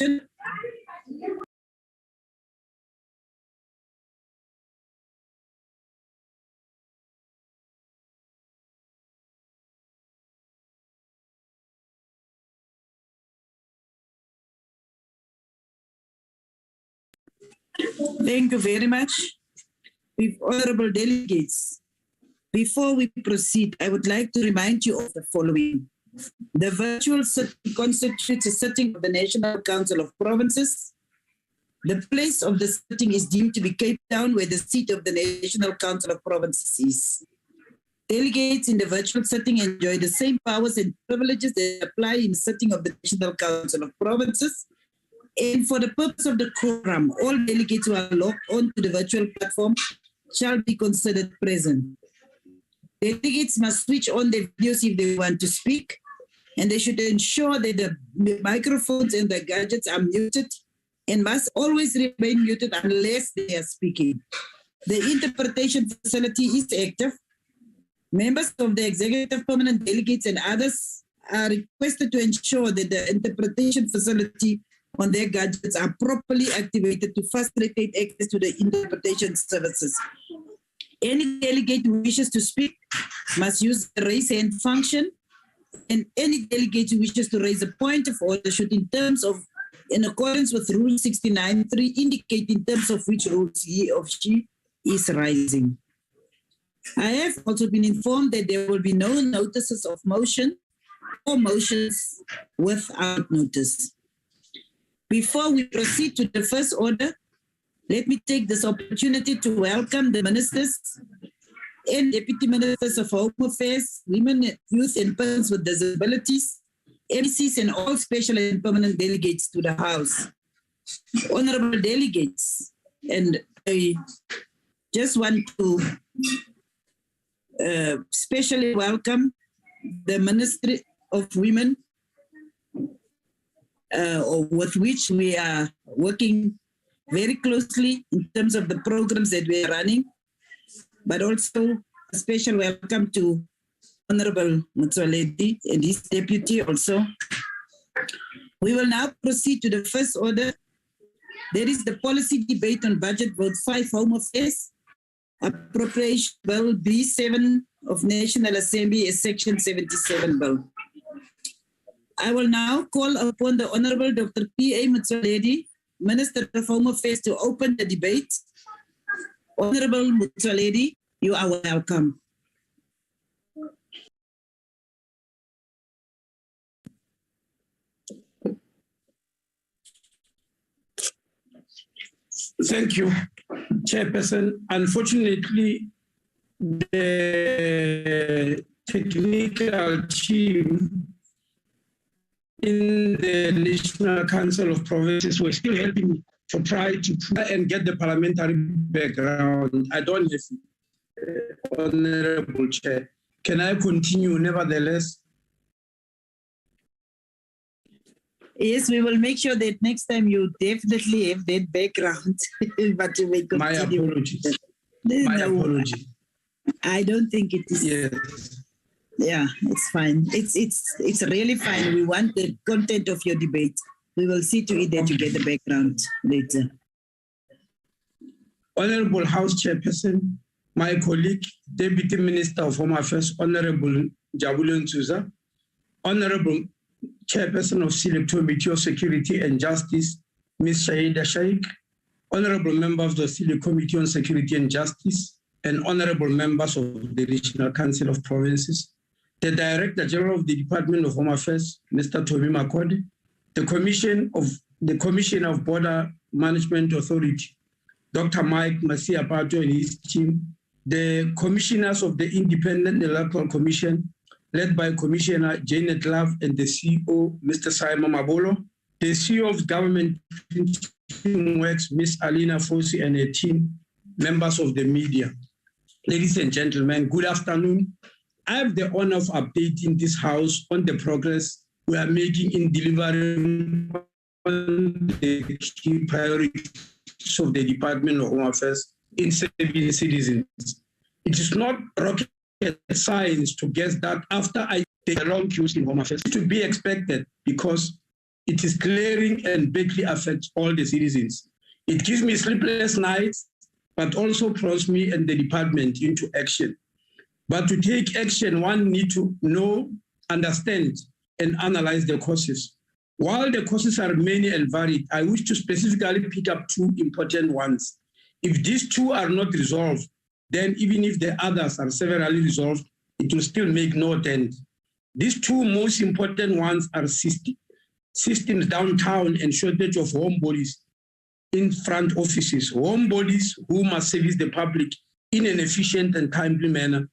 Thank you very much. With honorable delegates, before we proceed, I would like to remind you of the following. The virtual sitting constitutes a sitting of the National Council of Provinces. The place of the sitting is deemed to be Cape Town, where the seat of the National Council of Provinces is. Delegates in the virtual sitting enjoy the same powers and privileges that apply in the sitting of the National Council of Provinces. And for the purpose of the quorum, all delegates who are logged onto the virtual platform shall be considered present. Delegates must switch on their videos if they want to speak, and they should ensure that the microphones and the gadgets are muted and must always remain muted unless they are speaking. The interpretation facility is active. Members of the executive permanent delegates and others are requested to ensure that the interpretation facility on their gadgets are properly activated to facilitate access to the interpretation services. Any delegate who wishes to speak must use the raise hand function, and any delegate who wishes to raise a point of order should, in accordance with Rule 69.3, indicate in terms of which rules he or she is rising. I have also been informed that there will be no notices of motion or motions without notice. Before we proceed to the first order, let me take this opportunity to welcome the ministers and deputy ministers of Home Affairs, Women, Youth and Persons with Disabilities, MCs and all special and permanent delegates to the House. Honorable delegates, and I just want to specially welcome the Ministry of Women, with which we are working very closely in terms of the programs that we are running, but also a special welcome to Honorable Motsoaledi and his deputy also. We will now proceed to the first order. There is the policy debate on budget vote 5, Home Affairs, Appropriation Bill B7 of National Assembly as Section 77 Bill. I will now call upon the Honorable Dr. P.A. Motsoaledi, Minister of Home Affairs, to open the debate. Honorable Motsoaledi, you are welcome. Thank you, Chairperson. Unfortunately, the technical team in the National Council of Provinces were still helping me to try and get the parliamentary background. I don't have Honorable Chair. Can I continue nevertheless? Yes, we will make sure that next time you definitely have that background. But you may continue. My apologies. My apology. I don't think it is. Yes. Yeah, it's fine. It's really fine. We want the content of your debate. We will see to it that you get the background later. Honorable House Chairperson, my colleague, Deputy Minister of Home Affairs, Honorable Jabulon Nsuza, Honorable Chairperson of Select Committee of Security and Justice, Ms. Shaida Shaikh, Honorable Members of the Select Committee on Security and Justice, and Honorable Members of the National Council of Provinces, the Director General of the Department of Home Affairs, Mr. Toby Makode, the Commissioner of Border Management Authority, Dr. Mike Masiapato and his team, the Commissioners of the Independent Electoral Commission, led by Commissioner Janet Love and the CEO, Mr. Simon Mabolo, the CEO of Government Printing Works, Ms. Alina Fosi and her team, members of the media. Ladies and gentlemen, good afternoon. I have the honor of updating this House on the progress we are making in delivering on the key priorities of the Department of Home Affairs in serving citizens. It is not rocket science to guess that after I take a long queues in Home Affairs, to be expected because It is glaring and badly affects all the citizens. It gives me sleepless nights, but also throws me and the department into action. But to take action, one needs to know, understand, and analyze the causes. While the causes are many and varied, I wish to specifically pick up two important ones. If these two are not resolved, then even if the others are severally resolved, it will still make no dent. These two most important ones are systems downtown and shortage of home bodies in front offices, home bodies who must service the public in an efficient and timely manner,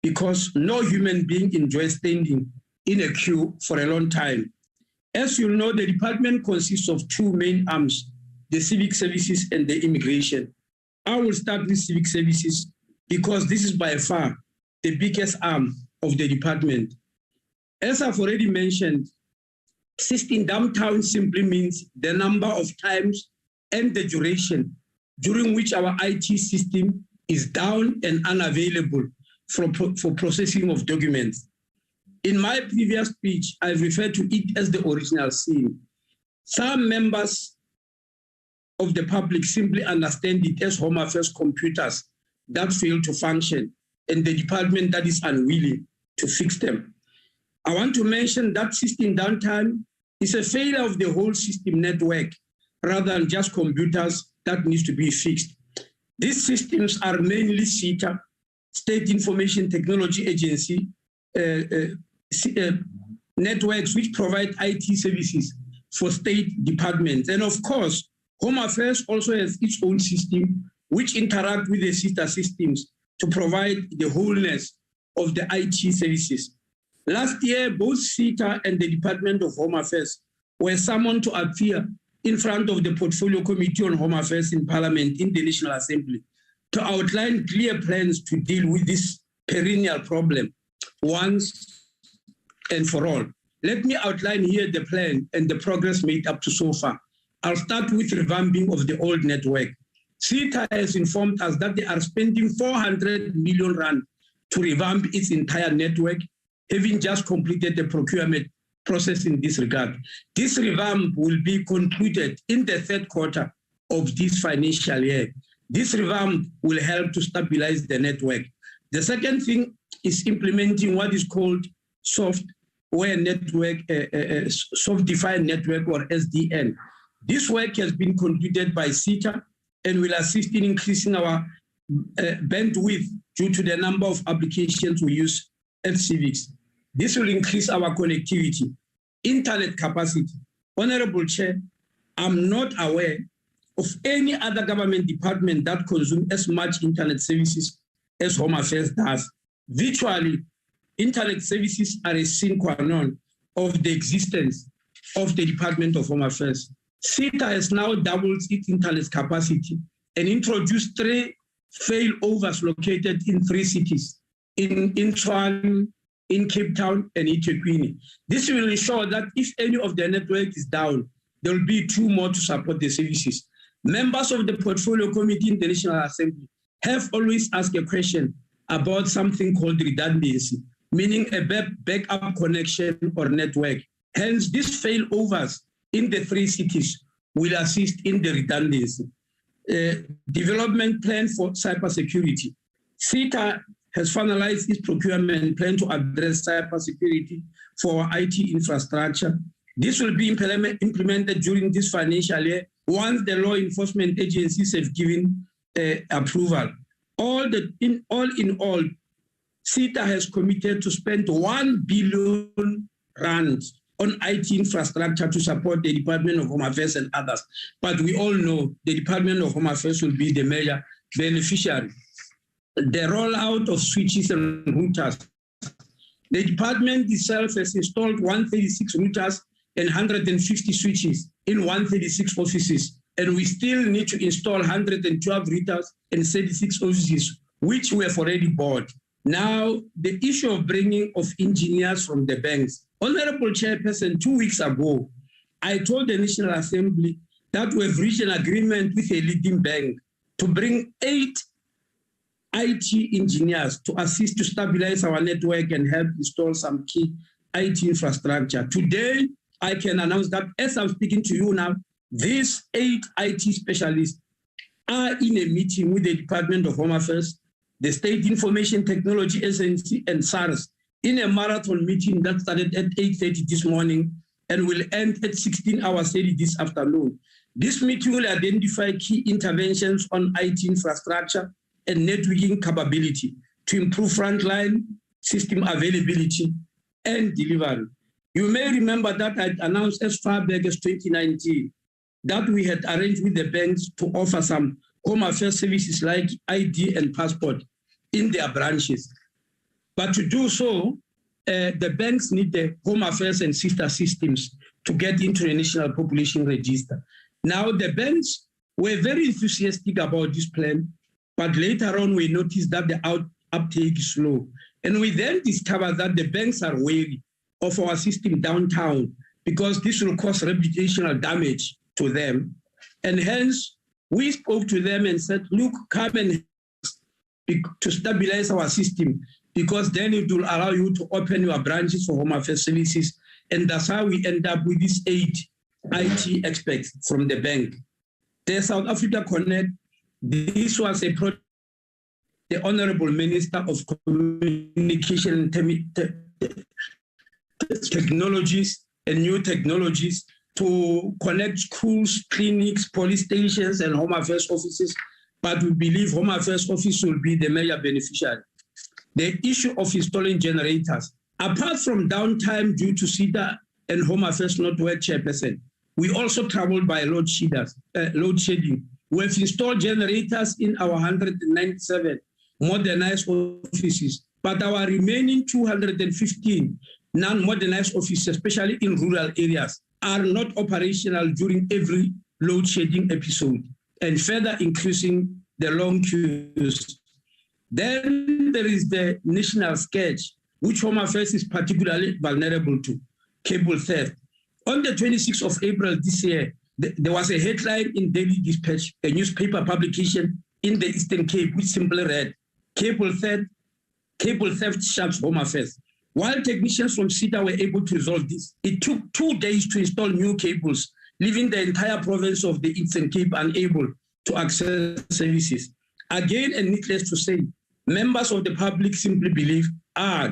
because no human being enjoys standing in a queue for a long time. As you know, the department consists of two main arms, the Civic Services and the Immigration. I will start with Civic Services because this is by far the biggest arm of the department. As I've already mentioned, system downtown simply means the number of times and the duration during which our IT system is down and unavailable for processing of documents. In my previous speech, I referred to it as the original sin. Some members of the public simply understand it as Home Affairs computers that fail to function and the department that is unwilling to fix them. I want to mention that system downtime is a failure of the whole system network rather than just computers that needs to be fixed. These systems are mainly SITA, State Information Technology Agency, networks which provide IT services for state departments. And of course, Home Affairs also has its own system which interact with the sister systems to provide the wholeness of the IT services. Last year, both SITA and the Department of Home Affairs were summoned to appear in front of the Portfolio Committee on Home Affairs in Parliament in the National Assembly to outline clear plans to deal with this perennial problem once and for all. Let me outline here the plan and the progress made up to so far. I'll start with revamping of the old network. SITA has informed us that they are spending 400 million rand to revamp its entire network, having just completed the procurement process in this regard. This revamp will be concluded in the third quarter of this financial year. This revamp will help to stabilize the network. The second thing is implementing what is called software network, soft-defined network, or SDN. This work has been concluded by SITA and will assist in increasing our bandwidth due to the number of applications we use at Civics. This will increase our connectivity, internet capacity. Honorable Chair, I'm not aware of any other government department that consumes as much internet services as Home Affairs does. Virtually, internet services are a sine qua non of the existence of the Department of Home Affairs. SITA has now doubled its internet capacity and introduced 3 failovers located in 3 cities, in Tshwane, in Cape Town, and eThekwini. This will ensure that if any of the network is down, there will be 2 more to support the services. Members of the Portfolio Committee in the National Assembly have always asked a question about something called redundancy, meaning a backup connection or network. Hence, these failovers in the 3 cities will assist in the redundancy. Development plan for cybersecurity. SITA has finalized its procurement plan to address cybersecurity for our IT infrastructure. This will be implemented during this financial year once the law enforcement agencies have given approval. In all, SITA has committed to spend 1 billion rand on IT infrastructure to support the Department of Home Affairs and others. But we all know the Department of Home Affairs will be the major beneficiary. The rollout of switches and routers. The department itself has installed 136 routers and 150 switches in 136 offices, and we still need to install 112 routers and 36 offices, which we have already bought. Now, the issue of bringing of engineers from the banks. Honorable Chairperson, 2 weeks ago, I told the National Assembly that we have reached an agreement with a leading bank to bring 8 IT engineers to assist to stabilize our network and help install some key IT infrastructure. Today, I can announce that as I'm speaking to you now, these 8 IT specialists are in a meeting with the Department of Home Affairs, the State Information Technology Agency, and SARS in a marathon meeting that started at 8:30 this morning and will end at 16 hours 30 this afternoon. This meeting will identify key interventions on IT infrastructure and networking capability to improve frontline system availability and delivery. You may remember that I announced as far back as 2019 that we had arranged with the banks to offer some home affairs services like ID and passport in their branches. But to do so, the banks need the home affairs and sister systems to get into the National Population Register. Now, the banks were very enthusiastic about this plan, but later on we noticed that the uptake is slow. And we then discovered that the banks are wary of our system downtown because this will cause reputational damage to them. And hence, we spoke to them and said, look, come and to stabilize our system, because then it will allow you to open your branches for home affairs services. And that's how we end up with these 8 IT experts from the bank. The South Africa Connect, this was a project the Honorable Minister of Communication and Technologies and New Technologies to connect schools, clinics, police stations, and home affairs offices. But we believe home affairs office will be the major beneficiary. The issue of installing generators, apart from downtime due to SIDA and home affairs not work chairperson, we also traveled by load shedding. We have installed generators in our 197 modernized offices, but our remaining 215 non-modernized offices, especially in rural areas, are not operational during every load shedding episode, and further increasing the long queues. Then there is the national scourge, which Home Affairs is particularly vulnerable to, cable theft. On the 26th of April this year, there was a headline in Daily Dispatch, a newspaper publication in the Eastern Cape, which simply read, cable theft shocks Home Affairs. While technicians from SIDA were able to resolve this, it took 2 days to install new cables, leaving the entire province of the Eastern Cape unable to access services. Again, and needless to say, members of the public simply believe,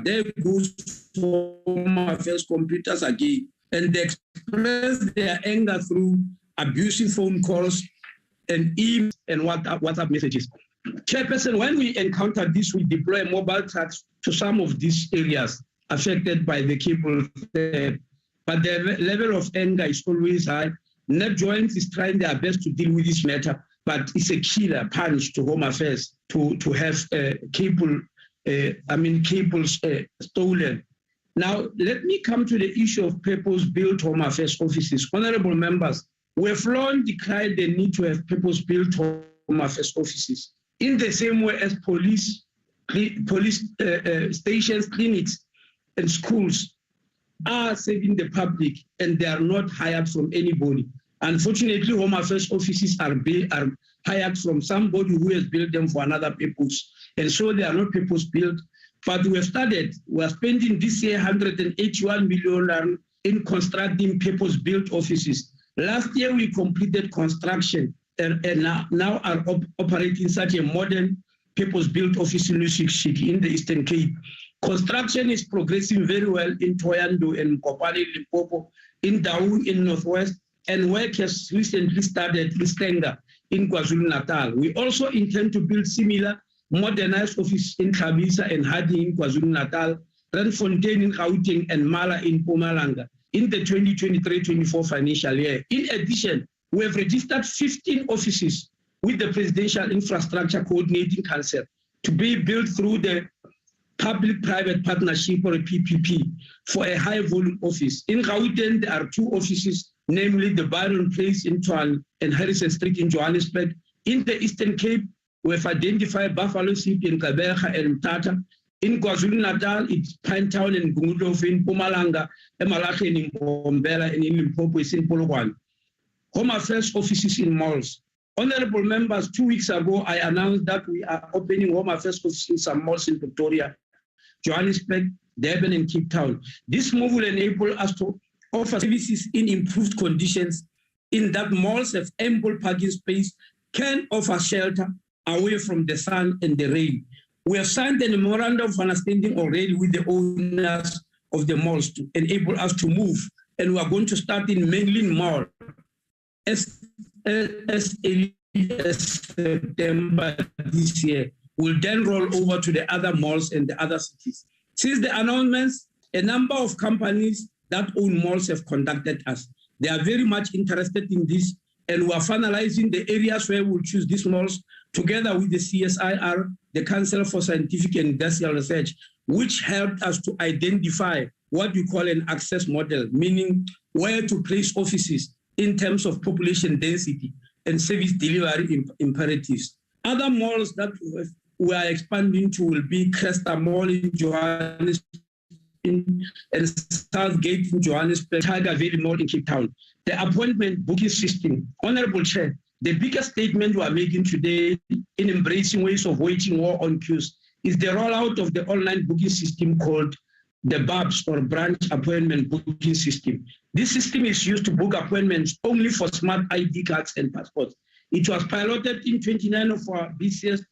there goes Home Affairs computers again, and they express their anger through abusive phone calls and emails and WhatsApp messages. Chairperson, when we encounter this, we deploy mobile trucks to some of these areas affected by the cable theft. But the level of anger is always high. NetJoint is trying their best to deal with this matter, but it's a killer punch to Home Affairs to have cables stolen. Now, let me come to the issue of purpose-built Home Affairs offices. Honorable members, we have long declared the need to have purpose-built Home Affairs offices in the same way as police stations, clinics, and schools are serving the public, and they are not hired from anybody. Unfortunately, Home Affairs offices are hired from somebody who has built them for another purpose, and so they are not purpose-built. But we are spending this year 181 million in constructing purpose-built offices. Last year, we completed construction and now are operating such a modern purpose-built office in Lusik City in the Eastern Cape. Construction is progressing very well in Toyando and Mkopane, Limpopo, in Daun in Northwest, and work has recently started in Stenga in KwaZulu-Natal. We also intend to build similar modernized offices in Khabisa and Harding in KwaZulu-Natal, Randfontein in Gauteng, and Mala in Mpumalanga in the 2023-24 financial year. In addition, we have registered 15 offices with the Presidential Infrastructure Coordinating Council to be built through the Public-Private Partnership, or a PPP, for a high-volume office. In Gauteng, there are 2 offices, namely the Byron Place in Tshwane and Harrison Street in Johannesburg. In the Eastern Cape, we have identified Buffalo City in Kabeja and Mtata. In KwaZulu-Natal, it's Pinetown and Gungudlovu in Mpumalanga, Emalakeni in Mbombela, and in Limpopo is in Polokwane. Home Affairs offices in malls. Honorable members, 2 weeks ago, I announced that we are opening Home Affairs offices in some malls in Pretoria, Johannesburg, Durban, and Cape Town. This move will enable us to offer services in improved conditions, in that malls have ample parking space, can offer shelter away from the sun and the rain. We have signed a memorandum of understanding already with the owners of the malls to enable us to move, and we are going to start in Mainland Mall as early as September this year. We'll then roll over to the other malls and the other cities. Since the announcements, a number of companies that own malls have contacted us. They are very much interested in this, and we are finalizing the areas where we'll choose these malls together with the CSIR, the Council for Scientific and Industrial Research, which helped us to identify what we call an access model, meaning where to place offices in terms of population density and service delivery imperatives. Other malls that we are expanding to will be Cresta Mall in Johannesburg and Southgate in Johannesburg, Tiger Valley Mall in Cape Town. The appointment booking system. Honorable Chair, the biggest statement we are making today in embracing ways of waging war on queues is the rollout of the online booking system called the BABS, or Branch Appointment Booking System. This system is used to book appointments only for smart ID cards and passports. It was piloted in 29 of our BCS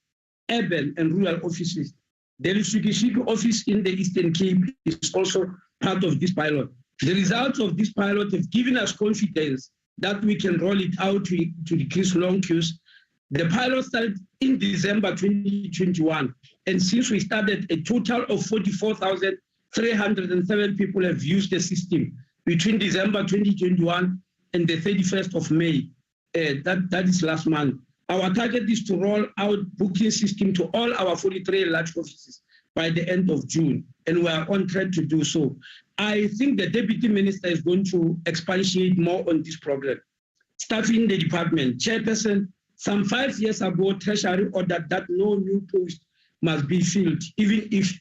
urban and rural offices. The Lusukishiki office in the Eastern Cape is also part of this pilot. The results of this pilot have given us confidence that we can roll it out to decrease long queues. The pilot started in December 2021, and since we started, a total of 44,307 people have used the system between December 2021 and the 31st of May. That is last month. Our target is to roll out booking system to all our 43 large offices by the end of June, and we are on track to do so. I think the Deputy Minister is going to expatiate more on this problem. Staffing the department. Chairperson, some 5 years ago, Treasury ordered that no new post must be filled, even if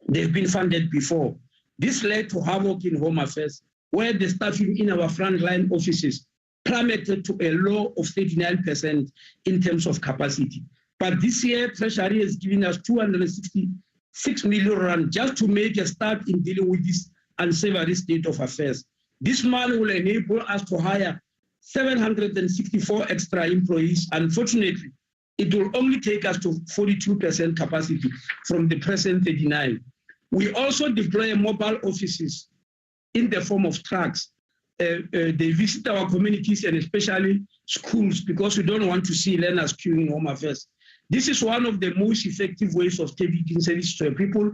they've been funded before. This led to havoc in Home Affairs, where the staffing in our frontline offices plummeted to a low of 39% in terms of capacity. But this year, Treasury has given us 266 million rand just to make a start in dealing with this unsavory state of affairs. This money will enable us to hire 764 extra employees. Unfortunately, it will only take us to 42% capacity from the present 39. We also deploy mobile offices in the form of trucks. They visit our communities and especially schools, because we don't want to see learners queuing Home Affairs. This is one of the most effective ways of taking service to people.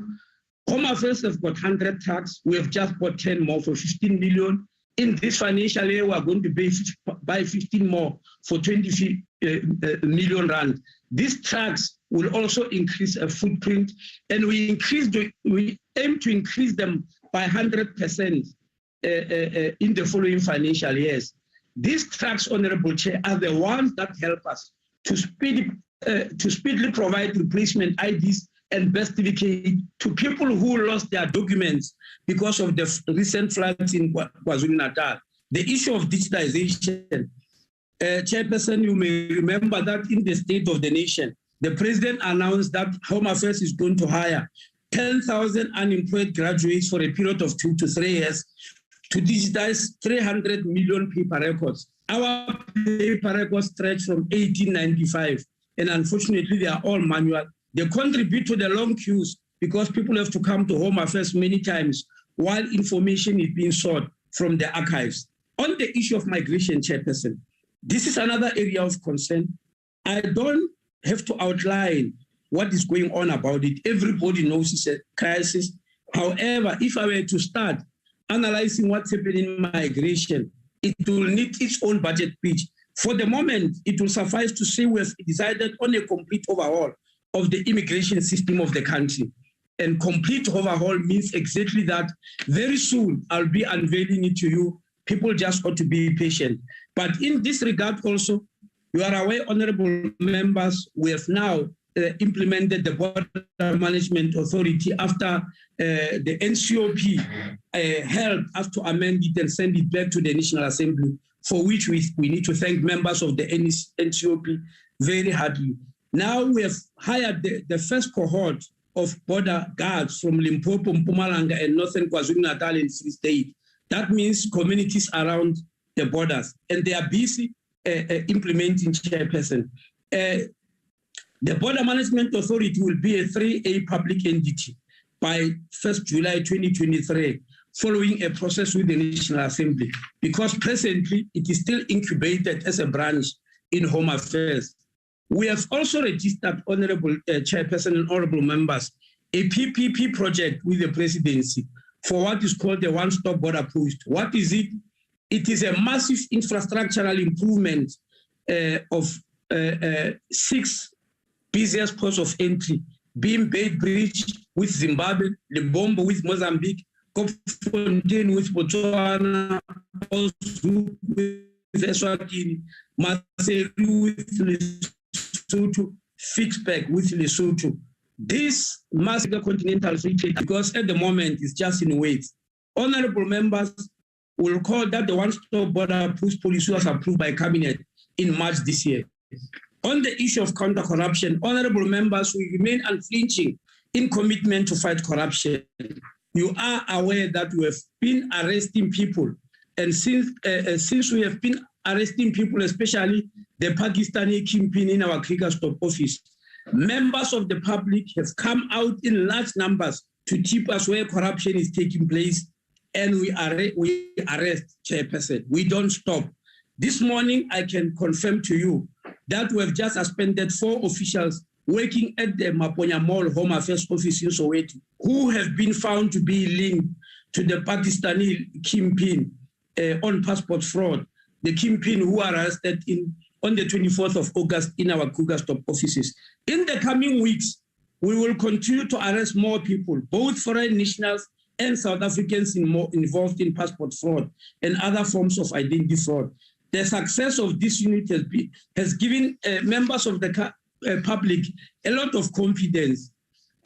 Home Affairs have got 100 trucks. We have just bought 10 more for 15 million. In this financial year, we are going to buy 15 more for 20 million rand. These trucks will also increase a footprint, and we aim to increase them by 100% in the following financial years. These trucks, Honorable Chair, are the ones that help us to speedily provide replacement IDs and birth certificate to people who lost their documents because of the recent floods in KwaZulu-Natal. The issue of digitization. Chairperson, you may remember that in the State of the Nation, the President announced that Home Affairs is going to hire 10,000 unemployed graduates for a period of 2 to 3 years to digitize 300 million paper records. Our paper records stretch from 1895, and unfortunately, they are all manual. They contribute to the long queues because people have to come to Home Affairs many times while information is being sought from the archives. On the issue of migration, Chairperson, this is another area of concern. I don't have to outline what is going on about it. Everybody knows it's a crisis. However, if I were to start analyzing what's happening in migration, it will need its own budget pitch. For the moment, it will suffice to say we have decided on a complete overhaul of the immigration system of the country. And complete overhaul means exactly that. Very soon, I'll be unveiling it to you. People just ought to be patient. But in this regard also, you are aware, honorable members, we have now implemented the Border Management Authority after the NCOP helped us to amend it and send it back to the National Assembly, for which we need to thank members of the NCOP very heartily. Now we have hired the first cohort of border guards from Limpopo, Mpumalanga, and Northern KwaZulu-Natal and Free State. That means communities around the borders, and they are busy implementing, Chairperson. The Border Management Authority will be a 3A public entity by 1st July 2023, following a process with the National Assembly, because presently it is still incubated as a branch in Home Affairs. We have also registered, Honorable Chairperson and Honorable Members, a PPP project with the Presidency for what is called the One-Stop Border Post. What is it? It is a massive infrastructural improvement of 6 busiest ports of entry, being Bay Bridge with Zimbabwe, Lebombo with Mozambique, Kopfontein with Botswana, Oslo with Eswatini, Maseru with Lesotho, Fixback with Lesotho. This massive continental free trade, because at the moment it's just in wait. Honorable members will recall that the One-Stop Border Post policy was approved by Cabinet in March this year. On the issue of counter-corruption, honorable members will remain unflinching in commitment to fight corruption. You are aware that we have been arresting people, and since we have been arresting people, especially the Pakistani kingpin in our Krugersdorp office, members of the public have come out in large numbers to tip us where corruption is taking place, and we arrest, Chairperson. We don't stop. This morning, I can confirm to you that we have just suspended 4 officials working at the Maponya Mall Home Affairs Office in Soweto, who have been found to be linked to the Pakistani kingpin on passport fraud, the kingpin who are arrested on the 24th of August in our Krugersdorp offices. In the coming weeks, we will continue to arrest more people, both foreign nationals and South Africans involved in passport fraud and other forms of identity fraud. The success of this unit has given members of the public a lot of confidence.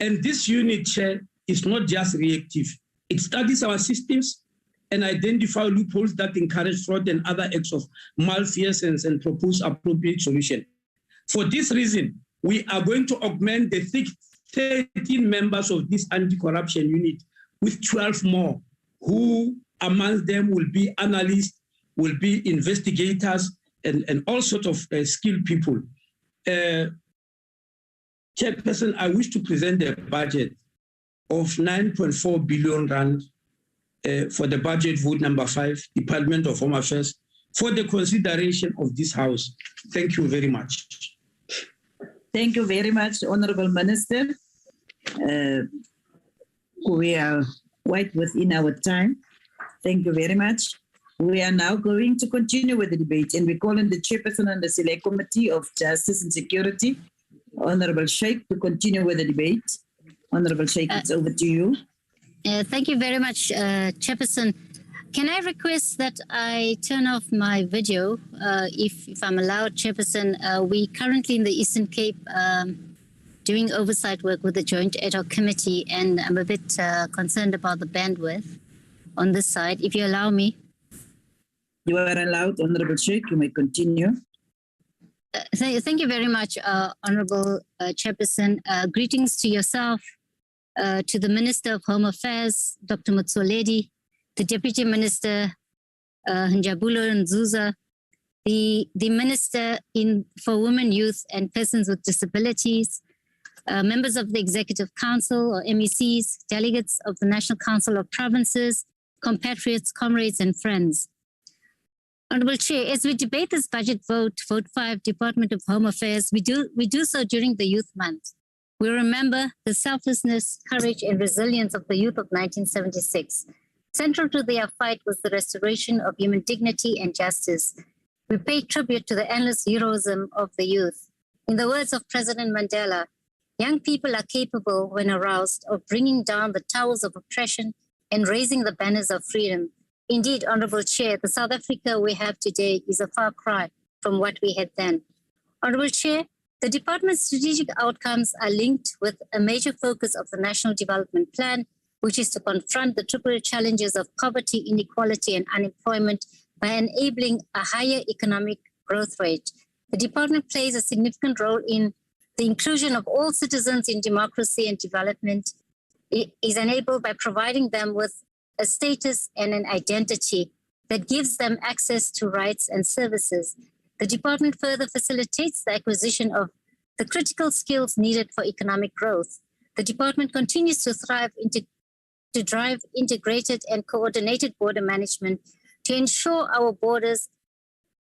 And this unit, Chair, is not just reactive. It studies our systems and identifies loopholes that encourage fraud and other acts of malfeasance and propose appropriate solutions. For this reason, we are going to augment the 13 members of this anti-corruption unit with 12 more, who amongst them will be analysts, will be investigators, and all sorts of skilled people. Chairperson, I wish to present a budget of 9.4 billion rand for the budget vote number 5, Department of Home Affairs, for the consideration of this House. Thank you very much. Thank you very much, Honorable Minister. We are quite within our time. Thank you very much. We are now going to continue with the debate, and we call on the Chairperson on the Select Committee of Justice and Security, Honorable Sheikh, to continue with the debate. Honorable Sheikh, it's over to you. Thank you very much, Chairperson. Can I request that I turn off my video, if I'm allowed, Chairperson? We currently in the Eastern Cape doing oversight work with the Joint Ad Hoc Committee, and I'm a bit concerned about the bandwidth on this side. If you allow me. You are allowed, Honorable Sheikh. You may continue. Thank you very much, Honorable Chairperson. Greetings to yourself, to the Minister of Home Affairs, Dr. Motsoaledi, the Deputy Minister, Njabulo Nzuza, the Minister for Women, Youth and Persons with Disabilities, members of the Executive Council or MECs, delegates of the National Council of Provinces, compatriots, comrades and friends. Honorable Chair, as we debate this budget vote 5, Department of Home Affairs, we do so during the Youth Month. We remember the selflessness, courage, and resilience of the youth of 1976. Central to their fight was the restoration of human dignity and justice. We pay tribute to the endless heroism of the youth. In the words of President Mandela, young people are capable, when aroused, of bringing down the towers of oppression and raising the banners of freedom. Indeed, Honorable Chair, the South Africa we have today is a far cry from what we had then. Honorable Chair, the department's strategic outcomes are linked with a major focus of the National Development Plan, which is to confront the triple challenges of poverty, inequality, and unemployment by enabling a higher economic growth rate. The department plays a significant role in the inclusion of all citizens in democracy and development. It is enabled by providing them with a status and an identity that gives them access to rights and services. The department further facilitates the acquisition of the critical skills needed for economic growth. The department continues to to drive integrated and coordinated border management to ensure our borders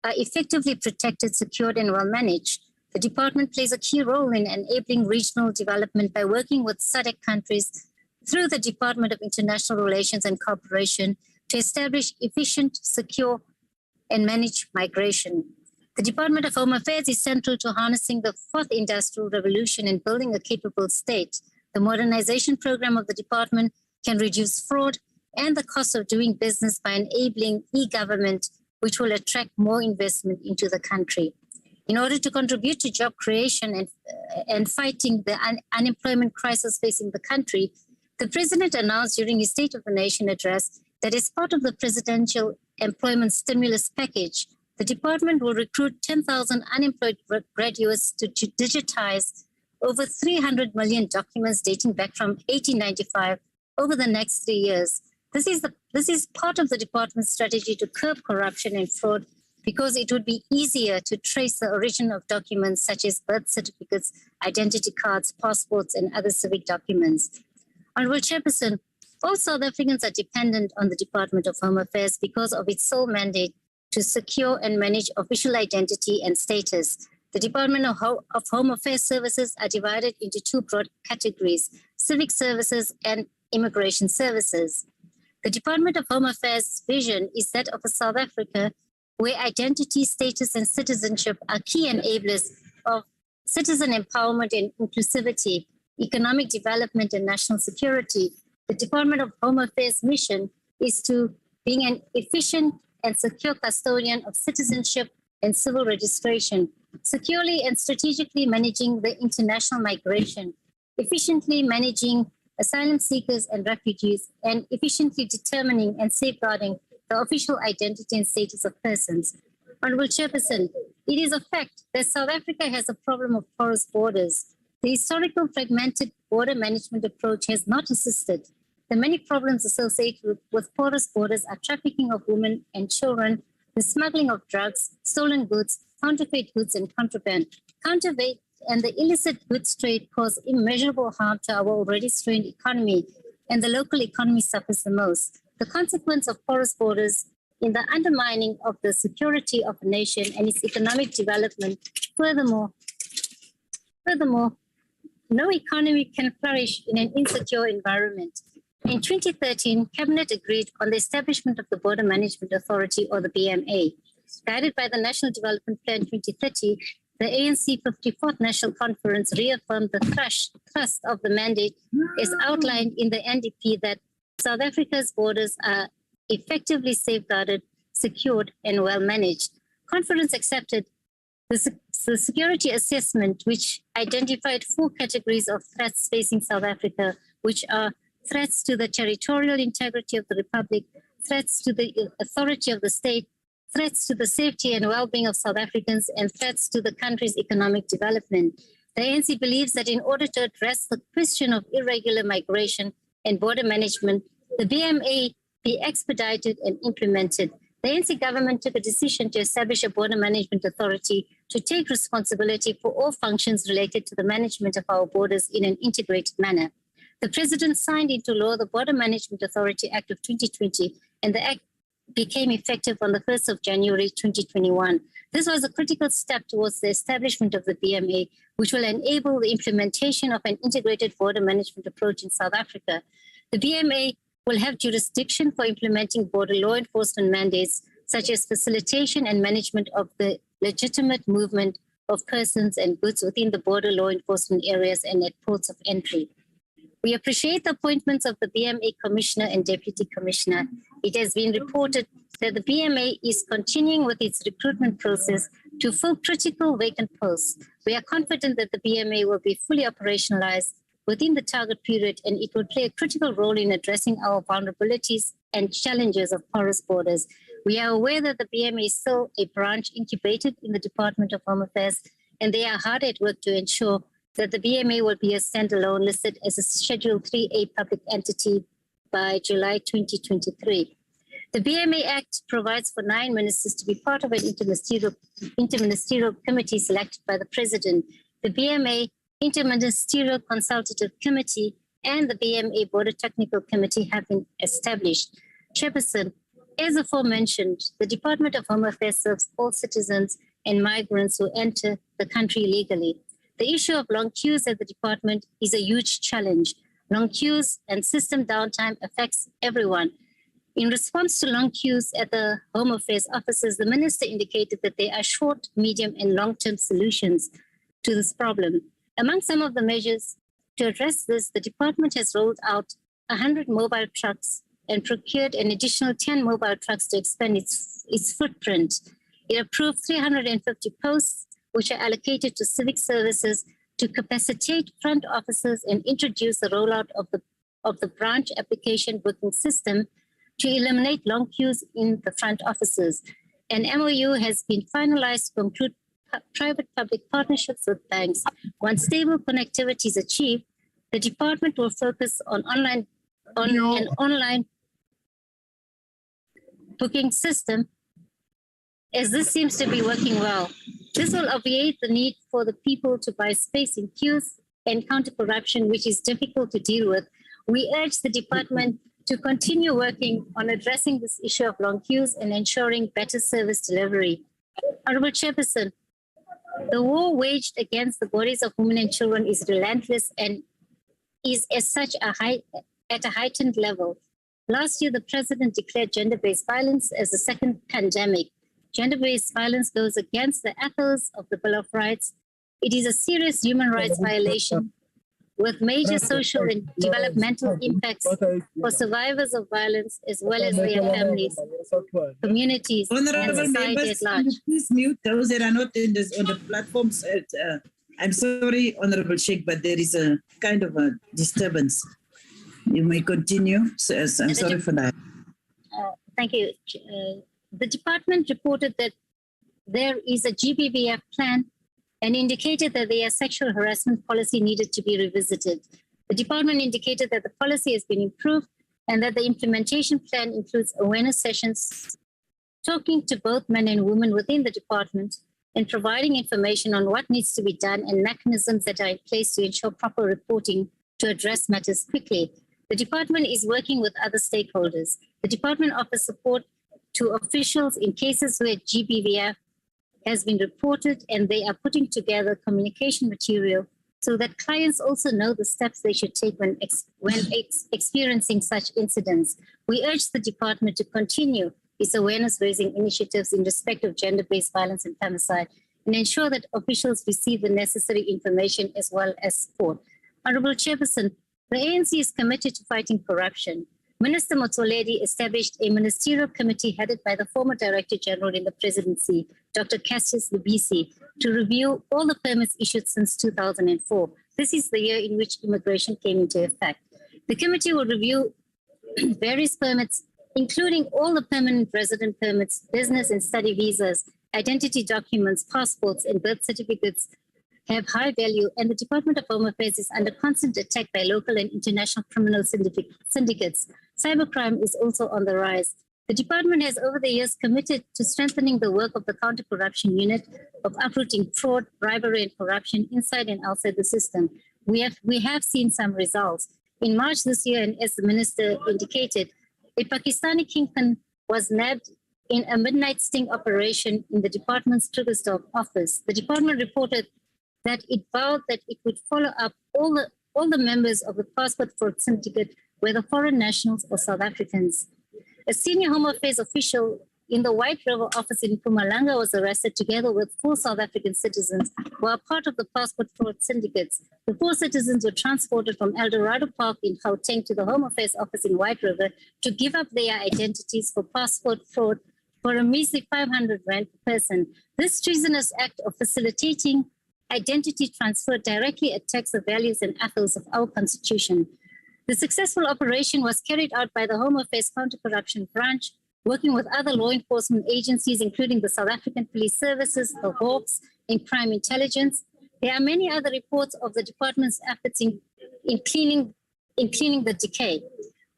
are effectively protected, secured, and well managed. The department plays a key role in enabling regional development by working with SADC countries through the Department of International Relations and Cooperation to establish efficient, secure, and manage migration. The Department of Home Affairs is central to harnessing the fourth industrial revolution and building a capable state. The modernization program of the department can reduce fraud and the cost of doing business by enabling e-government, which will attract more investment into the country. In order to contribute to job creation and fighting the unemployment crisis facing the country, the President announced during his State of the Nation address that as part of the Presidential Employment Stimulus Package, the department will recruit 10,000 unemployed graduates to digitize over 300 million documents dating back from 1895 over the next 3 years. This is part of the department's strategy to curb corruption and fraud, because it would be easier to trace the origin of documents such as birth certificates, identity cards, passports, and other civic documents. Honorable Chairperson, all South Africans are dependent on the Department of Home Affairs because of its sole mandate to secure and manage official identity and status. The Department of Home Affairs services are divided into two broad categories: Civic Services and Immigration Services. The Department of Home Affairs' vision is that of a South Africa where identity, status, and citizenship are key enablers of citizen empowerment and inclusivity, economic development, and national security. The Department of Home Affairs' mission is to being an efficient and secure custodian of citizenship and civil registration, securely and strategically managing the international migration, efficiently managing asylum seekers and refugees, and efficiently determining and safeguarding the official identity and status of persons. Honorable Chairperson, it is a fact that South Africa has a problem of porous borders. The historical fragmented border management approach has not assisted. The many problems associated with porous borders are trafficking of women and children, the smuggling of drugs, stolen goods, counterfeit goods, and contraband. Counterfeit and the illicit goods trade cause immeasurable harm to our already strained economy, and the local economy suffers the most. The consequence of porous borders in the undermining of the security of a nation and its economic development. Furthermore, no economy can flourish in an insecure environment. In 2013, Cabinet agreed on the establishment of the Border Management Authority, or the BMA. Guided by the National Development Plan 2030, the ANC 54th National Conference reaffirmed the thrust of the mandate as outlined in the NDP that South Africa's borders are effectively safeguarded, secured, and well managed. Conference accepted the security assessment, which identified 4 categories of threats facing South Africa, which are threats to the territorial integrity of the Republic, threats to the authority of the state, threats to the safety and well-being of South Africans, and threats to the country's economic development. The ANC believes that in order to address the question of irregular migration and border management, the BMA be expedited and implemented. The ANC government took a decision to establish a border management authority to take responsibility for all functions related to the management of our borders in an integrated manner. The President signed into law the Border Management Authority Act of 2020, and the Act became effective on the 1st of January 2021. This was a critical step towards the establishment of the BMA, which will enable the implementation of an integrated border management approach in South Africa. The BMA will have jurisdiction for implementing border law enforcement mandates, such as facilitation and management of the legitimate movement of persons and goods within the border law enforcement areas and at ports of entry. We appreciate the appointments of the BMA Commissioner and Deputy Commissioner. It has been reported that the BMA is continuing with its recruitment process to fill critical vacant posts. We are confident that the BMA will be fully operationalized within the target period, and it will play a critical role in addressing our vulnerabilities and challenges of porous borders. We are aware that the BMA is still a branch incubated in the Department of Home Affairs, and they are hard at work to ensure that the BMA will be a standalone listed as a Schedule 3A public entity by July 2023. The BMA Act provides for 9 ministers to be part of an interministerial committee selected by the President. The BMA Interministerial Consultative Committee and the BMA Border Technical Committee have been established. Chairperson, as aforementioned, the Department of Home Affairs serves all citizens and migrants who enter the country legally. The issue of long queues at the department is a huge challenge. Long queues and system downtime affects everyone. In response to long queues at the Home Affairs offices, the Minister indicated that there are short, medium, and long-term solutions to this problem. Among some of the measures to address this, the department has rolled out 100 mobile trucks and procured an additional 10 mobile trucks to expand its footprint. It approved 350 posts, which are allocated to Civic Services to capacitate front officers and introduce the rollout of the branch application booking system to eliminate long queues in the front offices. An MOU has been finalized to conclude private-public partnerships with banks. Once stable connectivity is achieved, the department will focus on an online booking system, as this seems to be working well. This will obviate the need for the people to buy space in queues and counter corruption, which is difficult to deal with. We urge the department to continue working on addressing this issue of long queues and ensuring better service delivery. Honorable Chairperson, the war waged against the bodies of women and children is relentless and is as such at a heightened level. Last year, the President declared gender-based violence as a second pandemic. Gender-based violence goes against the ethos of the Bill of Rights. It is a serious human rights violation with major social and developmental impacts for survivors of violence as well as their families, communities, and society at large. Please mute those that are not on the platforms. I'm sorry, Honorable Sheikh, but there is a kind of a disturbance. You may continue. So, I'm sorry for that. Thank you. The department reported that there is a GBVF plan and indicated that their sexual harassment policy needed to be revisited. The department indicated that the policy has been improved and that the implementation plan includes awareness sessions, talking to both men and women within the department, and providing information on what needs to be done and mechanisms that are in place to ensure proper reporting to address matters quickly. The department is working with other stakeholders. The department offers support to officials in cases where GBVF has been reported, and they are putting together communication material so that clients also know the steps they should take when experiencing such incidents. We urge the department to continue its awareness-raising initiatives in respect of gender-based violence and femicide and ensure that officials receive the necessary information as well as support. Honorable Chairperson, the ANC is committed to fighting corruption. Minister Motsoaledi established a ministerial committee headed by the former Director General in the Presidency, Dr. Cassius Lubisi, to review all the permits issued since 2004. This is the year in which immigration came into effect. The committee will review various permits, including all the permanent resident permits, business and study visas, identity documents, passports, and birth certificates have high value, and the Department of Home Affairs is under constant attack by local and international criminal syndicates. Cybercrime is also on the rise. The department has over the years committed to strengthening the work of the counter-corruption unit of uprooting fraud, bribery, and corruption inside and outside the system. We have seen some results. In March this year, and as the minister indicated, a Pakistani kingpin was nabbed in a midnight sting operation in the department's Kyrgyzstan office. The department reported that it vowed that it would follow up all the members of the passport fraud syndicate, whether foreign nationals or South Africans. A senior Home Affairs official in the White River office in Mpumalanga was arrested together with 4 South African citizens who are part of the passport fraud syndicates. The 4 citizens were transported from Eldorado Park in Gauteng to the Home Affairs office in White River to give up their identities for passport fraud for a measly 500 rand per person. This treasonous act of facilitating identity transfer directly attacks the values and ethos of our Constitution. The successful operation was carried out by the Home Affairs Counter-Corruption Branch, working with other law enforcement agencies, including the South African Police Services, the Hawks, and Crime Intelligence. There are many other reports of the department's efforts in cleaning the decay.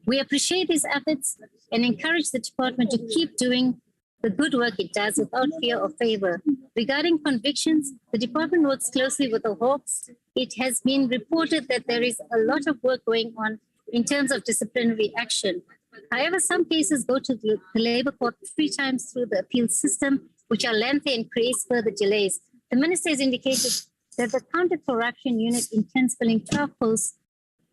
We appreciate these efforts and encourage the department to keep doing the good work it does without fear or favor. Regarding convictions, the department works closely with the Hawks. It has been reported that there is a lot of work going on in terms of disciplinary action. However, some cases go to the labor court 3 times through the appeal system, which are lengthy and creates further delays. The minister has indicated that the counter-corruption unit intends filling 12 posts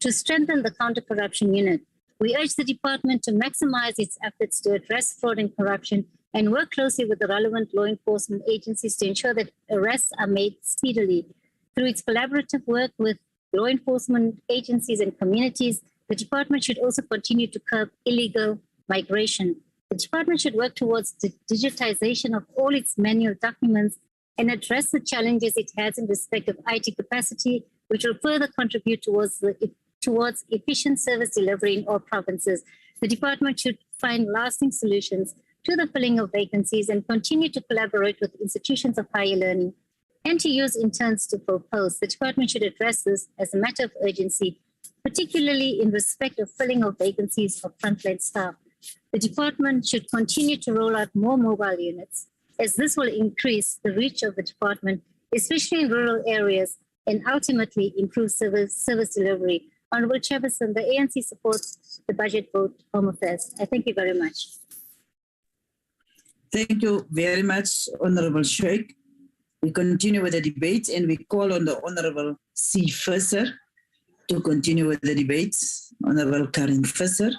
to strengthen the counter-corruption unit. We urge the department to maximize its efforts to address fraud and corruption and work closely with the relevant law enforcement agencies to ensure that arrests are made speedily. Through its collaborative work with law enforcement agencies and communities, the department should also continue to curb illegal migration. The department should work towards the digitization of all its manual documents and address the challenges it has in respect of IT capacity, which will further contribute towards efficient service delivery in all provinces. The department should find lasting solutions to the filling of vacancies and continue to collaborate with institutions of higher learning and to use interns to fill posts. The department should address this as a matter of urgency, particularly in respect of filling of vacancies of frontline staff. The department should continue to roll out more mobile units, as this will increase the reach of the department, especially in rural areas, and ultimately improve service delivery. Honorable Chairperson, the ANC supports the budget vote, Home Affairs. I thank you very much. Thank you very much, Honorable Sheikh. We continue with the debate and we call on the Honorable C. Fusser to continue with the debates. Honorable Karin Fusser.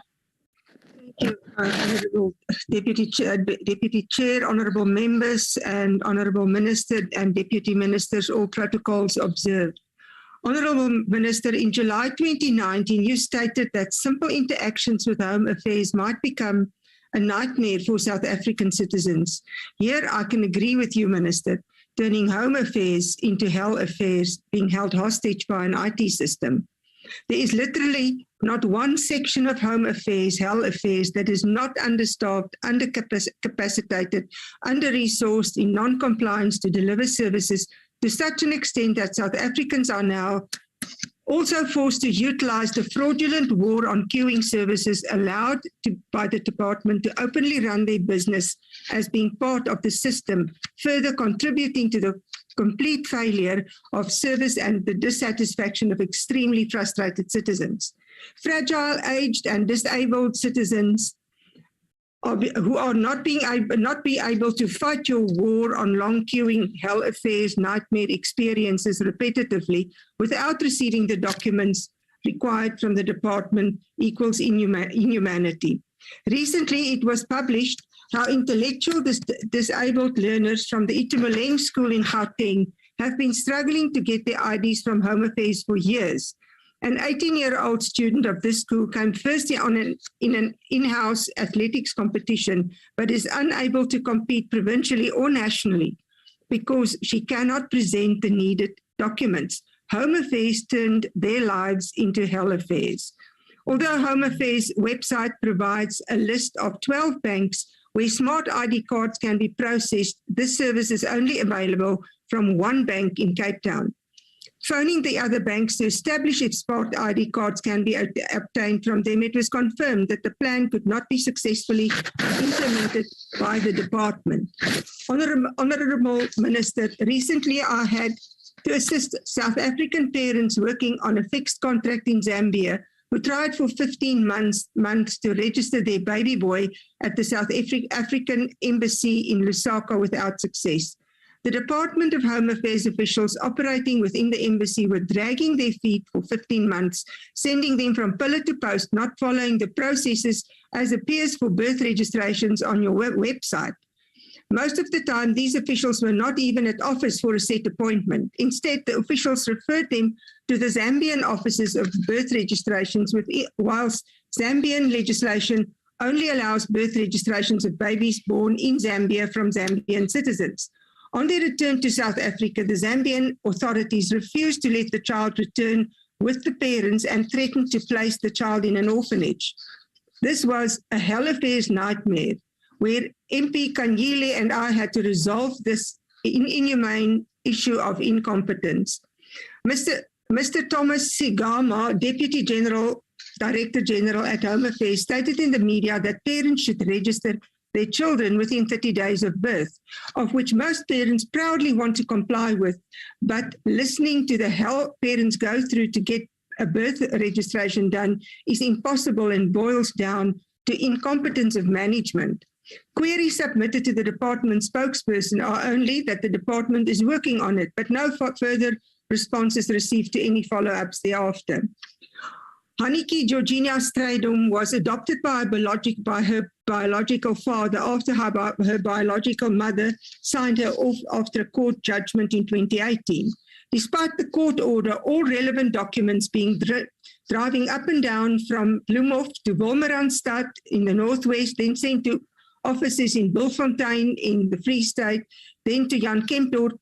Thank you, Honorable Deputy Chair, Honorable Members, and Honorable Minister and Deputy Ministers, all protocols observed. Honorable Minister, in July 2019, you stated that simple interactions with Home Affairs might become a nightmare for South African citizens. Here, I can agree with you, Minister, turning Home Affairs into Hell Affairs, being held hostage by an IT system. There is literally not one section of Home Affairs, Hell Affairs, that is not understaffed, undercapacitated, under-resourced, in non-compliance to deliver services to such an extent that South Africans are now also forced to utilize the fraudulent war on queuing services allowed by the department to openly run their business as being part of the system, further contributing to the complete failure of service and the dissatisfaction of extremely frustrated citizens. Fragile, aged, and disabled citizens who are not be able to fight your war on long queuing, Hell Affairs, nightmare experiences repetitively without receiving the documents required from the department equals inhumanity. Recently, it was published how intellectual disabled learners from the Itumeleng School in Gauteng have been struggling to get their IDs from Home Affairs for years. An 18-year-old student of this school came first in an in-house athletics competition, but is unable to compete provincially or nationally because she cannot present the needed documents. Home Affairs turned their lives into Hell Affairs. Although Home Affairs website provides a list of 12 banks where smart ID cards can be processed, this service is only available from one bank in Cape Town. Phoning the other banks to establish if smart ID cards can be obtained from them, it was confirmed that the plan could not be successfully implemented by the department. Honorable Minister, recently I had to assist South African parents working on a fixed contract in Zambia who tried for 15 months to register their baby boy at the South African Embassy in Lusaka without success. The Department of Home Affairs officials operating within the embassy were dragging their feet for 15 months, sending them from pillar to post, not following the processes as appears for birth registrations on your website. Most of the time, these officials were not even at office for a set appointment. Instead, the officials referred them to the Zambian offices of birth registrations, whilst Zambian legislation only allows birth registrations of babies born in Zambia from Zambian citizens. On their return to South Africa, the Zambian authorities refused to let the child return with the parents and threatened to place the child in an orphanage. This was a Hell Affairs nightmare, where MP Kanyile and I had to resolve this inhumane issue of incompetence. Mr. Thomas Sigama, Deputy General Director General at Home Affairs, stated in the media that parents should register their children within 30 days of birth, of which most parents proudly want to comply with. But listening to the hell parents go through to get a birth registration done is impossible and boils down to incompetence of management. Queries submitted to the department spokesperson are only that the department is working on it, but no further responses received to any follow-ups thereafter. Haniki Georgina Strydom was adopted by her biological father after her biological mother signed her off after a court judgment in 2018. Despite the court order, all relevant documents being driving up and down from Bloemhof to Wolmerandstad in the northwest, then sent to offices in Bulfontein in the Free State, then to Jan Kempdorp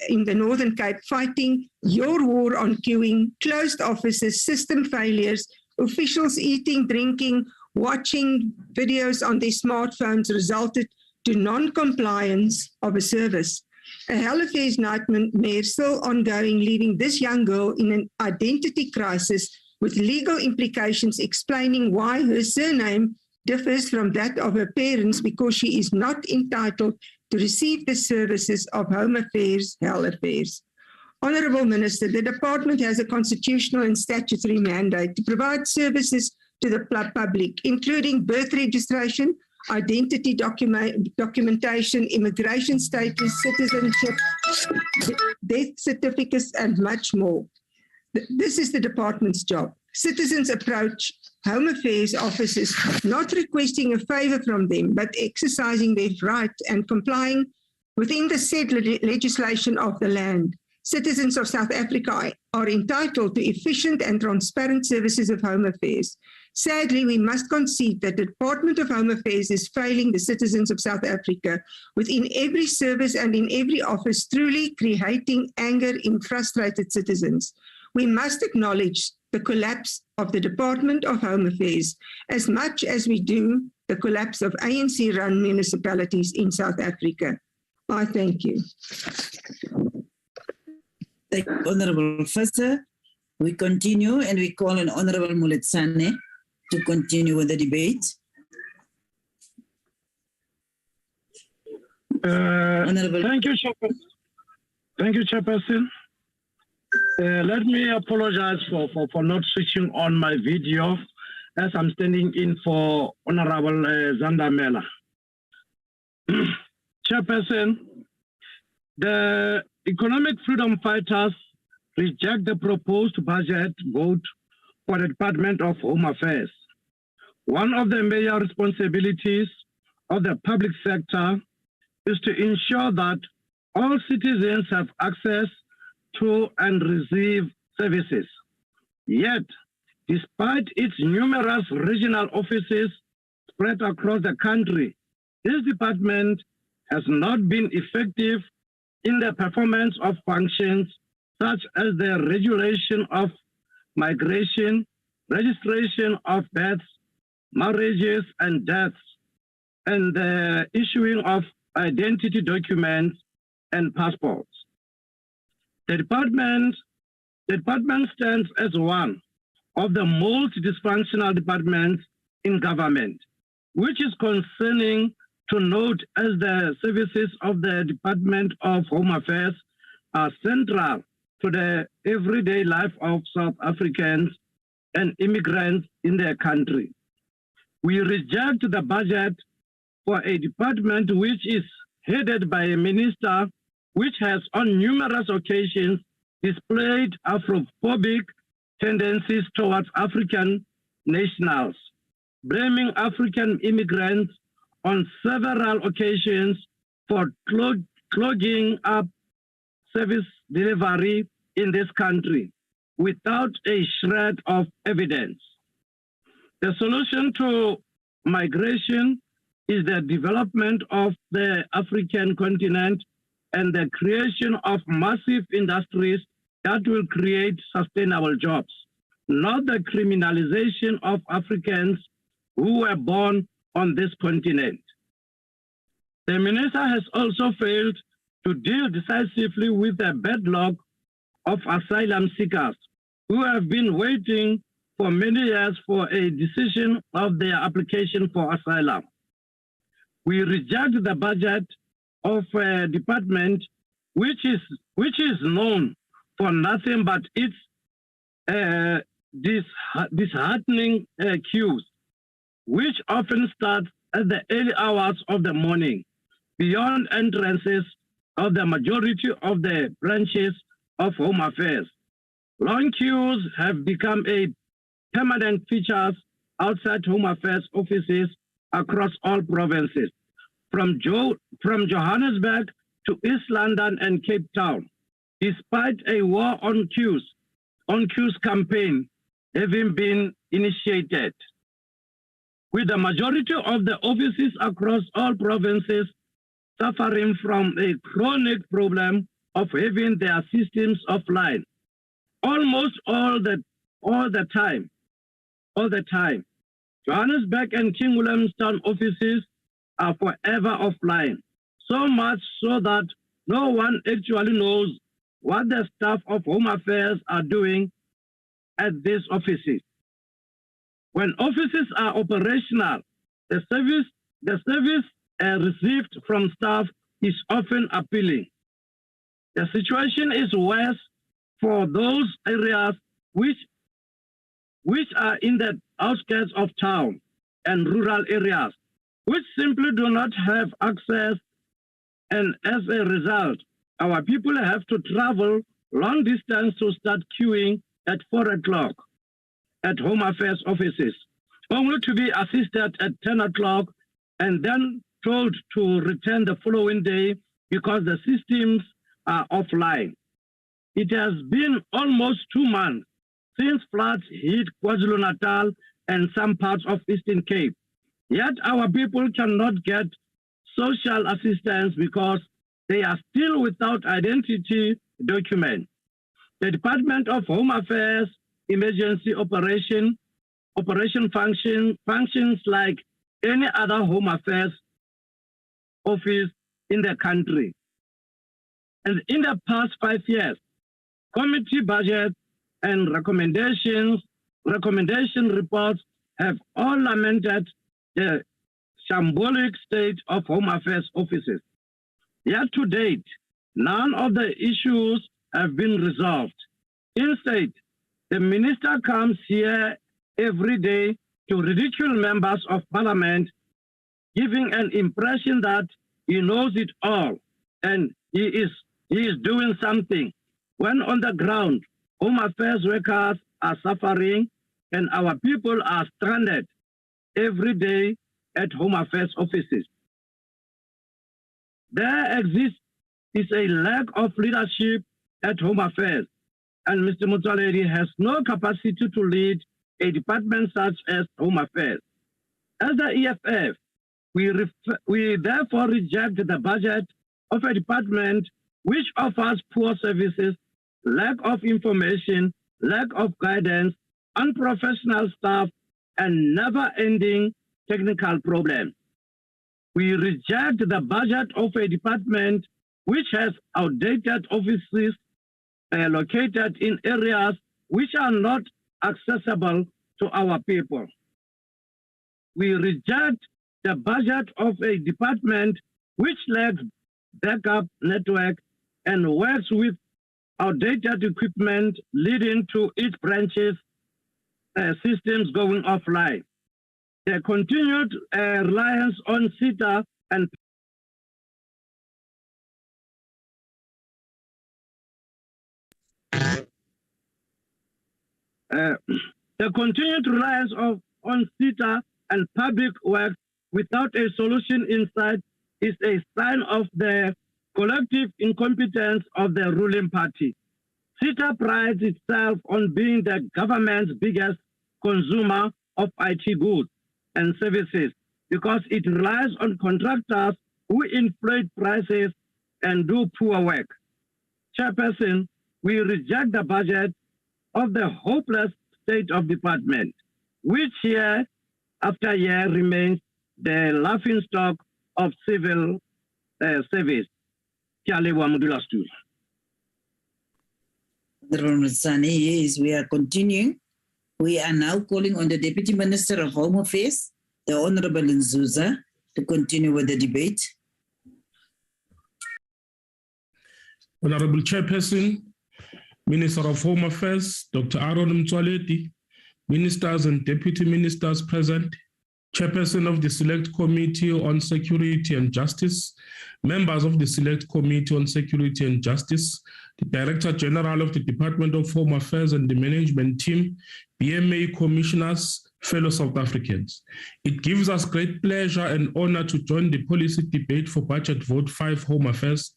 in the Northern Cape, fighting your war on queuing, closed offices, system failures, officials eating, drinking, watching videos on their smartphones resulted to non-compliance of a service. A hell affairs nightmare still ongoing, leaving this young girl in an identity crisis with legal implications explaining why her surname differs from that of her parents because she is not entitled to receive the services of Home Affairs, Hell Affairs. Honourable Minister, the Department has a constitutional and statutory mandate to provide services to the public, including birth registration, identity documentation, immigration status, citizenship, death certificates, and much more. This is the department's job. Citizens approach Home Affairs officers not requesting a favour from them, but exercising their right and complying within the said legislation of the land. Citizens of South Africa are entitled to efficient and transparent services of Home Affairs. Sadly, we must concede that the Department of Home Affairs is failing the citizens of South Africa within every service and in every office, truly creating anger in frustrated citizens. We must acknowledge the collapse of the Department of Home Affairs as much as we do the collapse of ANC-run municipalities in South Africa. I thank you. Thank you, Honourable Professor. We continue and we call on Honourable Muletsane to continue with the debate. Thank you, Chairperson. Thank you, Chairperson. Let me apologize for not switching on my video as I'm standing in for Honorable Zandamela. Chairperson, the economic freedom fighters reject the proposed budget vote for the Department of Home Affairs. One of the major responsibilities of the public sector is to ensure that all citizens have access to and receive services. Yet, despite its numerous regional offices spread across the country, this department has not been effective in the performance of functions such as the regulation of migration, registration of births, marriages and deaths, and the issuing of identity documents and passports. The department stands as one of the most dysfunctional departments in government, which is concerning to note as the services of the Department of Home Affairs are central to the everyday life of South Africans and immigrants in their country. We reject the budget for a department which is headed by a minister which has on numerous occasions displayed Afrophobic tendencies towards African nationals, blaming African immigrants on several occasions for clogging up service delivery in this country without a shred of evidence. The solution to migration is the development of the African continent and the creation of massive industries that will create sustainable jobs, not the criminalization of Africans who were born on this continent. The minister has also failed to deal decisively with the backlog of asylum seekers who have been waiting for many years for a decision of their application for asylum. We reject the budget of a department which is known for nothing but its disheartening queues, which often start at the early hours of the morning, beyond entrances of the majority of the branches of Home Affairs. Long queues have become a permanent feature outside Home Affairs offices across all provinces, from Johannesburg to East London and Cape Town, despite a war on queues campaign having been initiated. With the majority of the offices across all provinces suffering from a chronic problem of having their systems offline, almost all the time. Johannesburg and King Williamstown offices are forever offline, so much so that no one actually knows what the staff of Home Affairs are doing at these offices. When offices are operational, the service received from staff is often appealing. The situation is worse for those areas which are in the outskirts of town and rural areas, which simply do not have access, and as a result, our people have to travel long distance to start queuing at 4 o'clock at Home Affairs offices, only to be assisted at 10 o'clock and then told to return the following day because the systems are offline. It has been almost 2 months since floods hit KwaZulu-Natal and some parts of Eastern Cape. Yet our people cannot get social assistance because they are still without identity documents. The Department of Home Affairs Emergency Operation functions like any other Home Affairs office in the country. And in the past 5 years, committee budgets and recommendation reports have all lamented the shambolic state of Home Affairs offices. Yet to date, none of the issues have been resolved. Instead, the minister comes here every day to ridicule members of parliament, giving an impression that he knows it all and he is doing something, when on the ground, Home Affairs workers are suffering and our people are stranded every day at Home Affairs offices. There exists a lack of leadership at Home Affairs, and Mr. Motsoaledi has no capacity to lead a department such as Home Affairs. As the EFF, we therefore reject the budget of a department which offers poor services, lack of information, lack of guidance, unprofessional staff, and never-ending technical problems. We reject the budget of a department which has outdated offices located in areas which are not accessible to our people. We reject the budget of a department which lacks backup network and works with outdated equipment, leading to its branches systems going offline. The continued reliance on SETA and the continued reliance on SETA and public works without a solution in sight is a sign of the collective incompetence of the ruling party. SETA prides itself on being the government's biggest consumer of IT goods and services because it relies on contractors who inflate prices and do poor work. Chairperson, we reject the budget of the hopeless state of department, which year after year remains the laughingstock of civil service. Honorable Msani, yes, we are continuing. We are now calling on the Deputy Minister of Home Affairs, the Honorable Nzuza, to continue with the debate. Honorable Chairperson, Minister of Home Affairs, Dr. Aaron Motsoaledi, Ministers and Deputy Ministers present, Chairperson of the Select Committee on Security and Justice, members of the Select Committee on Security and Justice, the Director General of the Department of Home Affairs and the management team, BMA commissioners, fellow South Africans. It gives us great pleasure and honor to join the policy debate for Budget Vote 5 Home Affairs.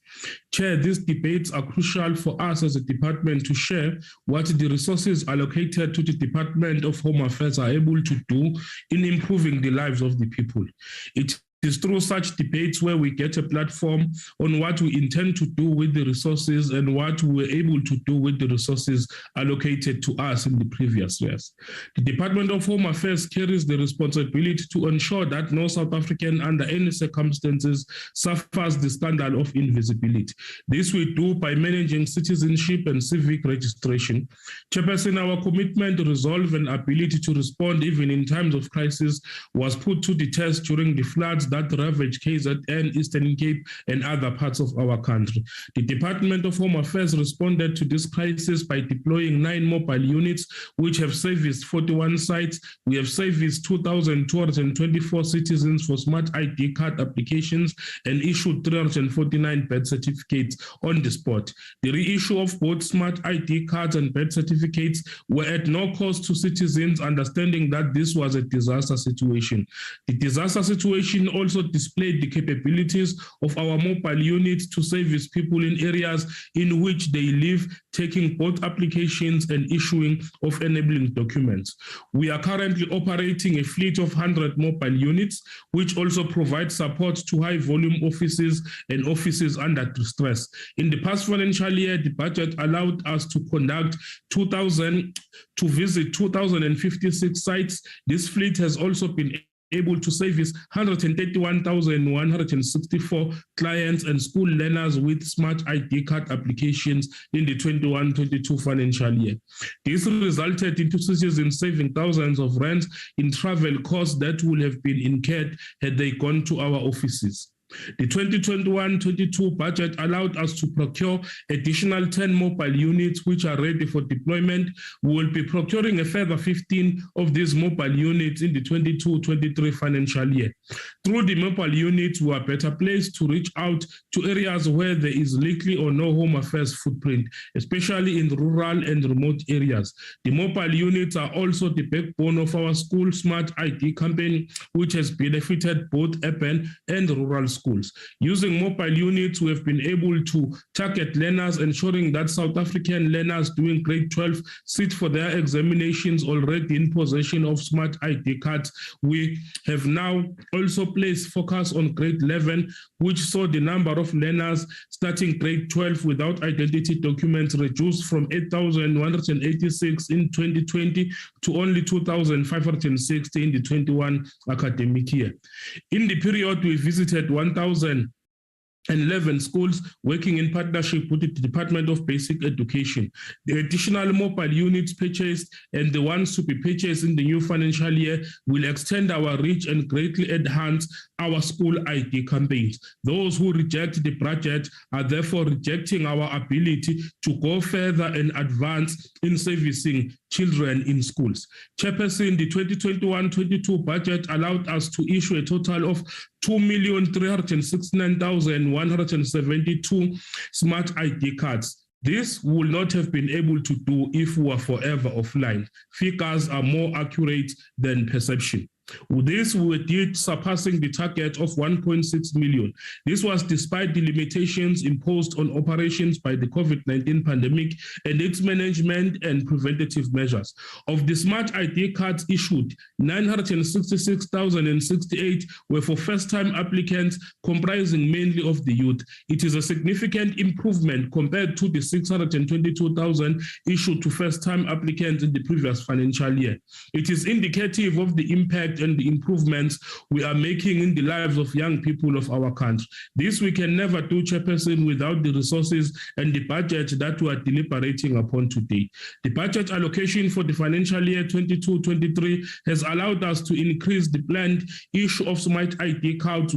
Chair, these debates are crucial for us as a department to share what the resources allocated to the Department of Home Affairs are able to do in improving the lives of the people. It is through such debates where we get a platform on what we intend to do with the resources and what we were able to do with the resources allocated to us in the previous years. The Department of Home Affairs carries the responsibility to ensure that no South African under any circumstances suffers the scandal of invisibility. This we do by managing citizenship and civic registration. Chairperson, our commitment, resolve and ability to respond even in times of crisis was put to the test during the floods that ravaged KZN, Eastern Cape, and other parts of our country. The Department of Home Affairs responded to this crisis by deploying 9 mobile units, which have serviced 41 sites. We have serviced 2,224 citizens for smart ID card applications and issued 349 birth certificates on the spot. The reissue of both smart ID cards and birth certificates were at no cost to citizens, understanding that this was a disaster situation. The disaster situation also displayed the capabilities of our mobile units to service people in areas in which they live, taking both applications and issuing of enabling documents. We are currently operating a fleet of 100 mobile units, which also provide support to high volume offices and offices under distress. In the past financial year, the budget allowed us to visit 2,056 sites. This fleet has also been able to service 131,164 clients and school learners with smart ID card applications in the 21-22 financial year. This resulted into citizens saving thousands of rands in travel costs that would have been incurred had they gone to our offices. The 2021-22 budget allowed us to procure additional 10 mobile units which are ready for deployment. We will be procuring a further 15 of these mobile units in the 22-23 financial year. Through the mobile units, we are better placed to reach out to areas where there is little or no home affairs footprint, especially in rural and remote areas. The mobile units are also the backbone of our school smart ID campaign, which has benefited both urban and rural schools. Using mobile units, we have been able to target learners, ensuring that South African learners doing grade 12 sit for their examinations already in possession of smart ID cards. We have now also placed focus on grade 11, which saw the number of learners starting grade 12 without identity documents reduced from 8,186 in 2020 to only 2,560 in the 21 academic year. In the period, we visited 1,011 schools working in partnership with the Department of Basic Education. The additional mobile units purchased and the ones to be purchased in the new financial year will extend our reach and greatly enhance our school ID campaigns. Those who reject the budget are therefore rejecting our ability to go further and advance in servicing children in schools. Chairperson, the 2021-22 budget allowed us to issue a total of 2,369,172 smart ID cards. This would not have been able to do if we were forever offline. Figures are more accurate than perception. With this, we did surpassing the target of 1.6 million. This was despite the limitations imposed on operations by the COVID-19 pandemic and its management and preventative measures. Of the smart ID cards issued, 966,068 were for first-time applicants, comprising mainly of the youth. It is a significant improvement compared to the 622,000 issued to first-time applicants in the previous financial year. It is indicative of the impact impact and the improvements we are making in the lives of young people of our country. This we can never do, Chairperson, without the resources and the budget that we are deliberating upon today. The budget allocation for the financial year 22-23 has allowed us to increase the planned issue of smart ID cards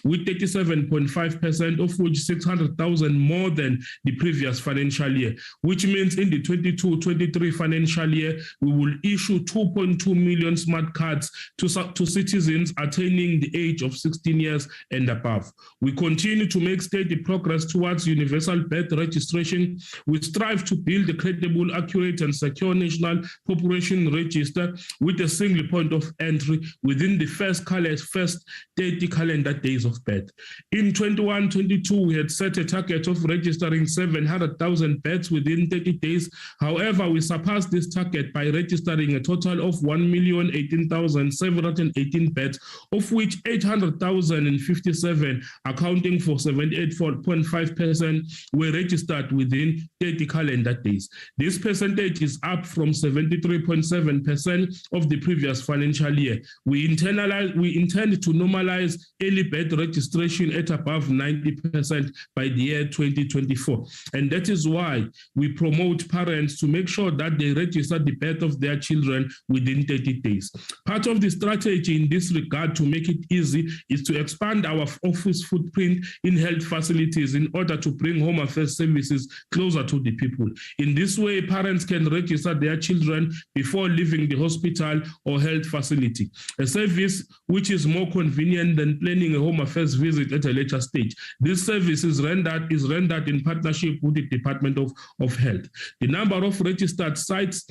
with 37.5%, of which 600,000 more than the previous financial year, which means in the 22-23 financial year, we will issue 2.2 million smart cards to citizens attaining the age of 16 years and above. We continue to make steady progress towards universal birth registration. We strive to build a credible, accurate, and secure national population register with a single point of entry within the first 30 calendar days of birth. In 21-22, we had set a target of registering 700,000 births within 30 days. However, we surpassed this target by registering a total of 1,018,718 births, of which 800,057, accounting for 78.5%, were registered within 30 calendar days. This percentage is up from 73.7% of the previous financial year. We intend to normalize early birth registration at above 90% by the year 2024. And that is why we promote parents to make sure that they register the birth of their children within 30 days. Part of the strategy in this regard to make it easy is to expand our office footprint in health facilities in order to bring Home Affairs services closer to the people. In this way, parents can register their children before leaving the hospital or health facility, a service which is more convenient than planning a Home Affairs visit at a later stage. This service is rendered in partnership with the Department of Health. The number of registered sites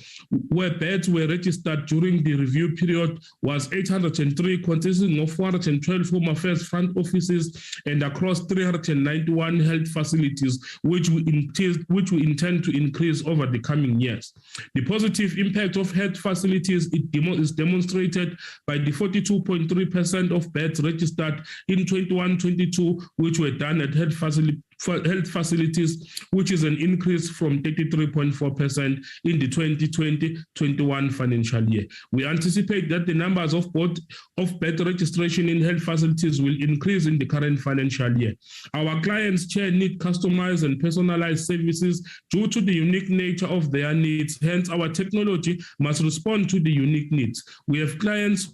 where births were registered during the review period was 803, consisting of 412 Home Affairs front offices and across 391 health facilities, which we intend to increase over the coming years. The positive impact of health facilities is demonstrated by the 42.3% of births registered in 21-22, which were done at health facilities, which is an increase from 33.4% in the 2020-21 financial year. We anticipate that the numbers of birth registration in health facilities will increase in the current financial year. Our clients need customized and personalized services due to the unique nature of their needs. Hence, our technology must respond to the unique needs. We have clients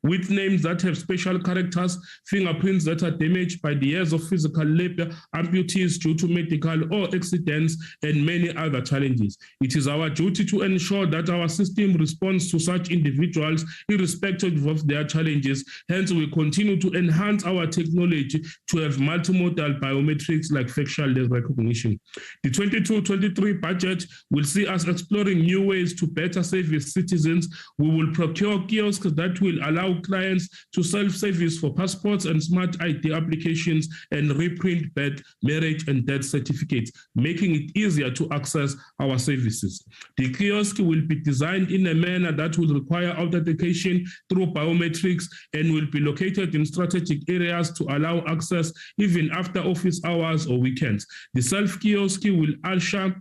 with names that have special characters, fingerprints that are damaged by the years of physical labor, amputees due to medical or accidents, and many other challenges. It is our duty to ensure that our system responds to such individuals irrespective of their challenges. Hence, we continue to enhance our technology to have multimodal biometrics like facial recognition. The 22-23 budget will see us exploring new ways to better service citizens. We will procure kiosks that will allow clients to self-service for passports and smart ID applications and reprint birth, marriage, and death certificates, making it easier to access our services. The kiosk will be designed in a manner that will require authentication through biometrics and will be located in strategic areas to allow access even after office hours or weekends. The self-kiosk will usher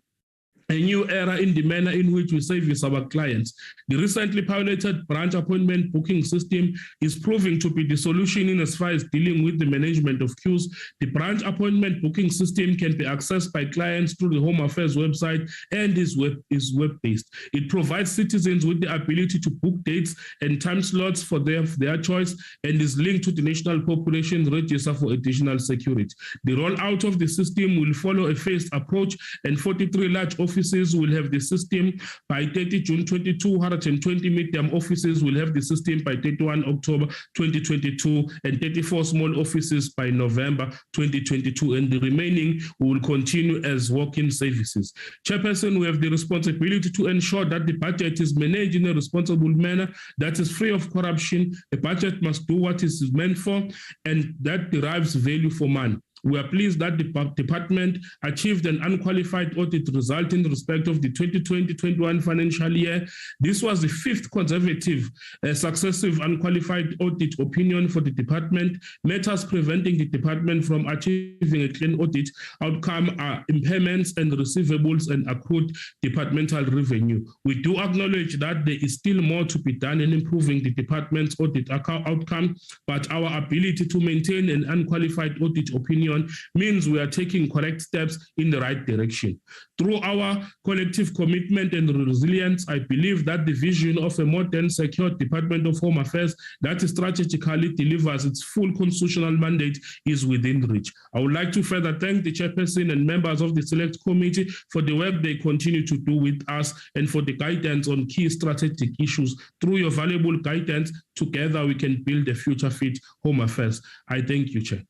a new era in the manner in which we service our clients. The recently piloted branch appointment booking system is proving to be the solution in as far as dealing with the management of queues. The branch appointment booking system can be accessed by clients through the Home Affairs website and is web-based. It provides citizens with the ability to book dates and time slots for their choice and is linked to the National Population Register for additional security. The rollout of the system will follow a phased approach, and 43 large offices will have the system by 30 June 22, 120 medium offices will have the system by 31 October 2022, and 34 small offices by November 2022, and the remaining will continue as walk-in services. Chairperson, we have the responsibility to ensure that the budget is managed in a responsible manner that is free of corruption. The budget must do what it is meant for, and that derives value for money. We are pleased that the department achieved an unqualified audit result in respect of the 2020-21 financial year. This was the 5th consecutive successive unqualified audit opinion for the department. Matters preventing the department from achieving a clean audit outcome are impairments and receivables and accrued departmental revenue. We do acknowledge that there is still more to be done in improving the department's audit outcome, but our ability to maintain an unqualified audit opinion means we are taking correct steps in the right direction. Through our collective commitment and resilience, I believe that the vision of a modern, secure Department of Home Affairs that strategically delivers its full constitutional mandate is within reach. I would like to further thank the chairperson and members of the Select Committee for the work they continue to do with us and for the guidance on key strategic issues. Through your valuable guidance, together we can build a future-fit Home Affairs. I thank you, Chair.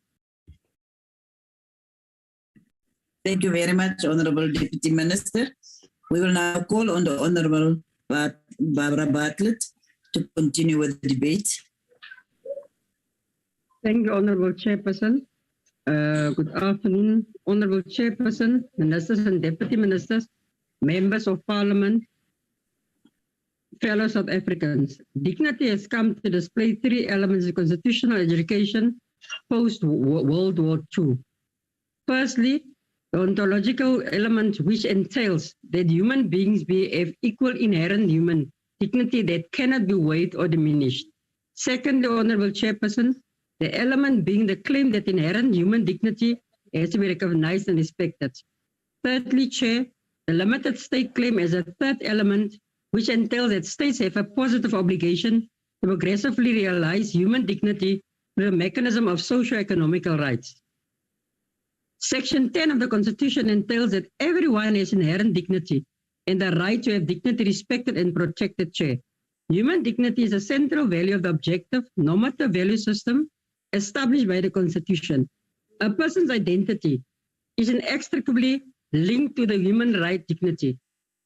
Thank you very much, Honorable Deputy Minister. We will now call on the Honorable Barbara Bartlett to continue with the debate. Thank you, Honorable Chairperson. Good afternoon, Honorable Chairperson, Ministers and Deputy Ministers, Members of Parliament, fellow South Africans. Dignity has come to display 3 elements of constitutional education post-World War II. Firstly, the ontological element which entails that human beings have equal inherent human dignity that cannot be weighed or diminished. Secondly, Honorable Chairperson, the element being the claim that inherent human dignity has to be recognized and respected. Thirdly, Chair, the limited state claim as a 3rd element which entails that states have a positive obligation to progressively realize human dignity through a mechanism of socio-economical rights. Section 10 of the Constitution entails that everyone has inherent dignity and the right to have dignity respected and protected, Chair. Human dignity is a central value of the objective, normative value system established by the Constitution. A person's identity is inextricably linked to the human right dignity.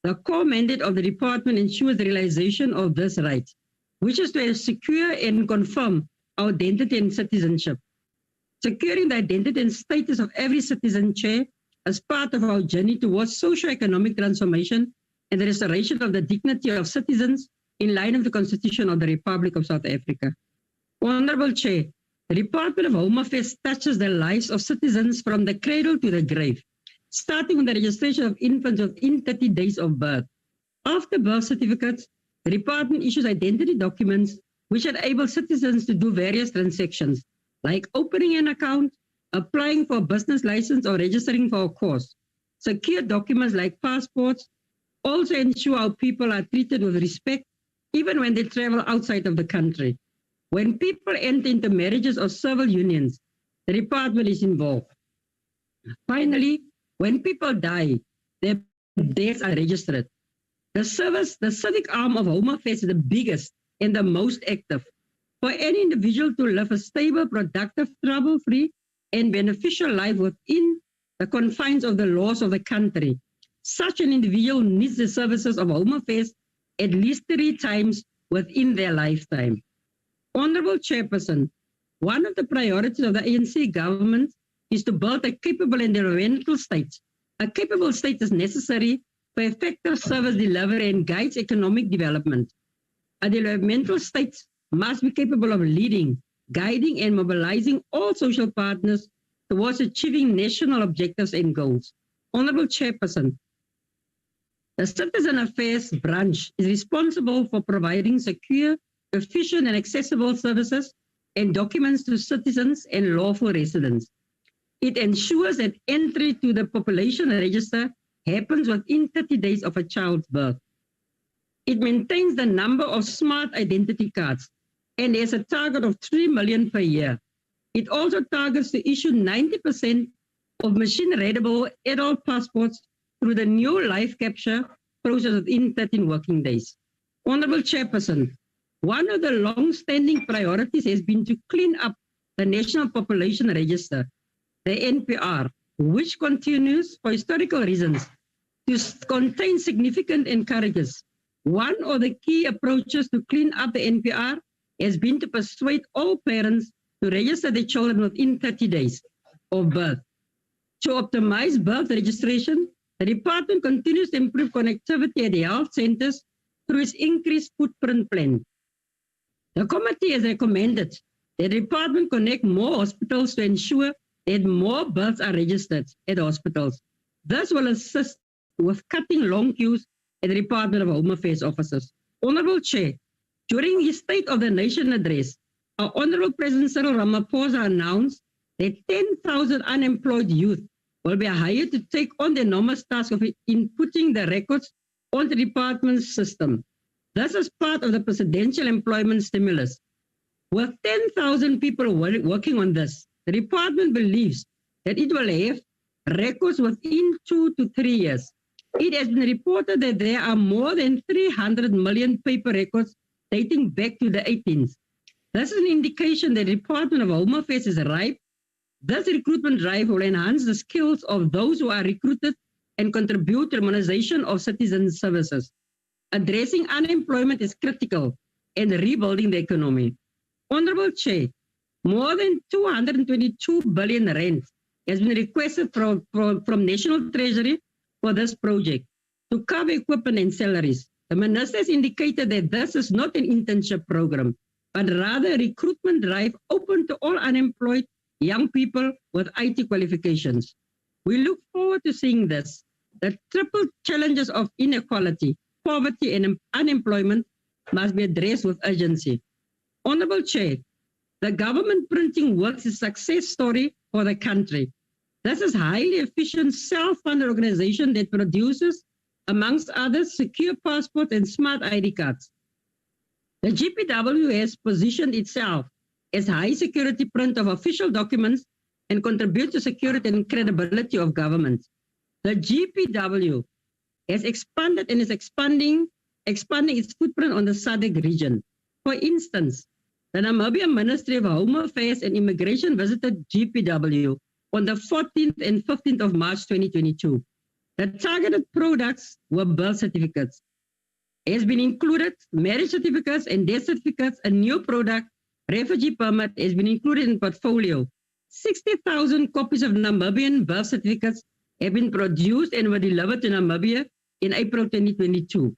The core mandate of the department ensures the realization of this right, which is to secure and confirm our identity and citizenship. Securing the identity and status of every citizen, Chair, as part of our journey towards socio-economic transformation and the restoration of the dignity of citizens in line with the Constitution of the Republic of South Africa. Honorable Chair, the Department of Home Affairs touches the lives of citizens from the cradle to the grave, starting with the registration of infants within 30 days of birth. After birth certificates, the department issues identity documents which enable citizens to do various transactions, like opening an account, applying for a business license, or registering for a course. Secure documents like passports also ensure our people are treated with respect, even when they travel outside of the country. When people enter into marriages or civil unions, the department is involved. Finally, when people die, their deaths are registered. The civic arm of Home Affairs is the biggest and the most active. For any individual to live a stable, productive, trouble-free, and beneficial life within the confines of the laws of the country, such an individual needs the services of Home Affairs at least 3 times within their lifetime. Honorable Chairperson, one of the priorities of the ANC government is to build a capable and environmental state. A capable state is necessary for effective service delivery and guides economic development. A developmental state must be capable of leading, guiding, and mobilizing all social partners towards achieving national objectives and goals. Honorable Chairperson, the Citizen Affairs branch is responsible for providing secure, efficient, and accessible services and documents to citizens and lawful residents. It ensures that entry to the population register happens within 30 days of a child's birth. It maintains the number of smart identity cards and has a target of 3 million per year. It also targets to issue 90% of machine-readable adult passports through the new life capture process within 13 working days. Honorable Chairperson, one of the long-standing priorities has been to clean up the National Population Register, the NPR, which continues for historical reasons to contain significant encourages. One of the key approaches to clean up the NPR has been to persuade all parents to register their children within 30 days. of birth. To optimize birth registration, the department continues to improve connectivity at the health centers through its increased footprint plan. The committee has recommended that the department connect more hospitals to ensure that more births are registered at hospitals. This will assist with cutting long queues at the Department of Home Affairs offices. Honorable Chair, during his State of the Nation address, our Honorable President Cyril Ramaphosa announced that 10,000 unemployed youth will be hired to take on the enormous task of inputting the records on the department's system. This is part of the presidential employment stimulus. With 10,000 people working on this, the department believes that it will have records within 2 to 3 years. It has been reported that there are more than 300 million paper records dating back to the 18th. This is an indication that the Department of Home Affairs is ripe. This recruitment drive will enhance the skills of those who are recruited and contribute to the modernization of citizen services. Addressing unemployment is critical in rebuilding the economy. Honorable Chair, more than 222 billion rand has been requested from National Treasury for this project to cover equipment and salaries. The Minister has indicated that this is not an internship program, but rather a recruitment drive open to all unemployed young people with IT qualifications. We look forward to seeing this. The triple challenges of inequality, poverty, and unemployment must be addressed with urgency. Honorable Chair, the government printing works is a success story for the country. This is a highly efficient, self-funded organization that produces, amongst others, secure passports and smart ID cards. The GPW has positioned itself as high security print of official documents and contributes to security and credibility of government. The GPW has expanded and is expanding its footprint on the SADC region. For instance, the Namibian Ministry of Home Affairs and Immigration visited GPW on the 14th and 15th of March 2022. The targeted products were birth certificates. It has been included marriage certificates and death certificates. A new product, refugee permit, has been included in portfolio. 60,000 copies of Namibian birth certificates have been produced and were delivered to Namibia in April 2022.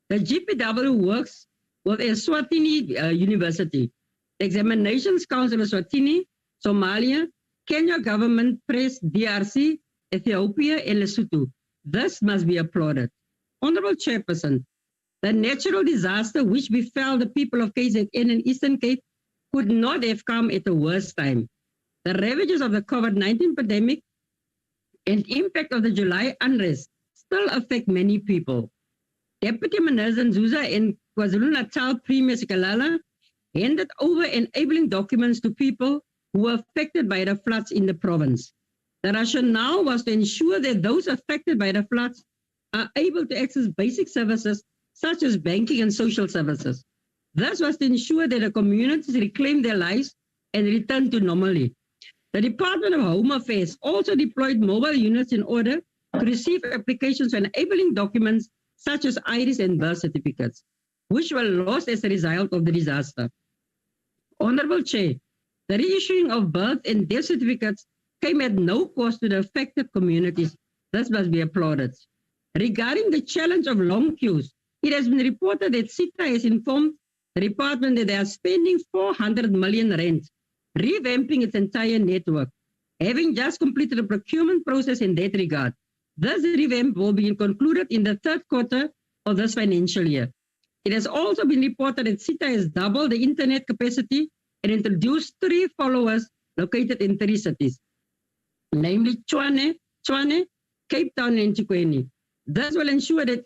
The GPW works with Eswatini University, the Examinations Council of Eswatini, Somalia, Kenya government, press, DRC, Ethiopia, and Lesotho. This must be applauded. Honorable Chairperson, the natural disaster which befell the people of KZN and Eastern Cape could not have come at a worse time. The ravages of the COVID-19 pandemic and impact of the July unrest still affect many people. Deputy Minister Nzuza and KwaZulu-Natal Premier Sikalala handed over enabling documents to people who were affected by the floods in the province. The rationale was to ensure that those affected by the floods are able to access basic services such as banking and social services. This was to ensure that the communities reclaim their lives and return to normality. The Department of Home Affairs also deployed mobile units in order to receive applications for enabling documents such as IDs and birth certificates, which were lost as a result of the disaster. Honorable Chair, the reissuing of birth and death certificates came at no cost to the affected communities. This must be applauded. Regarding the challenge of long queues, it has been reported that CITA has informed the department that they are spending 400 million rand revamping its entire network, having just completed a procurement process in that regard. This revamp will be concluded in the third quarter of this financial year. It has also been reported that CITA has doubled the internet capacity and introduced 3 followers located in 3 cities, namely Tshwane, Cape Town, and Chikwani. This will ensure that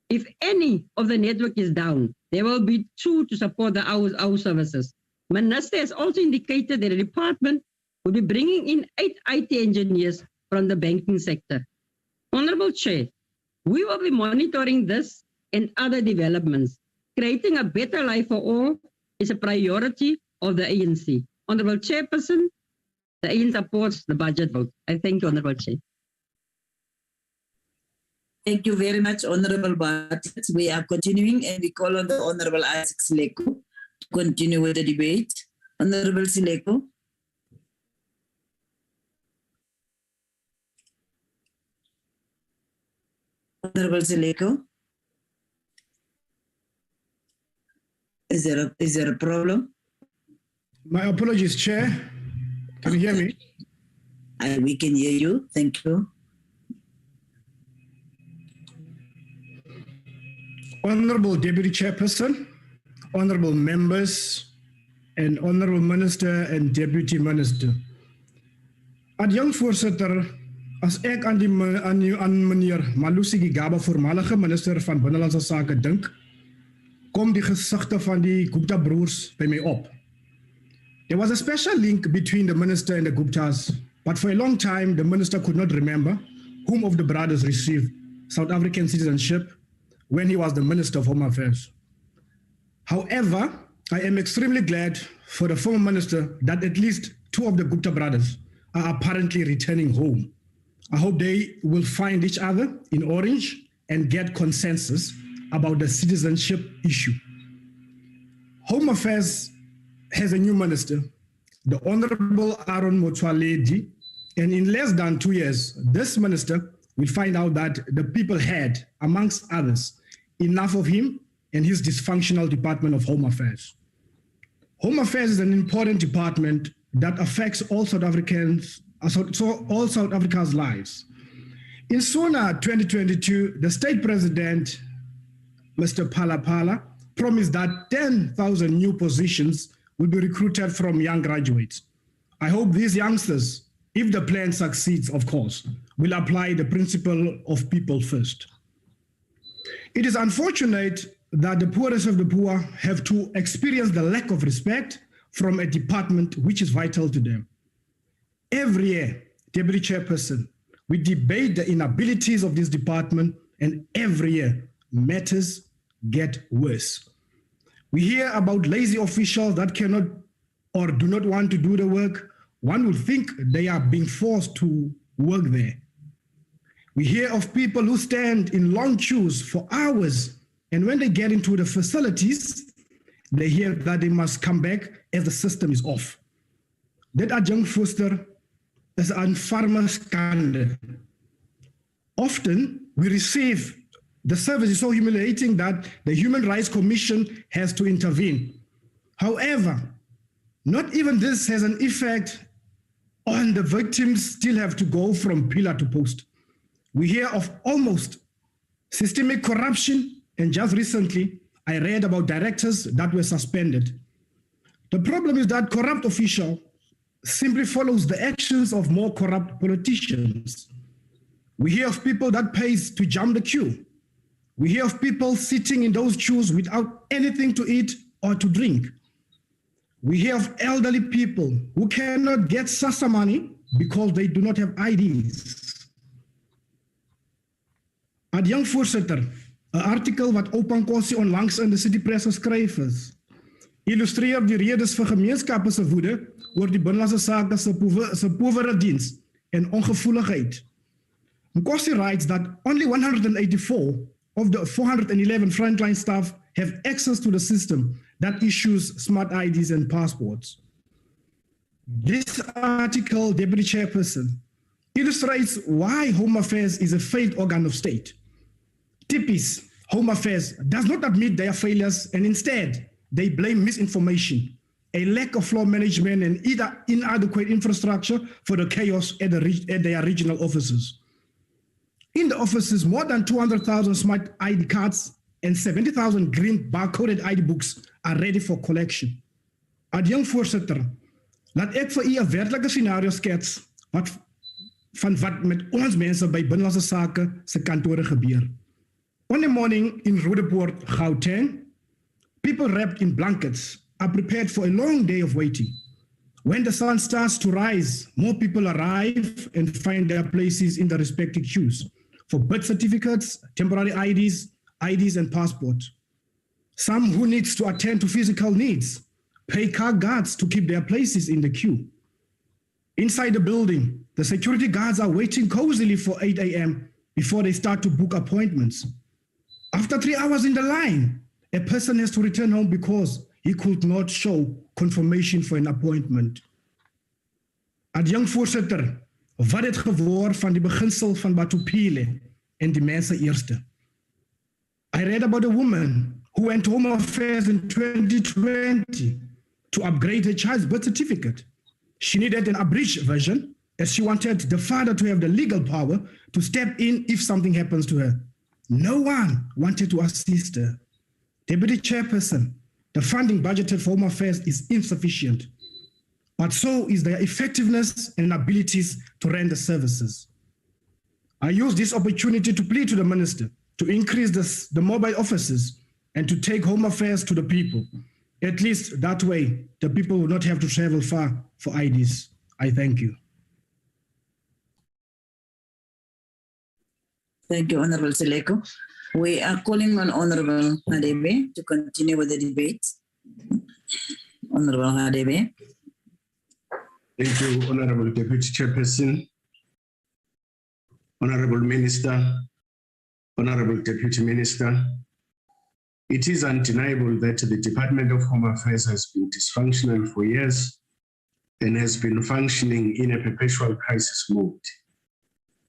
if any of the network is down, there will be 2 to support our services. Minister has also indicated that the department will be bringing in 8 IT engineers from the banking sector. Honorable Chair, we will be monitoring this and other developments. Creating a better life for all is a priority of the ANC. Honorable Chairperson, the ANC supports the budget vote. I thank you, Honorable Chair. Thank you very much, Honorable Bartlett. We are continuing and we call on the Honorable Isaac Sileko to continue with the debate. Honorable Sileko. Honorable Seleko? Is there a problem? My apologies, Chair. Can you hear me? We can hear you. Thank you. Honorable Deputy Chairperson, honorable members, and honorable Minister and Deputy Minister. Adjunct Voorsitter, as ek aan meneer Malusi Gigaba, voormalige minister van Binnelandse Sake dink, kom die gesigte van die Gupta broers by my op. There was a special link between the minister and the Guptas, but for a long time the minister could not remember whom of the brothers received South African citizenship when he was the Minister of Home Affairs. However, I am extremely glad for the former minister that at least two of the Gupta brothers are apparently returning home. I hope they will find each other in Orange and get consensus about the citizenship issue. Home Affairs has a new minister, the Honorable Aaron Motsoaledi, and in less than 2 years, this minister will find out that the people had, amongst others, enough of him and his dysfunctional Department of Home Affairs. Home Affairs is an important department that affects all South Africans, all South Africa's lives. In SONA 2022, the state president, Mr. Phala, promised that 10,000 new positions will be recruited from young graduates. I hope these youngsters, if the plan succeeds, of course, will apply the principle of people first. It is unfortunate that the poorest of the poor have to experience the lack of respect from a department which is vital to them. Every year, Deputy Chairperson, we debate the inabilities of this department, and every year, matters get worse. We hear about lazy officials that cannot or do not want to do the work. One would think they are being forced to work there. We hear of people who stand in long queues for hours, and when they get into the facilities, they hear that they must come back as the system is off. That adjunct Foster is an farmer scandal. Often we receive the service is so humiliating that the Human Rights Commission has to intervene. However, not even this has an effect on the victims still have to go from pillar to post. We hear of almost systemic corruption, and just recently I read about directors that were suspended. The problem is that corrupt official simply follows the actions of more corrupt politicians. We hear of people that pays to jump the queue. We hear of people sitting in those queues without anything to eat or to drink. We hear of elderly people who cannot get SASSA money because they do not have IDs. Adjunct Voorsitter, 'n artikel wat Opankosi onlangs in die City Press geskryf is, illustreer die redes vir gemeenskappe se woede oor die binnelandse sake se powere diens en ongevoeligheid. Nkosi writes that only 184 of the 411 frontline staff have access to the system that issues smart IDs and passports. This article, Deputy Chairperson, illustrates why Home Affairs is a failed organ of state. TIPIS, Home Affairs, does not admit their failures, and instead they blame misinformation, a lack of floor management, and inadequate infrastructure for the chaos at their regional offices. In the offices, more than 200,000 smart ID cards and 70,000 green barcoded ID books are ready for collection. Adjunct Voorsitter, laat ek vir u 'n werklike scenario skets van wat met ons mense by binnelandse sake se kantore gebeur. On a morning in Roodepoort, Gauteng, people wrapped in blankets are prepared for a long day of waiting. When the sun starts to rise, more people arrive and find their places in the respective queues for birth certificates, temporary IDs and passports. Some who needs to attend to physical needs pay car guards to keep their places in the queue. Inside the building, the security guards are waiting cozily for 8 a.m. before they start to book appointments. After 3 hours in the line, a person has to return home because he could not show confirmation for an appointment. Adjunct Voorsitter, wat het geword van die beginsel van Batupile en die mense eerste. I read about a woman who went to Home Affairs in 2020 to upgrade her child's birth certificate. She needed an abridged version as she wanted the father to have the legal power to step in if something happens to her. No one wanted to assist her. Deputy Chairperson, the funding budgeted for Home Affairs is insufficient, but so is their effectiveness and abilities to render services. I use this opportunity to plead to the Minister to increase the mobile offices and to take Home Affairs to the people. At least that way, the people will not have to travel far for IDs. I thank you. Thank you, Honorable Seleko. We are calling on Honorable Hadebe to continue with the debate. Honorable Hadebe. Thank you, Honorable Deputy Chairperson, Honorable Minister, Honorable Deputy Minister. It is undeniable that the Department of Home Affairs has been dysfunctional for years and has been functioning in a perpetual crisis mode.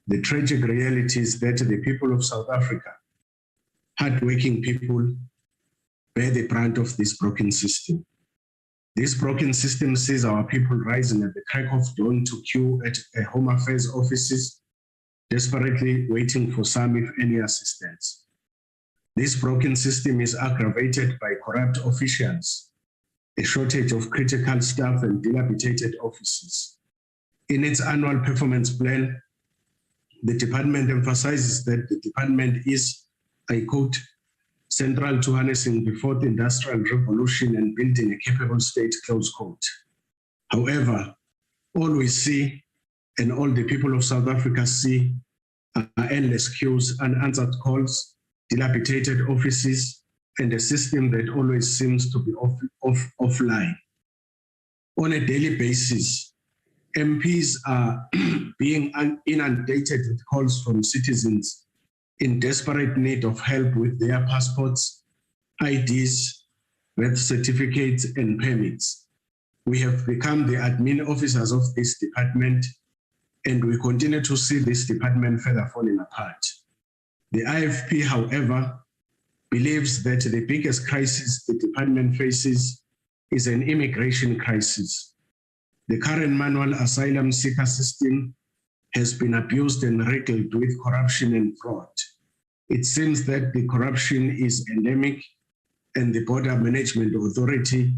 The tragic reality is that the people of South Africa, hardworking people, bear the brunt of this broken system. This broken system sees our people rising at the crack of dawn to queue at Home Affairs offices, desperately waiting for some, if any, assistance. This broken system is aggravated by corrupt officials, a shortage of critical staff, and dilapidated offices. In its annual performance plan, the department emphasizes that the department is, I quote, central to harnessing the fourth industrial revolution and building a capable state, close quote. However, all we see and all the people of South Africa see are endless queues, unanswered calls, dilapidated offices, and a system that always seems to be offline. On a daily basis, MPs are being inundated with calls from citizens in desperate need of help with their passports, IDs, birth certificates, and permits. We have become the admin officers of this department, and we continue to see this department further falling apart. The IFP, however, believes that the biggest crisis the department faces is an immigration crisis. The current manual asylum seeker system has been abused and riddled with corruption and fraud. It seems that the corruption is endemic, and the Border Management Authority,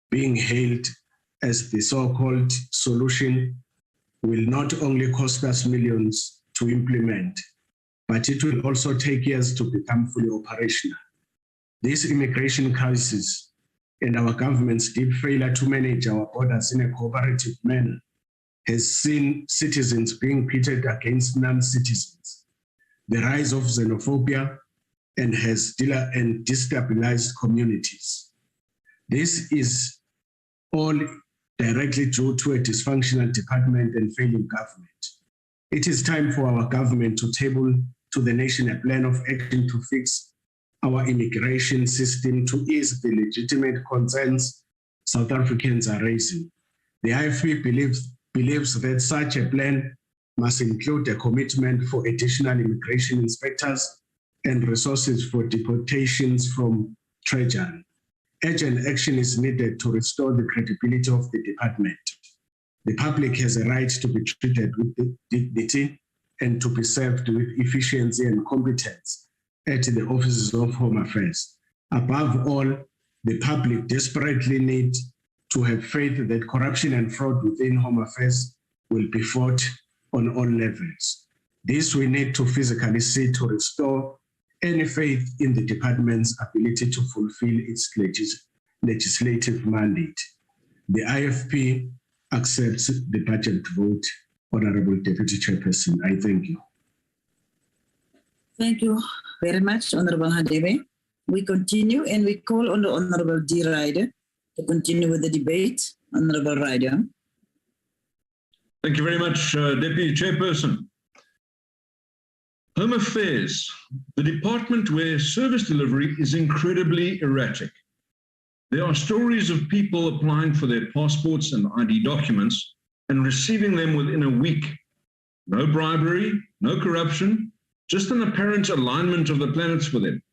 being hailed as the so-called solution, will not only cost us millions to implement, but it will also take years to become fully operational. This immigration crisis and our government's deep failure to manage our borders in a cooperative manner has seen citizens being pitted against non-citizens, the rise of xenophobia, and has destabilized communities. This is all directly due to a dysfunctional department and failing government. It is time for our government to table to the nation a plan of action to fix our immigration system to ease the legitimate concerns South Africans are raising. The IFP believes that such a plan must include a commitment for additional immigration inspectors and resources for deportations from Treasury. Urgent action is needed to restore the credibility of the department. The public has a right to be treated with dignity and to be served with efficiency and competence at the offices of Home Affairs. Above all, the public desperately need to have faith that corruption and fraud within Home Affairs will be fought on all levels. This we need to physically see to restore any faith in the department's ability to fulfill its legislative mandate. The IFP accepts the budget vote. Honorable Deputy Chairperson, I thank you. Thank you very much, Honorable Hadebe. We continue and we call on the Honorable D. Ryder to continue with the debate. Honorable Ryder. Thank you very much, Deputy Chairperson. Home Affairs, the department where service delivery is incredibly erratic. There are stories of people applying for their passports and ID documents and receiving them within a week. No bribery, no corruption, just an apparent alignment of the planets for them.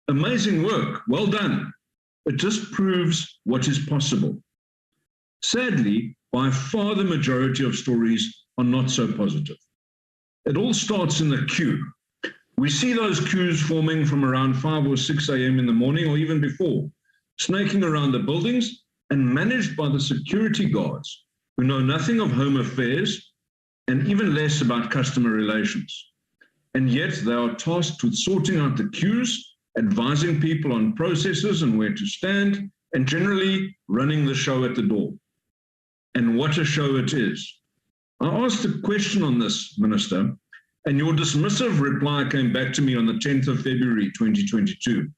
Amazing work, well done. It just proves what is possible. Sadly, by far the majority of stories are not so positive. It all starts in the queue. We see those queues forming from around 5 or 6 a.m. in the morning or even before, snaking around the buildings and managed by the security guards who know nothing of home affairs and even less about customer relations. And yet they are tasked with sorting out the queues, advising people on processes and where to stand, and generally running the show at the door. And what a show it is. I asked a question on this, Minister, and your dismissive reply came back to me on the 10th of February 2022.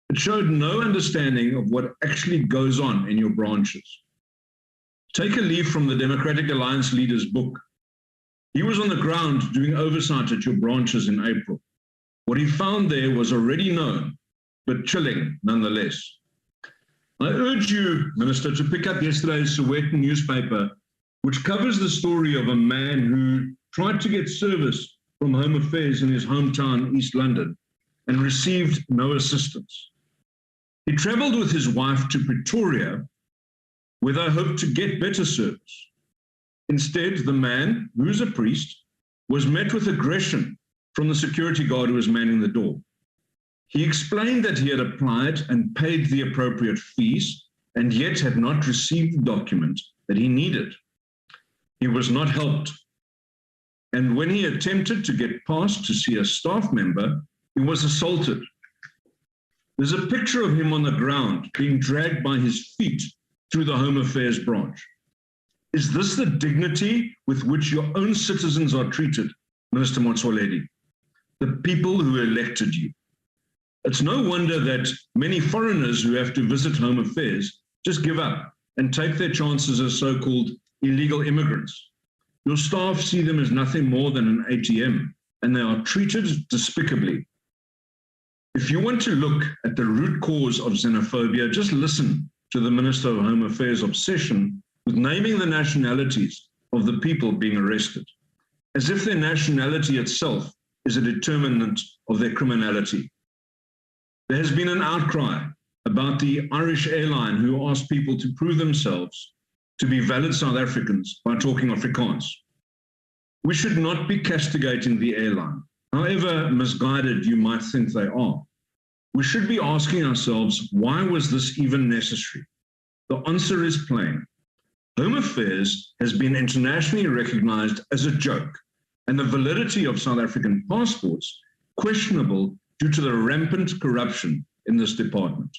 It showed no understanding of what actually goes on in your branches. Take a leaf from the Democratic Alliance leader's book. He was on the ground doing oversight at your branches in April. What he found there was already known, but chilling nonetheless. I urge you, Minister, to pick up yesterday's Sowetan newspaper, which covers the story of a man who tried to get service from Home Affairs in his hometown, East London, and received no assistance. He travelled with his wife to Pretoria, where they hoped to get better service. Instead, the man, who's a priest, was met with aggression from the security guard who was manning the door. He explained that he had applied and paid the appropriate fees, and yet had not received the document that he needed. He was not helped. And when he attempted to get past to see a staff member, he was assaulted. There's a picture of him on the ground being dragged by his feet through the Home Affairs branch. Is this the dignity with which your own citizens are treated, Minister Motsoaledi, the people who elected you? It's no wonder that many foreigners who have to visit Home Affairs just give up and take their chances as so-called illegal immigrants. Your staff see them as nothing more than an ATM, and they are treated despicably. If you want to look at the root cause of xenophobia, just listen to the Minister of Home Affairs' obsession with naming the nationalities of the people being arrested, as if their nationality itself is a determinant of their criminality. There has been an outcry about the Irish airline who asked people to prove themselves to be valid South Africans by talking Afrikaans. We should not be castigating the airline, however misguided you might think they are. We should be asking ourselves, why was this even necessary? The answer is plain. Home Affairs has been internationally recognized as a joke, and the validity of South African passports questionable due to the rampant corruption in this department.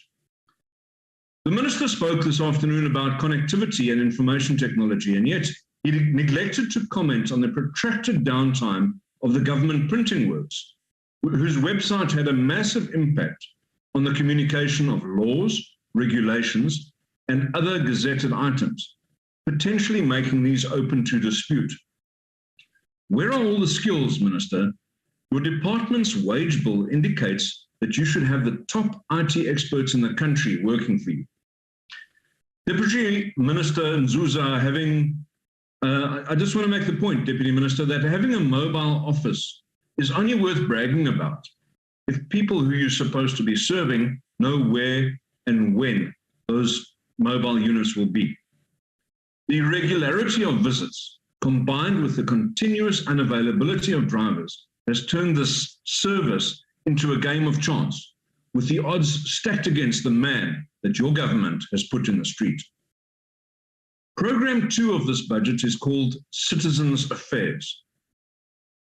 The Minister spoke this afternoon about connectivity and information technology, and yet he neglected to comment on the protracted downtime of the government printing works, whose website had a massive impact on the communication of laws, regulations, and other gazetted items, potentially making these open to dispute. Where are all the skills, Minister? Your department's wage bill indicates that you should have the top IT experts in the country working for you. Deputy Minister Nzuza, I just want to make the point, Deputy Minister, that having a mobile office is only worth bragging about if people who you're supposed to be serving know where and when those mobile units will be. The irregularity of visits, combined with the continuous unavailability of drivers, has turned this service into a game of chance, with the odds stacked against the man that your government has put in the street. Program 2 of this budget is called Citizens' Affairs.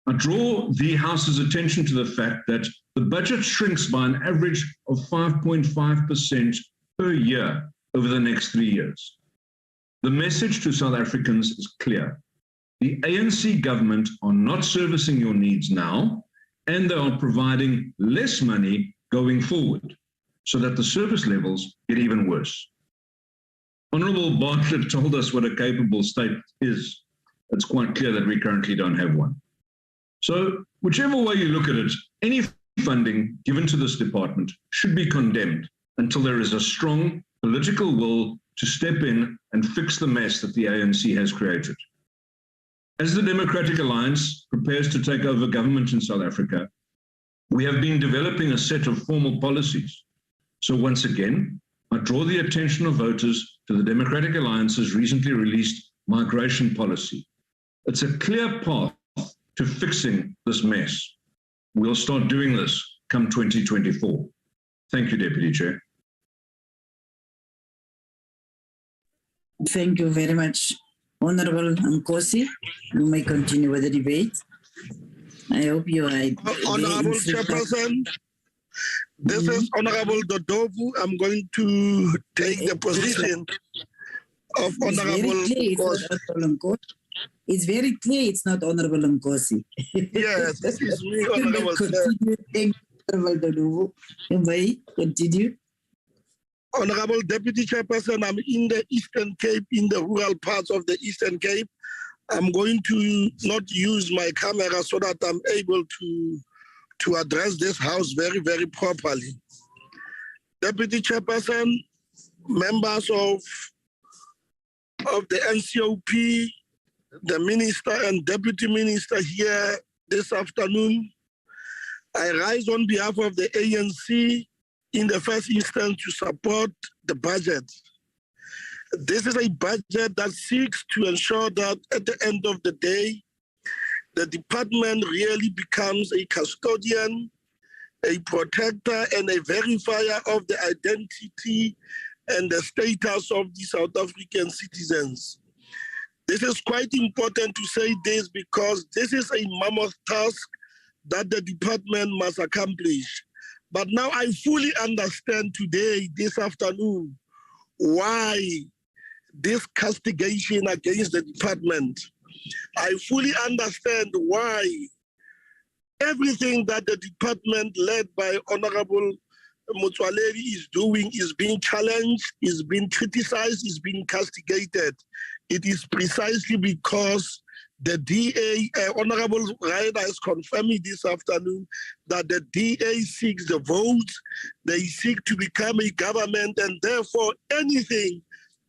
I draw the House's attention to the fact that the budget shrinks by an average of 5.5% per year over the next 3 years. The message to South Africans is clear. The ANC government are not servicing your needs now, and they are providing less money going forward, so that the service levels get even worse. Honourable Bartlett told us what a capable state is. It's quite clear that we currently don't have one. So whichever way you look at it, any funding given to this department should be condemned until there is a strong political will to step in and fix the mess that the ANC has created. As the Democratic Alliance prepares to take over government in South Africa, we have been developing a set of formal policies. So once again, I draw the attention of voters to the Democratic Alliance's recently released migration policy. It's a clear path to fixing this mess. We'll start doing this come 2024. Thank you, Deputy Chair. Thank you very much. Honorable Nkosi, you may continue with the debate. I hope you are... Honorable Chairperson, this is Honorable Dodovu. I'm going to take the position of Honorable Nkosi. It's very clear it's not Honorable Nkosi. Yes, this is me, Honorable Chair. Thank you, Honorable Dodovu. You may continue. Honorable Deputy Chairperson, I'm in the Eastern Cape, in the rural parts of the Eastern Cape. I'm going to not use my camera so that I'm able to address this House very, very properly. Deputy Chairperson, members of the NCOP, the Minister and Deputy Minister here this afternoon, I rise on behalf of the ANC in the first instance to support the budget. This is a budget that seeks to ensure that at the end of the day, the department really becomes a custodian, a protector, and a verifier of the identity and the status of the South African citizens. This is quite important to say this because this is a mammoth task that the department must accomplish. But now I fully understand today, this afternoon, why this castigation against the department. I fully understand why everything that the department led by Honorable Motsoaledi is doing is being challenged, is being criticized, is being castigated. It is precisely because the DA, Honorable Ryder is confirming this afternoon that the DA seeks the votes, they seek to become a government, and therefore anything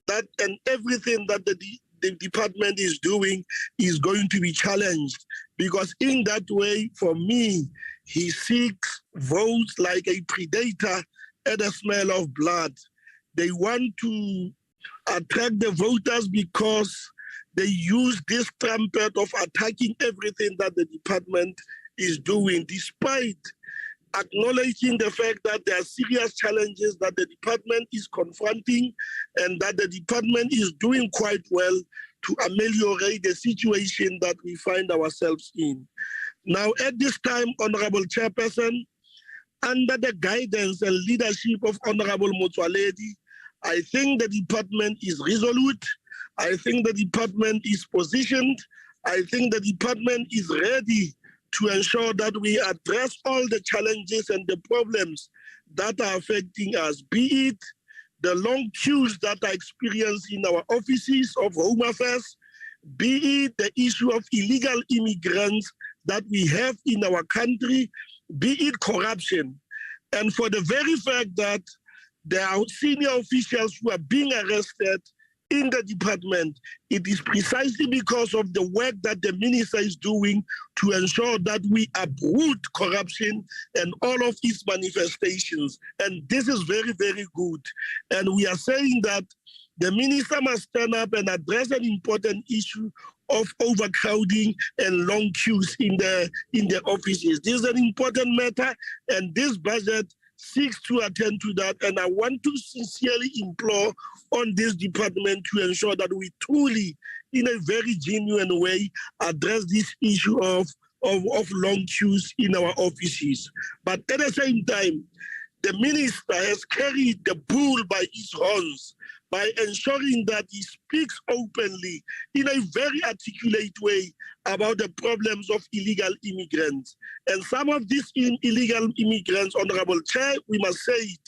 that and everything that the department is doing is going to be challenged. Because in that way, for me, he seeks votes like a predator at the smell of blood. They want to attract the voters because they use this trumpet of attacking everything that the department is doing, despite acknowledging the fact that there are serious challenges that the department is confronting and that the department is doing quite well to ameliorate the situation that we find ourselves in. Now, at this time, Honorable Chairperson, under the guidance and leadership of Honorable Motsoaledi, I think the department is resolute. I think the department is positioned. I think the department is ready to ensure that we address all the challenges and the problems that are affecting us, be it the long queues that are experienced in our offices of Home Affairs, be it the issue of illegal immigrants that we have in our country, be it corruption. And for the very fact that there are senior officials who are being arrested in the department, it is precisely because of the work that the minister is doing to ensure that we uproot corruption and all of its manifestations. And this is very, very good. And we are saying that the minister must stand up and address an important issue of overcrowding and long queues in the offices. This is an important matter, and this budget seeks to attend to that. And I want to sincerely implore on this department to ensure that we truly, in a very genuine way, address this issue of long queues in our offices. But at the same time, the minister has carried the bull by his horns by ensuring that he speaks openly in a very articulate way about the problems of illegal immigrants. And some of these illegal immigrants, Honorable Chair, we must say it,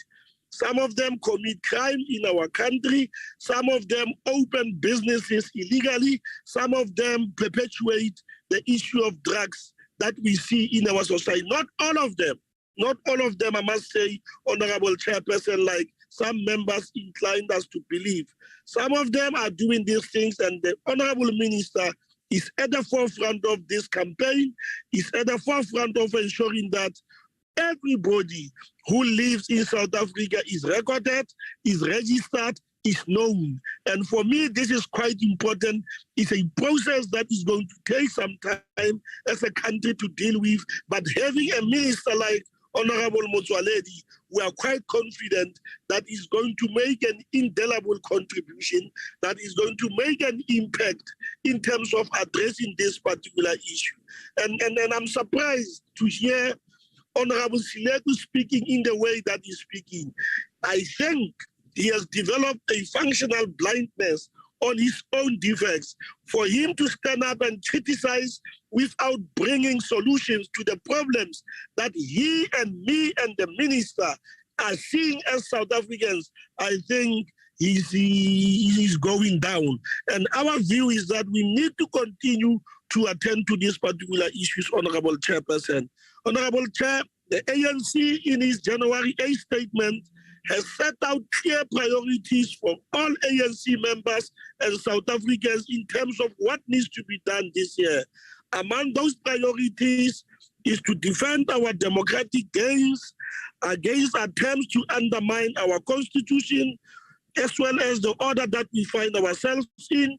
some of them commit crime in our country, some of them open businesses illegally, some of them perpetuate the issue of drugs that we see in our society. Not all of them, I must say, Honorable Chairperson, like some members inclined us to believe. Some of them are doing these things, and the Honorable Minister is at the forefront of this campaign, is at the forefront of ensuring that everybody who lives in South Africa is recorded, is registered, is known. And for me, this is quite important. It's a process that is going to take some time as a country to deal with, but having a minister like Honorable Motsoaledi, we are quite confident that is going to make an indelible contribution, that is going to make an impact in terms of addressing this particular issue. And I'm surprised to hear Honorable Siletu speaking in the way that he's speaking. I think he has developed a functional blindness on his own defects. For him to stand up and criticize without bringing solutions to the problems that he and me and the minister are seeing as South Africans, I think he's going down. And our view is that we need to continue to attend to these particular issues, Honorable Chairperson. Honorable Chair, the ANC in its January 8 statement has set out clear priorities for all ANC members and South Africans in terms of what needs to be done this year. Among those priorities is to defend our democratic gains against attempts to undermine our constitution, as well as the order that we find ourselves in,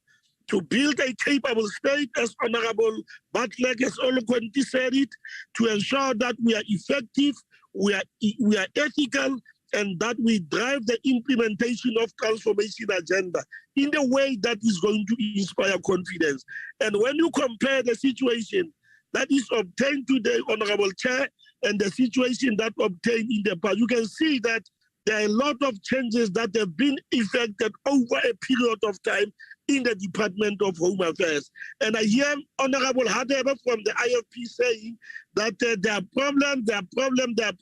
to build a capable state, as Honorable Butler has eloquently said it, to ensure that we are effective, we are ethical, and that we drive the implementation of transformation agenda in the way that is going to inspire confidence. And when you compare the situation that is obtained today, Honorable Chair, and the situation that obtained in the past, you can see that there are a lot of changes that have been effected over a period of time in the Department of Home Affairs. And I hear Honorable Hadebe from the IFP saying that there are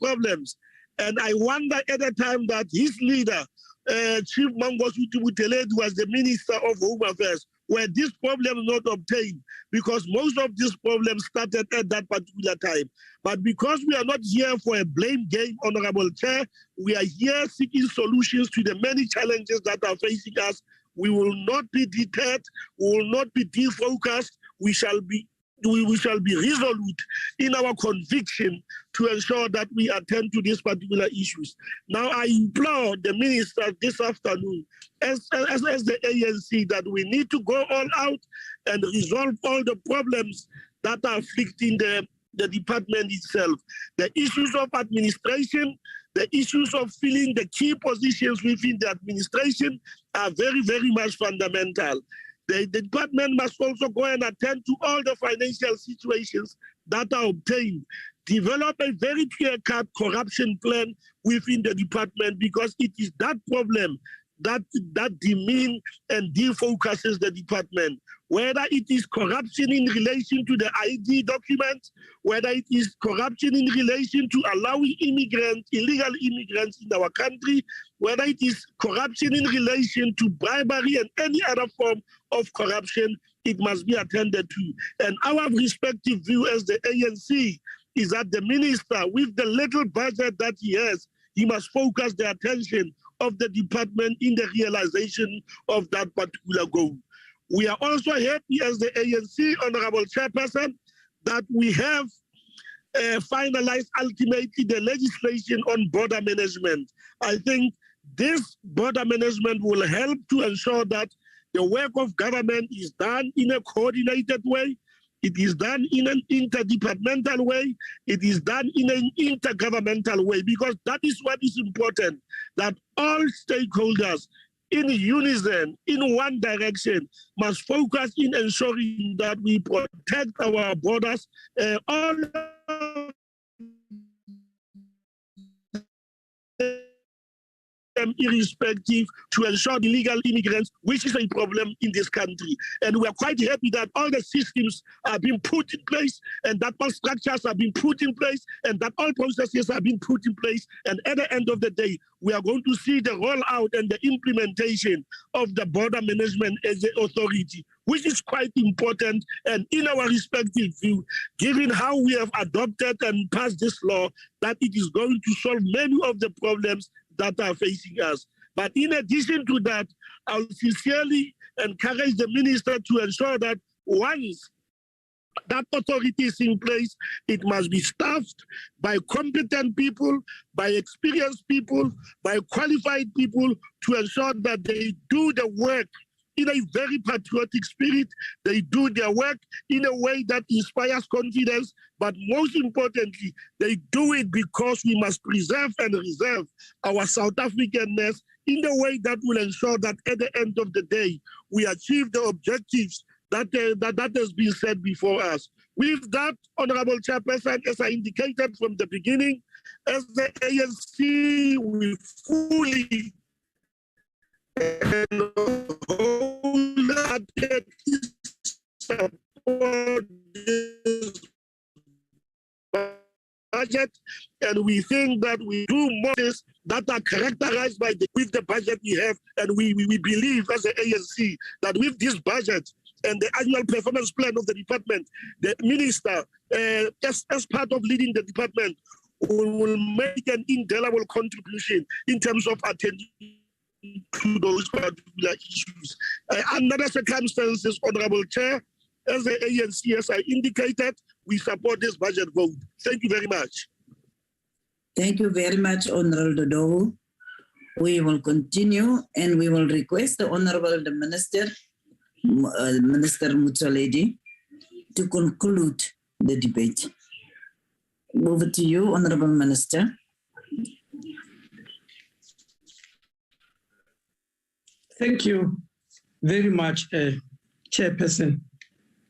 problems. And I wonder at the time that his leader, Chief Mangosuthu Buthelezi, was the Minister of Home Affairs, were these problems not obtained, because most of these problems started at that particular time. But because we are not here for a blame game, Honorable Chair, we are here seeking solutions to the many challenges that are facing us. We will not be deterred, we will not be defocused, we shall be resolute in our conviction to ensure that we attend to these particular issues. Now, I implore the minister this afternoon, as the ANC, that we need to go all out and resolve all the problems that are afflicting the department itself. The issues of administration, the issues of filling the key positions within the administration are very, very much fundamental. The department must also go and attend to all the financial situations that are obtained. Develop a very clear-cut corruption plan within the department, because it is that problem that demeans and defocuses the department. Whether it is corruption in relation to the ID documents, whether it is corruption in relation to allowing illegal immigrants in our country, whether it is corruption in relation to bribery and any other form of corruption, it must be attended to. And our respective view as the ANC is that the minister, with the little budget that he has, he must focus the attention of the department in the realization of that particular goal. We are also happy as the ANC, Honorable Chairperson, that we have finalized ultimately the legislation on border management. I think this border management will help to ensure that the work of government is done in a coordinated way, it is done in an interdepartmental way, it is done in an intergovernmental way, because that is what is important, that all stakeholders in unison, in one direction, must focus in ensuring that we protect our borders, all irrespective, to ensure the illegal immigrants, which is a problem in this country. And we are quite happy that all the systems are being put in place, and that all structures are being put in place, and that all processes are being put in place. And at the end of the day, we are going to see the rollout and the implementation of the border management as an authority, which is quite important. And in our respective view, given how we have adopted and passed this law, that it is going to solve many of the problems that are facing us. But in addition to that, I will sincerely encourage the minister to ensure that once that authority is in place, it must be staffed by competent people, by experienced people, by qualified people to ensure that they do the work in a very patriotic spirit. They do their work in a way that inspires confidence, but most importantly, they do it because we must preserve and reserve our South Africanness in a way that will ensure that at the end of the day, we achieve the objectives that has been said before us. With that, Honorable Chairperson, as I indicated from the beginning, as the ANC, we fully and wholeheartedly support this budget, and we think that we do more that are characterized by with the budget we have, and we believe as the ANC that with this budget and the annual performance plan of the department, the minister, as part of leading the department, will make an indelible contribution in terms of attending to those particular issues. Under the circumstances, Honorable Chair, as the ANC, as I indicated, we support this budget vote. Thank you very much. Thank you very much, Honorable Dodo. We will continue and we will request the Honorable Minister, Minister Motsoaledi, to conclude the debate. Over to you, Honorable Minister. Thank you very much, Chairperson.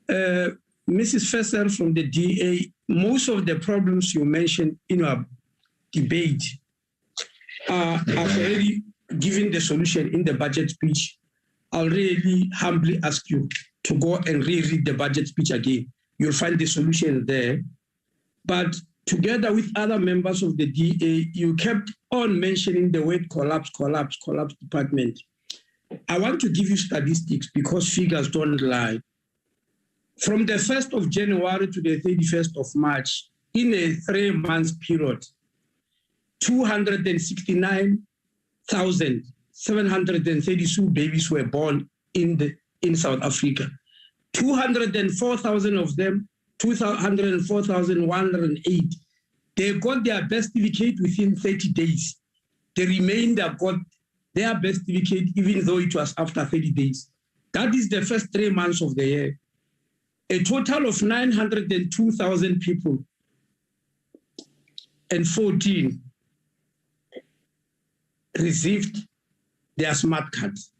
Mrs. Fesser from the DA, most of the problems you mentioned in our debate are already given the solution in the budget speech. I'll really humbly ask you to go and reread the budget speech again. You'll find the solution there. But together with other members of the DA, you kept on mentioning the word collapse department. I want to give you statistics because figures don't lie. From the 1st of January to the 31st of March, in a 3-month period, 269,732 babies were born in South Africa. 204,000 of them, 204,108, they got their birth certificate within 30 days. The remainder got their birth certificate even though it was after 30 days. That is the first 3 months of the year. A total of 902,000 people and 14 received their smart cards.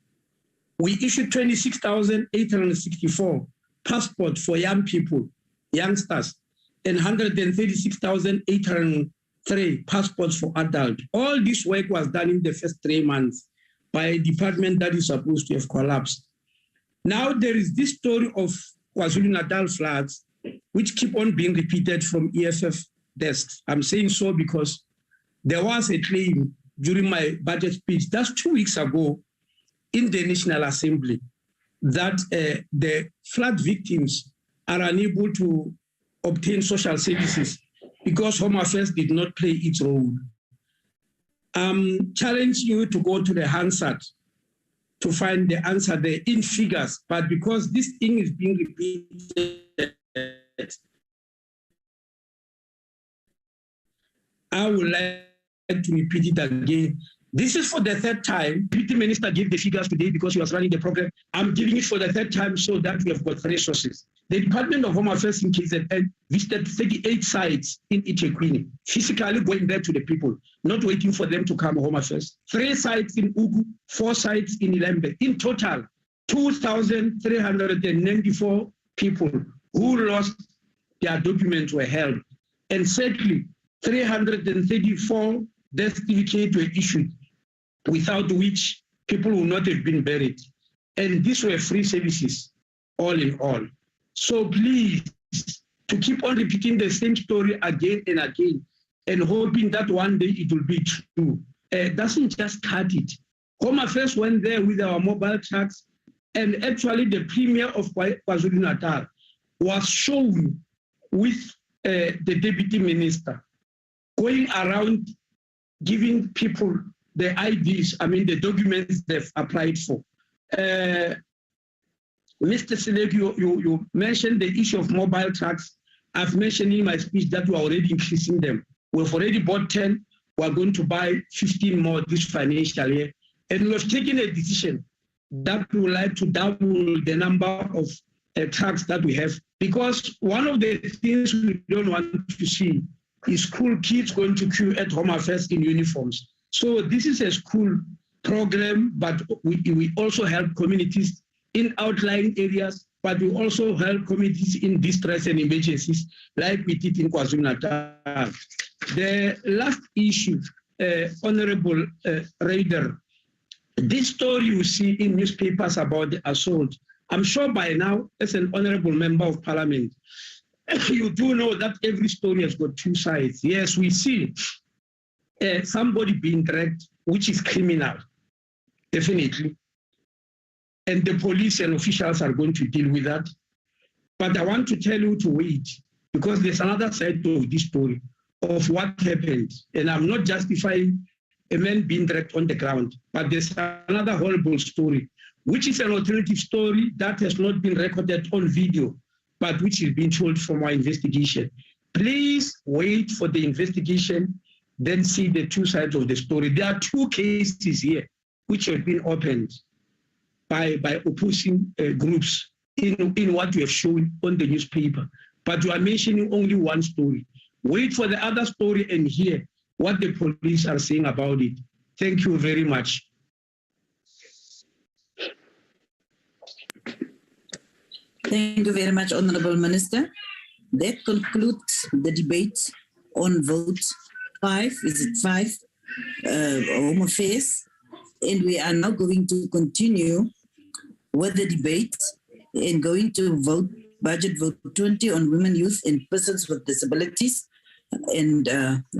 We issued 26,864 passports for young people, youngsters, and 136,803 passports for adults. All this work was done in the first 3 months by a department that is supposed to have collapsed. Now there is this story of KwaZulu-Natal floods, which keep on being repeated from EFF desks. I'm saying so because there was a claim during my budget speech just 2 weeks ago in the National Assembly that the flood victims are unable to obtain social services because Home Affairs did not play its role. I'm challenging you to go to the Hansard to find the answer there in figures, but because this thing is being repeated, I would like to repeat it again. This is for the third time. Deputy Minister gave the figures today because he was running the program. I'm giving it for the third time so that we have got resources. The Department of Home Affairs in KZN visited 38 sites in eThekwini, physically going there to the people, not waiting for them to come Home Affairs. 3 sites in Ugu, 4 sites in Ilembe. In total, 2,394 people who lost their documents were held. And sadly, 334 death certificates were issued, without which people would not have been buried. And these were free services, all in all. So please, to keep on repeating the same story again and again, and hoping that one day it will be true, doesn't just cut it. Home Affairs went there with our mobile trucks, and actually the Premier of KwaZulu-Natal was shown with the Deputy Minister going around giving people the IDs, the documents they've applied for. Mr. Selek, you mentioned the issue of mobile trucks. I've mentioned in my speech that we are already increasing them. We've already bought 10. We're going to buy 15 more this financial year. And we have taken a decision that we would like to double the number of trucks that we have. Because one of the things we don't want to see is school kids going to queue at Home Affairs in uniforms. So this is a school program, but we also help communities in outlying areas, but we also help communities in distress and emergencies, like we did in KwaZulu-Natal. The last issue, Honorable Raider, this story you see in newspapers about the assault, I'm sure by now, as an honorable member of parliament, you do know that every story has got two sides. Yes, we see somebody being dragged, which is criminal, definitely. And the police and officials are going to deal with that. But I want to tell you to wait, because there's another side of this story of what happened. And I'm not justifying a man being dragged on the ground, but there's another horrible story, which is an alternative story that has not been recorded on video, but which is being told from our investigation. Please wait for the investigation, then see the two sides of the story. There are two cases here which have been opened by opposing groups in what you have shown on the newspaper. But you are mentioning only one story. Wait for the other story and hear what the police are saying about it. Thank you very much. Thank you very much, Honorable Minister. That concludes the debate on vote 5. Is it 5? Home Affairs. And we are now going to continue with the debate and going to vote budget vote 20 on women, youth, and persons with disabilities. And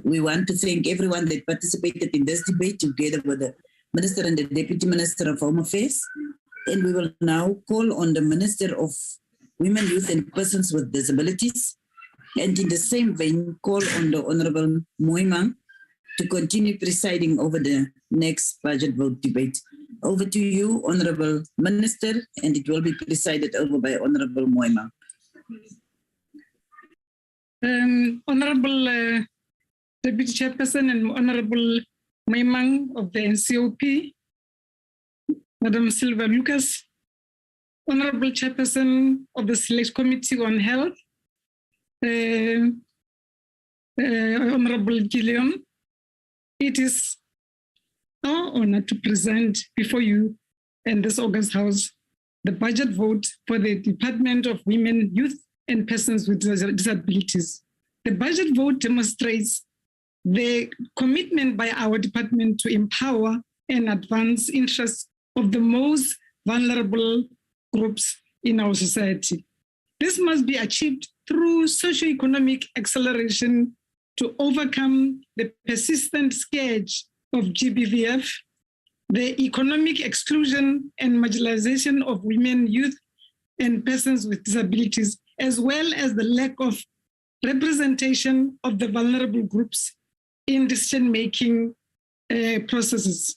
we want to thank everyone that participated in this debate together with the Minister and the Deputy Minister of Home Affairs. And we will now call on the Minister of Women, Youth, and Persons with Disabilities. And in the same vein, call on the Honorable Moimang to continue presiding over the next budget vote debate. Over to you, Honorable Minister, and it will be presided over by Honorable Moimang. Honorable Deputy Chairperson and Honorable Moimang of the NCOP, Madam Silva Lucas, Honorable Chairperson of the Select Committee on Health, Honorable Gilliam, it is our honor to present before you and this August House the budget vote for the Department of Women, Youth, and Persons with Disabilities. The budget vote demonstrates the commitment by our department to empower and advance interests of the most vulnerable groups in our society. This must be achieved through socioeconomic acceleration to overcome the persistent scourge of GBVF, the economic exclusion and marginalization of women, youth, and persons with disabilities, as well as the lack of representation of the vulnerable groups in decision-making processes.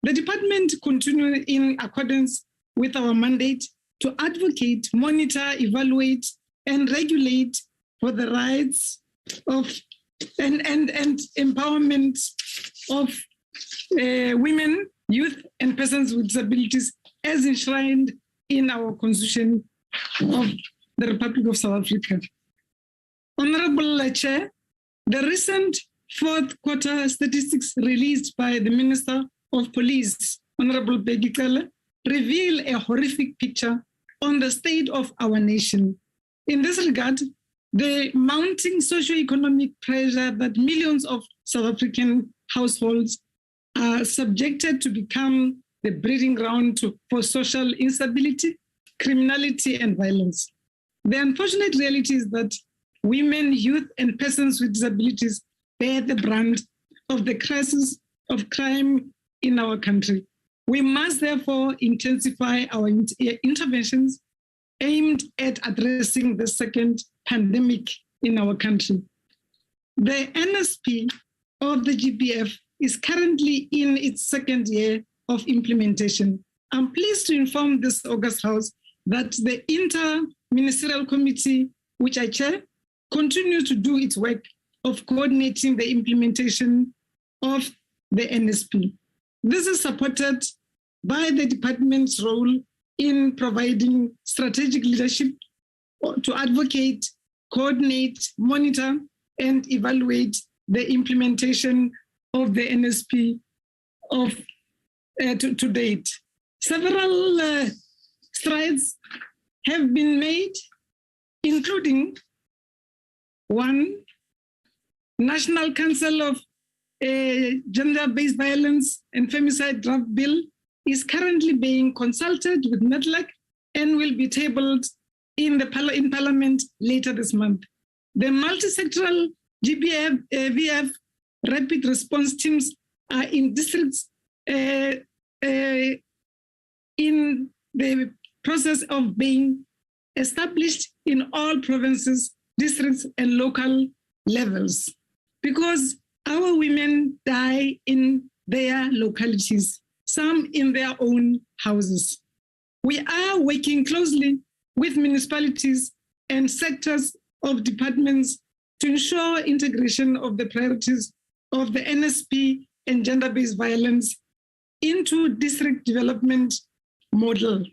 The department continues in accordance with our mandate to advocate, monitor, evaluate, and regulate for the rights of and empowerment of women, youth, and persons with disabilities as enshrined in our Constitution of the Republic of South Africa. Honorable Chair, the recent fourth quarter statistics released by the Minister of Police, Honorable Peggy Cele, reveal a horrific picture on the state of our nation. In this regard, the mounting socioeconomic pressure that millions of South African households are subjected to become the breeding ground for social instability, criminality, and violence. The unfortunate reality is that women, youth, and persons with disabilities bear the brunt of the crisis of crime in our country. We must therefore intensify our interventions aimed at addressing the second pandemic in our country. The NSP of the GBF is currently in its second year of implementation. I'm pleased to inform this August House that the Inter-Ministerial Committee, which I chair, continues to do its work of coordinating the implementation of the NSP. This is supported by the department's role in providing strategic leadership to advocate, coordinate, monitor, and evaluate the implementation of the NSP to date. Several strides have been made, including one, National Council of Gender-Based Violence and Femicide draft bill is currently being consulted with NEDLAC and will be tabled in Parliament later this month. The multi-sectoral GBVF rapid response teams are in districts in the process of being established in all provinces, districts, and local levels, because our women die in their localities, some in their own houses. We are working closely with municipalities and sectors of departments to ensure integration of the priorities of the NSP and gender-based violence into district development model.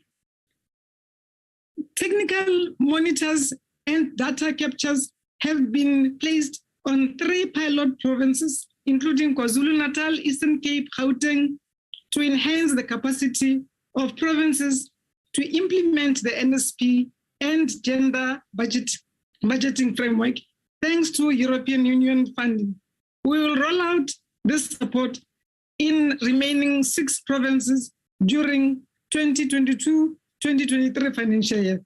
Technical monitors and data captures have been placed on 3 pilot provinces, including KwaZulu-Natal, Eastern Cape, Gauteng, to enhance the capacity of provinces to implement the NSP and gender budgeting framework, thanks to European Union funding. We will roll out this support in remaining 6 provinces during 2022-2023 financial year.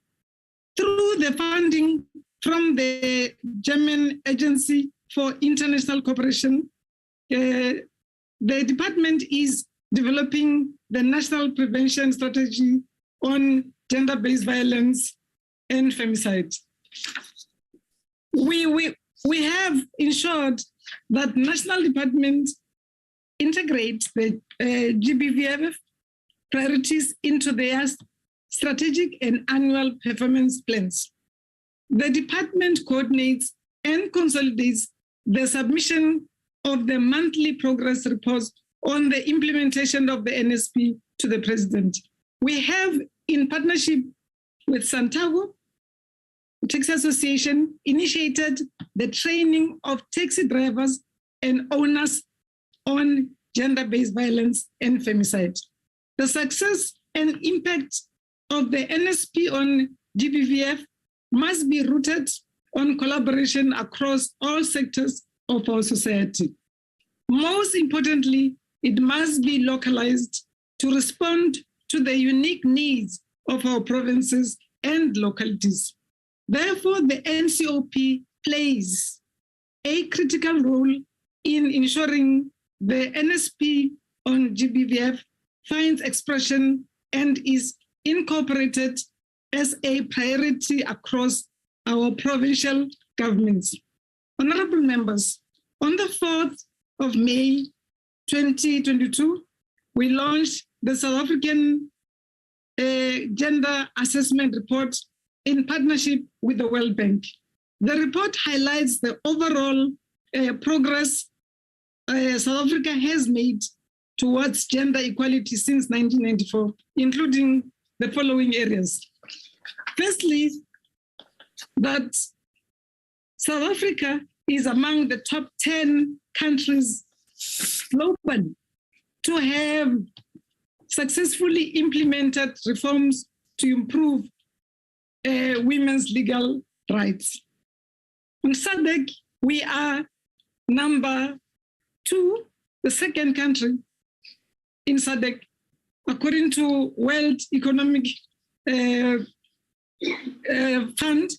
Through the funding from the German Agency for International Cooperation, the department is developing the National Prevention Strategy on Gender-Based Violence and Femicide. We have ensured that national departments integrate the GBVF priorities into their strategic and annual performance plans. The department coordinates and consolidates the submission of the monthly progress reports on the implementation of the NSP to the President. We have, in partnership with Santago Taxi Association, initiated the training of taxi drivers and owners on gender-based violence and femicide. The success and impact of the NSP on GBVF must be rooted on collaboration across all sectors of our society. Most importantly, it must be localized to respond to the unique needs of our provinces and localities. Therefore, the NCOP plays a critical role in ensuring the NSP on GBVF finds expression and is incorporated as a priority across our provincial governments. Honorable members, on the 4th of May 2022, we launched the South African Gender Assessment Report in partnership with the World Bank. The report highlights the overall progress South Africa has made towards gender equality since 1994, including the following areas. Firstly, that South Africa is among the top 10 countries globally to have successfully implemented reforms to improve women's legal rights. On SADC, we are number 2, the second country in SADC, according to World Economic Fund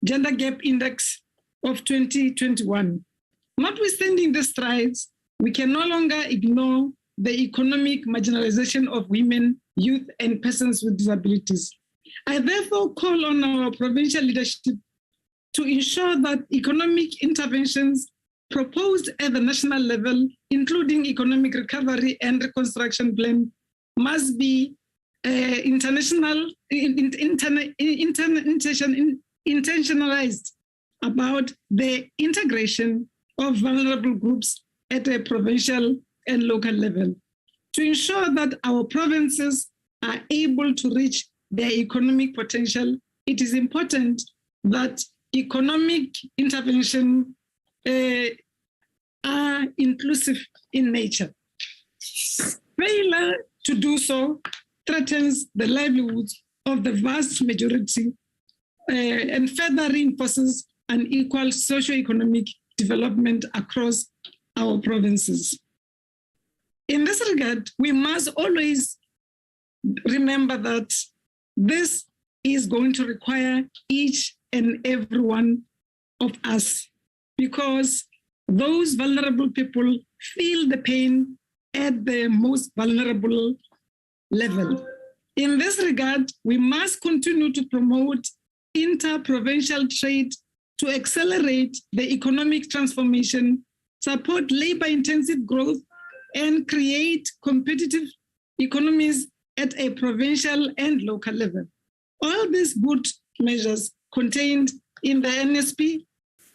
Gender Gap Index of 2021. Notwithstanding the strides, we can no longer ignore the economic marginalization of women, youth, and persons with disabilities. I therefore call on our provincial leadership to ensure that economic interventions proposed at the national level, including economic recovery and reconstruction plan, must be intentionalized about the integration of vulnerable groups at a provincial and local level to ensure that our provinces are able to reach their economic potential. It is important that economic intervention are inclusive in nature. Failure to do so threatens the livelihoods of the vast majority and further reinforces unequal socio-economic development across our provinces. In this regard, we must always remember that this is going to require each and every one of us, because those vulnerable people feel the pain at the most vulnerable level. In this regard, we must continue to promote inter-provincial trade to accelerate the economic transformation, support labor-intensive growth, and create competitive economies at a provincial and local level. All these good measures contained in the NSP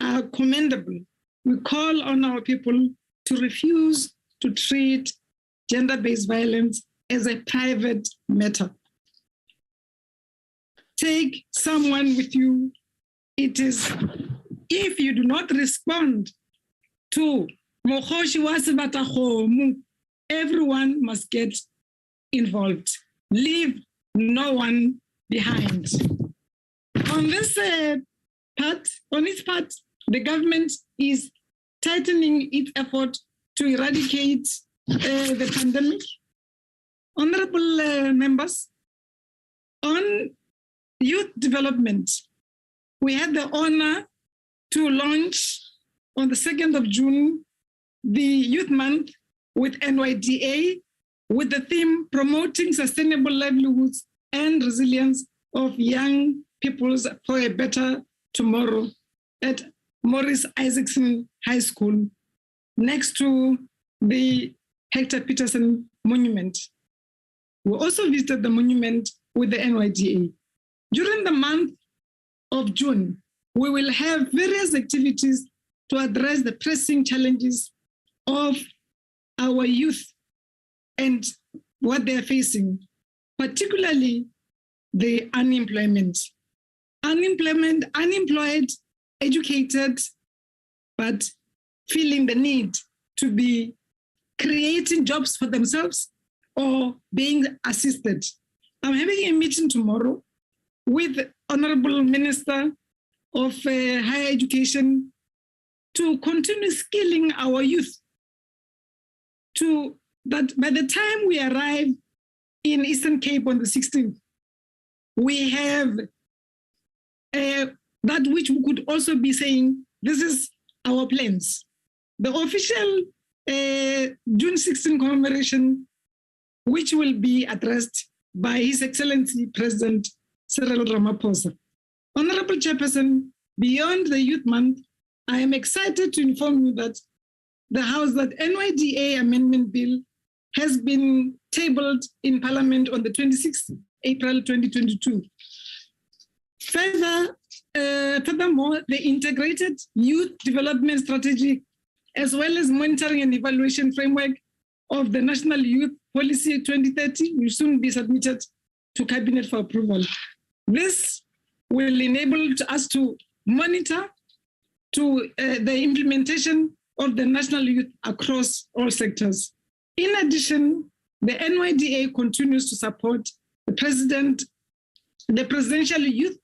are commendable. We call on our people to refuse to treat gender-based violence as a private matter. Take someone with you. It is, if you do not respond to everyone must get involved. Leave no one behind. On this part, the government is tightening its effort to eradicate the pandemic. Honorable members, on youth development, we had the honor to launch on the 2nd of June the Youth Month with NYDA, with the theme Promoting Sustainable Livelihoods and Resilience of Young Peoples for a Better Tomorrow at Maurice Isaacson High School, next to the Hector Peterson Monument. We also visited the monument with the NYDA. During the month of June, we will have various activities to address the pressing challenges of our youth and what they're facing, particularly the unemployment. Unemployed, educated, but feeling the need to be creating jobs for themselves or being assisted. I'm having a meeting tomorrow with the Honorable Minister of Higher Education to continue skilling our youth, to that by the time we arrive in Eastern Cape on the 16th, we have that which we could also be saying, this is our plans. The official June 16 commemoration, which will be addressed by His Excellency President Cyril Ramaphosa. Honorable Chairperson, beyond the Youth Month, I am excited to inform you that the House, that NYDA Amendment Bill has been tabled in Parliament on the 26th April 2022. Furthermore, the Integrated Youth Development Strategy, as well as Monitoring and Evaluation Framework of the National Youth Policy 2030 will soon be submitted to Cabinet for approval. This will enable us to monitor the implementation of the national youth across all sectors. In addition, the NYDA continues to support the presidential youth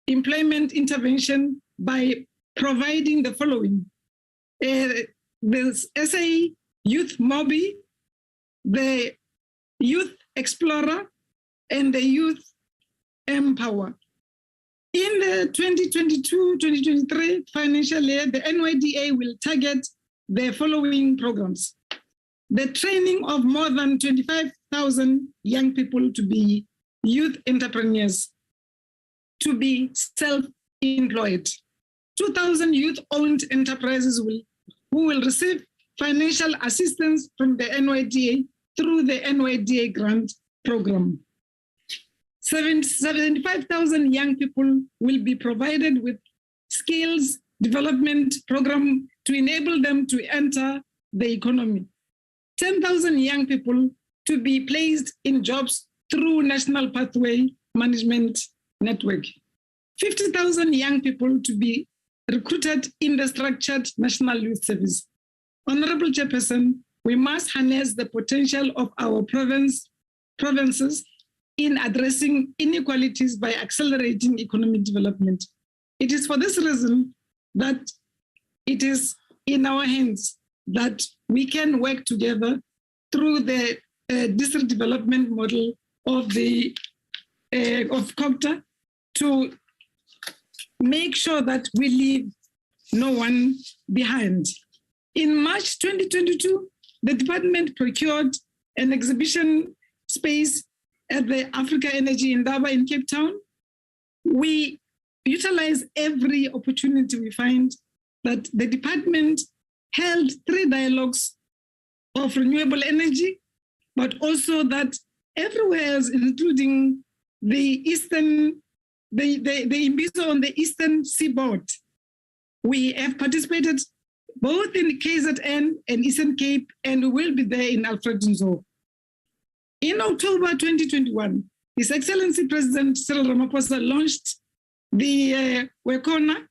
employment intervention by providing the following. The SA Youth Mobi, the Youth Explorer, and the Youth Empower. In the 2022-2023 financial year, the NYDA will target the following programs. The training of more than 25,000 young people to be youth entrepreneurs, to be self-employed. 2,000 youth-owned enterprises who will receive financial assistance from the NYDA through the NYDA grant program. 75,000 young people will be provided with skills development program to enable them to enter the economy. 10,000 young people to be placed in jobs through National Pathway Management Network. 50,000 young people to be recruited in the structured National Youth Service. Honorable Chairperson, we must harness the potential of our provinces in addressing inequalities by accelerating economic development. It is for this reason that it is in our hands that we can work together through the district development model of the of COPTA to make sure that we leave no one behind. In March 2022, the department procured an exhibition space at the Africa Energy Indaba in Cape Town. We utilize every opportunity we find that the department held 3 dialogues of renewable energy, but also that everywhere, including the eastern, the Imbizo on the eastern seaboard, we have participated both in KZN and Eastern Cape, and we will be there in Alfred Nzo. In October 2021, His Excellency President Cyril Ramaphosa launched the Wekona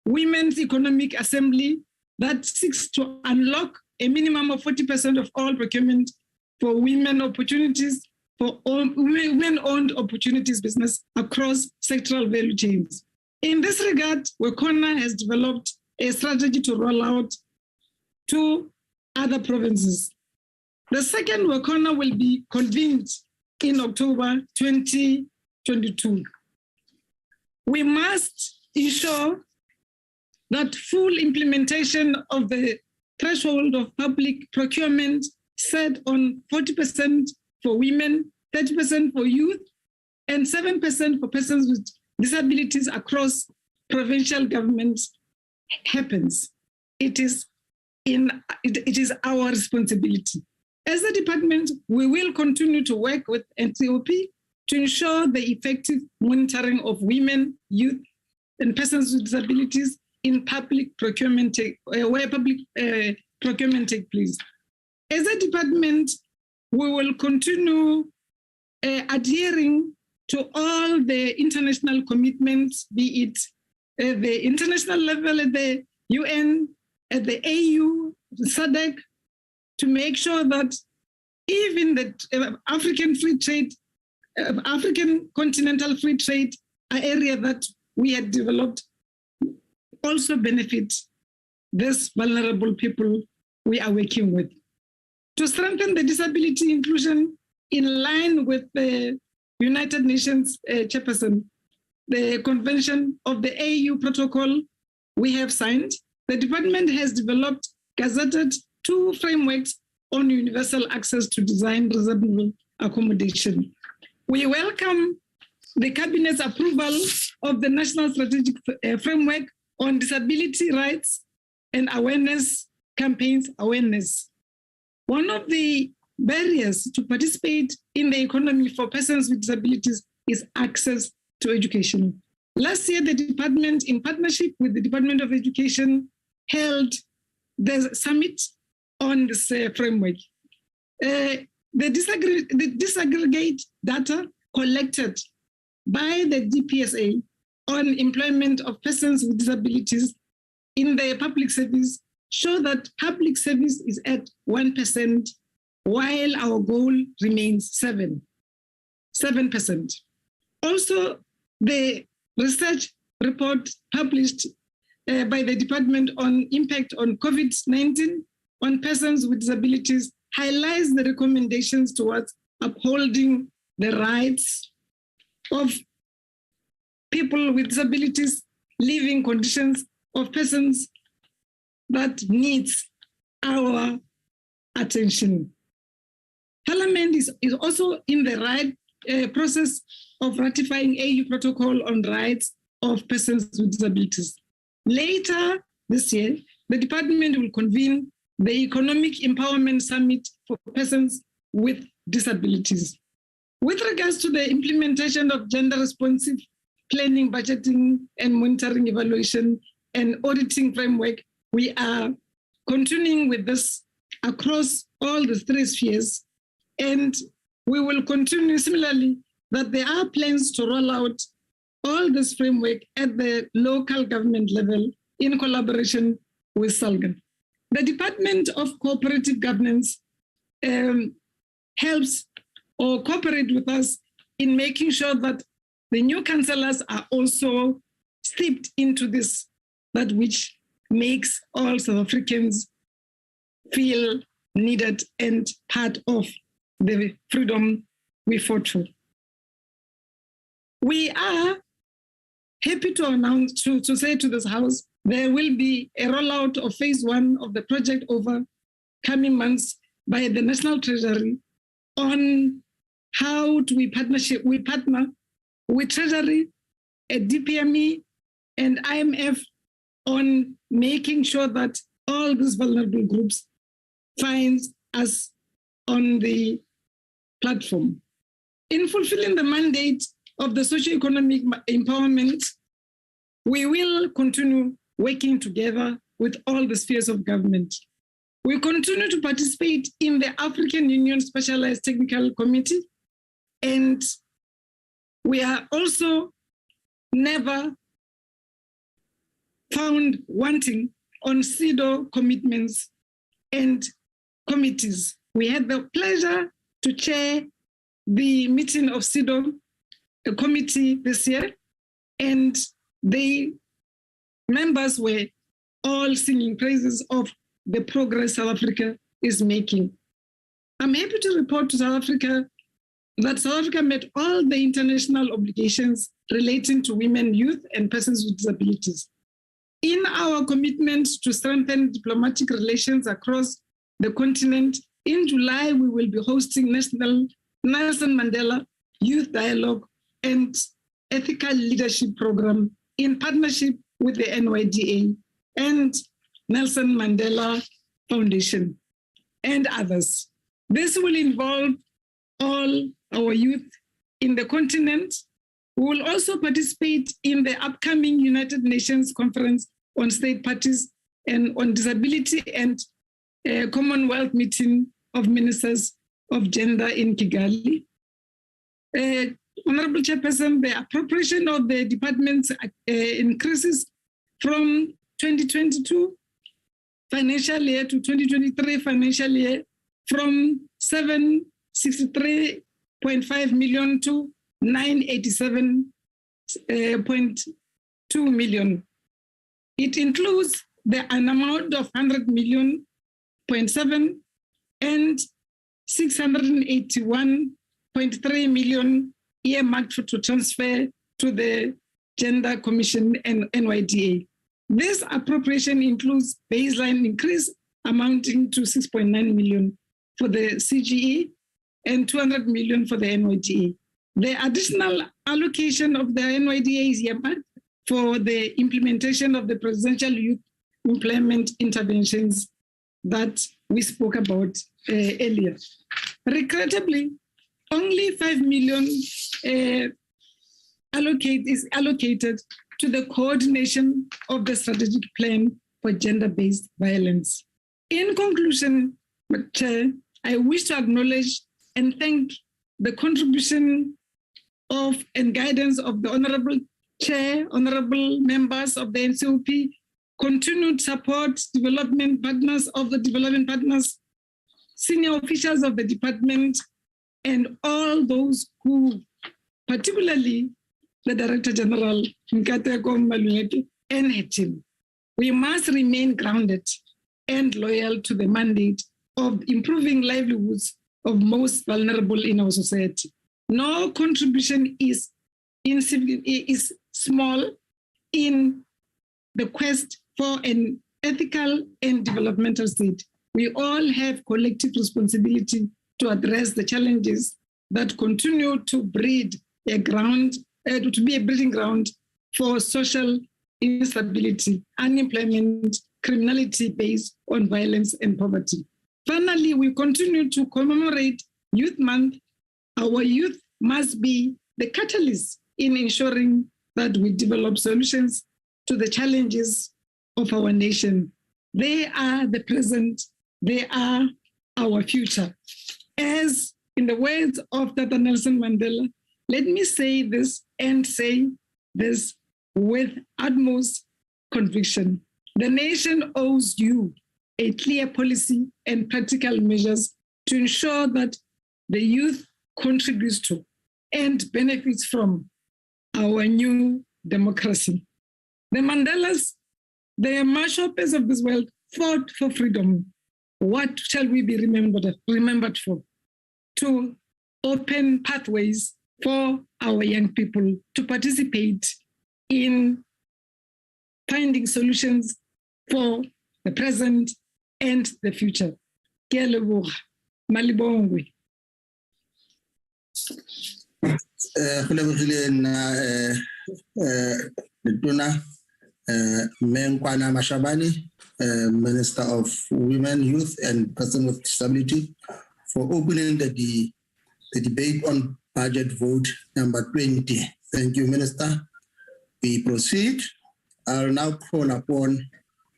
Women's Economic Assembly that seeks to unlock a minimum of 40% of all procurement for women opportunities, for all women-owned opportunities business across sectoral value chains. In this regard, Wekona has developed a strategy to roll out to other provinces. The second Wekona will be convened in October 2022. We must ensure that full implementation of the threshold of public procurement set on 40% for women, 30% for youth, and 7% for persons with disabilities across provincial governments happens. It is our responsibility. As a department, we will continue to work with NCOP to ensure the effective monitoring of women, youth, and persons with disabilities in public procurement, where public procurement takes place. As a department, we will continue adhering to all the international commitments, be it at the international level, at the UN, at the AU, the SADC, to make sure that even the African free trade, African continental free trade area that we had developed also benefit these vulnerable people we are working with. To strengthen the disability inclusion in line with the United Nations Chairperson, the Convention of the AU Protocol we have signed, the department has developed, gazetted 2 frameworks on universal access to design reasonable accommodation. We welcome the Cabinet's approval of the National Strategic Framework on Disability Rights and Awareness Campaigns Awareness. One of the barriers to participate in the economy for persons with disabilities is access to education. Last year, the department, in partnership with the Department of Education, held the summit on this framework. The disaggregate data collected by the DPSA on employment of persons with disabilities in the public service show that public service is at 1%, while our goal remains 7%. Also, the research report published by the department on impact on COVID-19 on persons with disabilities highlights the recommendations towards upholding the rights of people with disabilities, living conditions of persons that needs our attention. Parliament is also in the right process of ratifying AU Protocol on Rights of Persons with Disabilities. Later this year, the department will convene the Economic Empowerment Summit for Persons with Disabilities. With regards to the implementation of gender-responsive planning, budgeting, and monitoring, evaluation, and auditing framework, we are continuing with this across all the 3 spheres. And we will continue similarly that there are plans to roll out all this framework at the local government level in collaboration with SALGA. The Department of Cooperative Governance helps or cooperate with us in making sure that the new councillors are also steeped into this, that which makes all South Africans feel needed and part of the freedom we fought for. We are happy to announce, to say to this House, there will be a rollout of phase 1 of the project over coming months by the National Treasury on how do we partner with Treasury, DPME, and IMF on making sure that all these vulnerable groups find us on the platform. In fulfilling the mandate of the socio-economic empowerment, we will continue working together with all the spheres of government. We continue to participate in the African Union Specialized Technical Committee, and we are also never found wanting on CEDAW commitments and committees. We had the pleasure to chair the meeting of CEDAW committee this year, and the members were all singing praises of the progress South Africa is making. I'm happy to report to South Africa that South Africa met all the international obligations relating to women, youth, and persons with disabilities. In our commitment to strengthen diplomatic relations across the continent, in July, we will be hosting National Nelson Mandela Youth Dialogue and Ethical Leadership Program in partnership with the NYDA and Nelson Mandela Foundation and others. This will involve all our youth in the continent. We will also participate in the upcoming United Nations Conference on State Parties and on Disability and Commonwealth meeting of Ministers of Gender in Kigali. Honorable Chairperson, the appropriation of the departments increases from 2022 financial year to 2023 financial year from 763.5 million to 987.2 million. It includes an amount of 100 million, 0.7 and 681.3 million earmarked to transfer to the Gender Commission and NYDA. This appropriation includes baseline increase amounting to 6.9 million for the CGE and 200 million for the NYDA. The additional allocation of the NYDA is earmarked for the implementation of the presidential youth employment interventions that we spoke about earlier. Regrettably, only 5 million is allocated to the coordination of the strategic plan for gender-based violence. In conclusion, Chair, I wish to acknowledge and thank the contribution of and guidance of the Honorable Chair, Honorable members of the NCOP, continued support, development partners of the development partners, senior officials of the department, and all those who, particularly the Director General, Nkateko Maluleke, and her team. We must remain grounded and loyal to the mandate of improving livelihoods of most vulnerable in our society. No contribution is small in the quest for an ethical and developmental state. We all have collective responsibility to address the challenges that continue to breed a ground, to be a breeding ground for social instability, unemployment, criminality based on violence and poverty. Finally, we continue to commemorate Youth Month. Our youth must be the catalyst in ensuring that we develop solutions to the challenges of our nation. They are the present, they are our future. As in the words of Tata Nelson Mandela, let me say this and say this with utmost conviction. The nation owes you a clear policy and practical measures to ensure that the youth contributes to and benefits from our new democracy. The Mandelas, the martial pace of this world, fought for freedom. What shall we be remembered for? To open pathways for our young people to participate in finding solutions for the present and the future. Ke a leboga. Malibongwe. Go lebogile nna Letona Menkwana Mashabane, Minister of Women, Youth and Persons with Disability, for opening the debate on budget vote number 20. Thank you, Minister. We proceed. I'll now call upon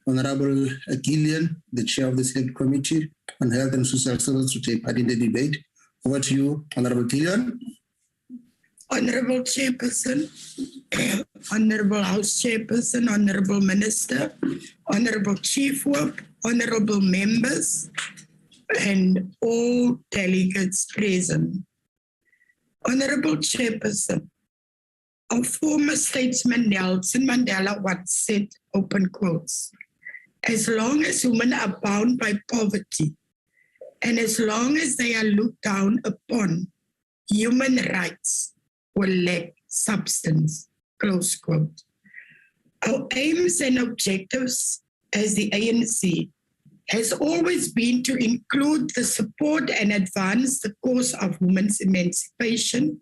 Honorable Gillian, the Chair of the Select Committee on Health and Social Services, to take part in the debate. Over to you, Honorable Gillian. Honorable Chairperson, Honorable House Chairperson, Honorable Minister, Honorable Chief Whip, Honorable members, and all delegates present. Honorable Chairperson, our former statesman Nelson Mandela once said, open quotes, as long as women are bound by poverty and as long as they are looked down upon, human rights will lack substance, close quote. Our aims and objectives as the ANC has always been to include the support and advance the cause of women's emancipation.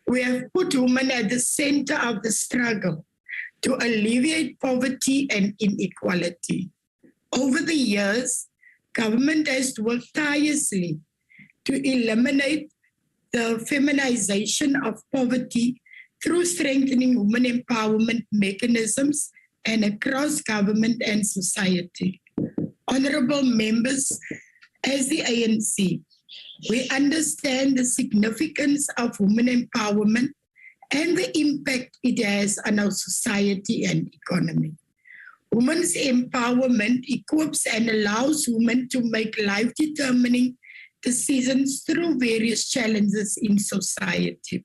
We have put women at the center of the struggle to alleviate poverty and inequality. Over the years, government has worked tirelessly to eliminate the feminization of poverty through strengthening women empowerment mechanisms and across government and society. Honorable members, as the ANC, we understand the significance of women empowerment and the impact it has on our society and economy. Women's empowerment equips and allows women to make life-determining decisions through various challenges in society.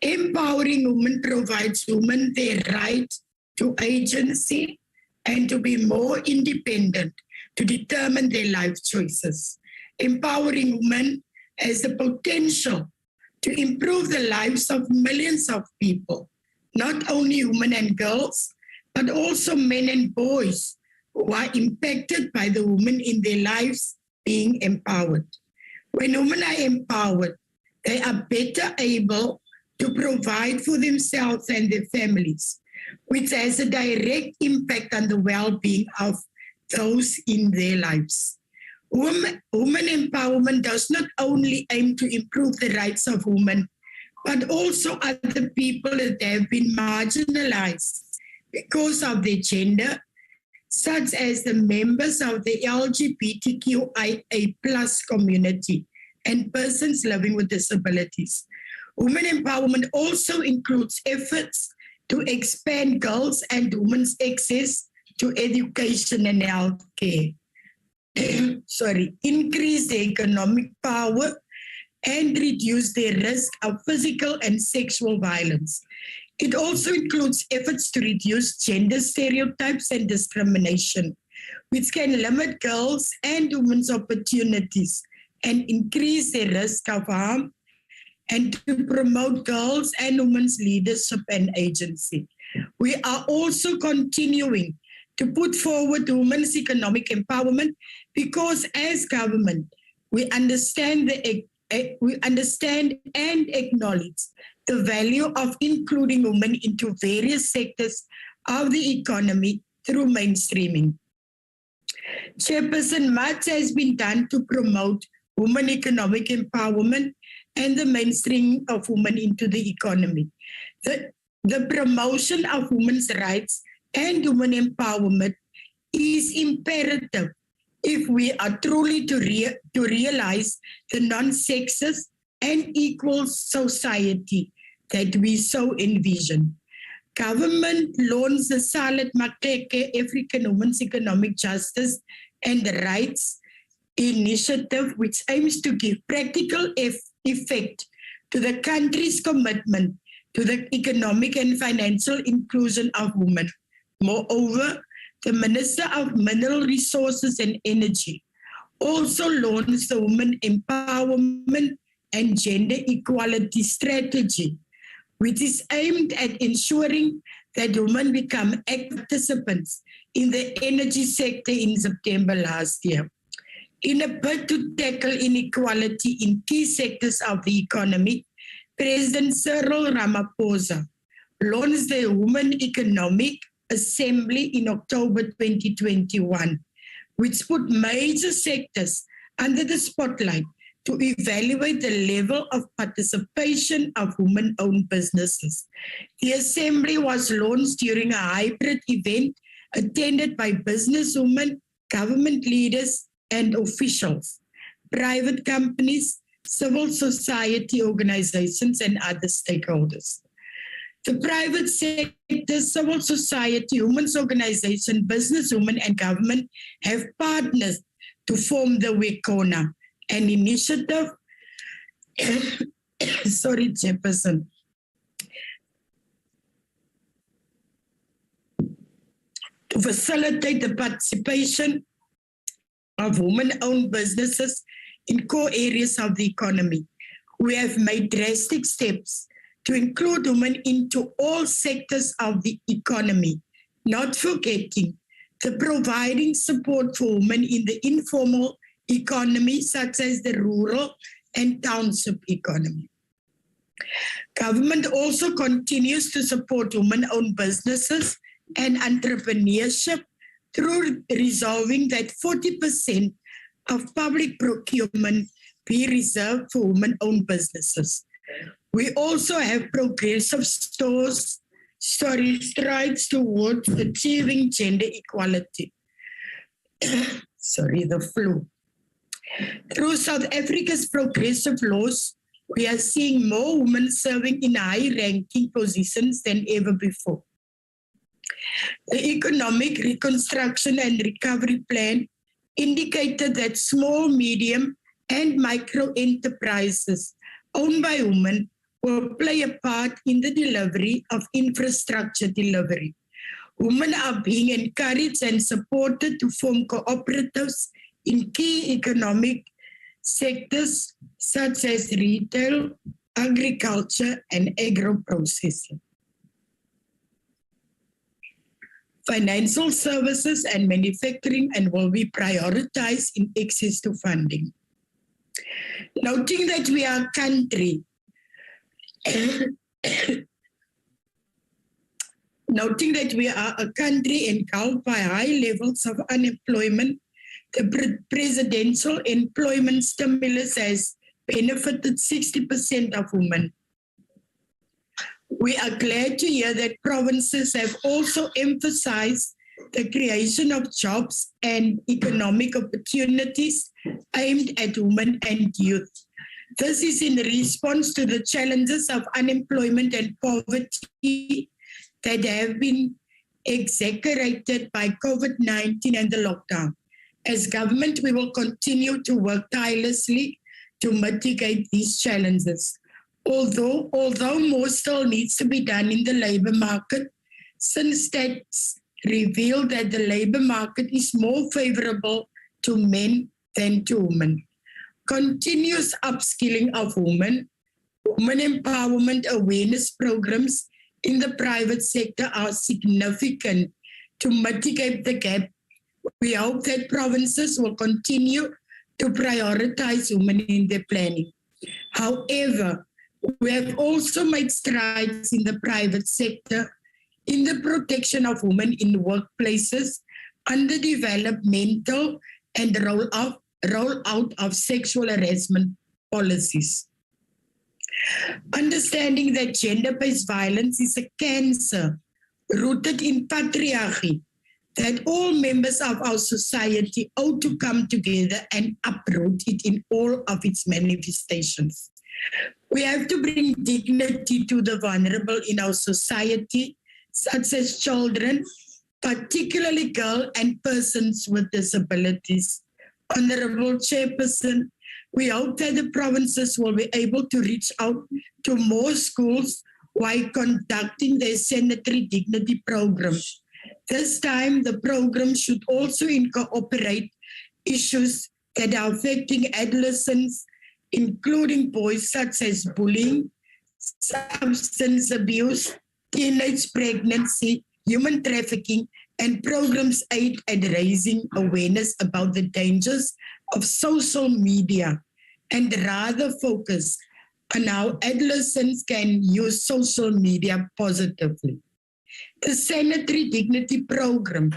Empowering women provides women their right to agency and to be more independent to determine their life choices. Empowering women has the potential to improve the lives of millions of people, not only women and girls, but also men and boys who are impacted by the women in their lives being empowered. When women are empowered, they are better able to provide for themselves and their families, which has a direct impact on the well-being of those in their lives. Women empowerment does not only aim to improve the rights of women, but also other people that have been marginalized because of their gender, such as the members of the LGBTQIA+ community and persons living with disabilities. Women empowerment also includes efforts to expand girls' and women's access to education and health care. Increase their economic power and reduce their risk of physical and sexual violence. It also includes efforts to reduce gender stereotypes and discrimination, which can limit girls' and women's opportunities and increase their risk of harm, and to promote girls' and women's leadership and agency. We are also continuing to put forward women's economic empowerment because as government, we understand and acknowledge the value of including women into various sectors of the economy through mainstreaming. Chairperson, much has been done to promote women economic empowerment and the mainstreaming of women into the economy. The promotion of women's rights and women empowerment is imperative if we are truly to realize the non-sexist and equal society that we so envision. Government launched the Salat Makeke African Women's Economic Justice and Rights Initiative, which aims to give practical effect to the country's commitment to the economic and financial inclusion of women. Moreover, the Minister of Mineral Resources and Energy also launched the Women Empowerment and Gender Equality Strategy, which is aimed at ensuring that women become active participants in the energy sector in September last year. In a bid to tackle inequality in key sectors of the economy, President Cyril Ramaphosa launched the Women Economic Assembly in October 2021, which put major sectors under the spotlight to evaluate the level of participation of women-owned businesses. The assembly was launched during a hybrid event attended by businesswomen, government leaders, and officials, private companies, civil society organizations, and other stakeholders. The private sector, civil society, women's organization, businesswomen, and government have partnered to form the WECONA, an initiative, Chairperson, to facilitate the participation of women-owned businesses in core areas of the economy. We have made drastic steps to include women into all sectors of the economy, not forgetting the providing support for women in the informal economy, such as the rural and township economy. Government also continues to support women-owned businesses and entrepreneurship through resolving that 40% of public procurement be reserved for women-owned businesses. We also have progressive strides towards achieving gender equality. Through South Africa's progressive laws, we are seeing more women serving in high-ranking positions than ever before. The Economic Reconstruction and Recovery Plan indicated that small, medium, and micro enterprises owned by women will play a part in the delivery of infrastructure delivery. Women are being encouraged and supported to form cooperatives in key economic sectors such as retail, agriculture, and agro-processing. Financial services and manufacturing and will be prioritized in access to funding. Noting that we are a country engulfed by high levels of unemployment, the presidential employment stimulus has benefited 60% of women. We are glad to hear that provinces have also emphasized the creation of jobs and economic opportunities aimed at women and youth. This is in response to the challenges of unemployment and poverty that have been exacerbated by COVID-19 and the lockdown. As government, we will continue to work tirelessly to mitigate these challenges. Although more still needs to be done in the labor market, since stats reveal that the labor market is more favorable to men than to women. Continuous upskilling of women, women empowerment awareness programs in the private sector are significant to mitigate the gap. We hope that provinces will continue to prioritize women in their planning. However, we have also made strides in the private sector in the protection of women in workplaces, underdeveloped mental and rollout of sexual harassment policies. Understanding that gender-based violence is a cancer rooted in patriarchy, that all members of our society ought to come together and uproot it in all of its manifestations. We have to bring dignity to the vulnerable in our society, such as children, particularly girls and persons with disabilities. Honorable Chairperson, we hope that the provinces will be able to reach out to more schools while conducting their sanitary dignity programs. This time, the program should also incorporate issues that are affecting adolescents, including boys, such as bullying, substance abuse, teenage pregnancy, human trafficking, and programs aimed at raising awareness about the dangers of social media, and rather focus on how adolescents can use social media positively. The Sanitary Dignity Program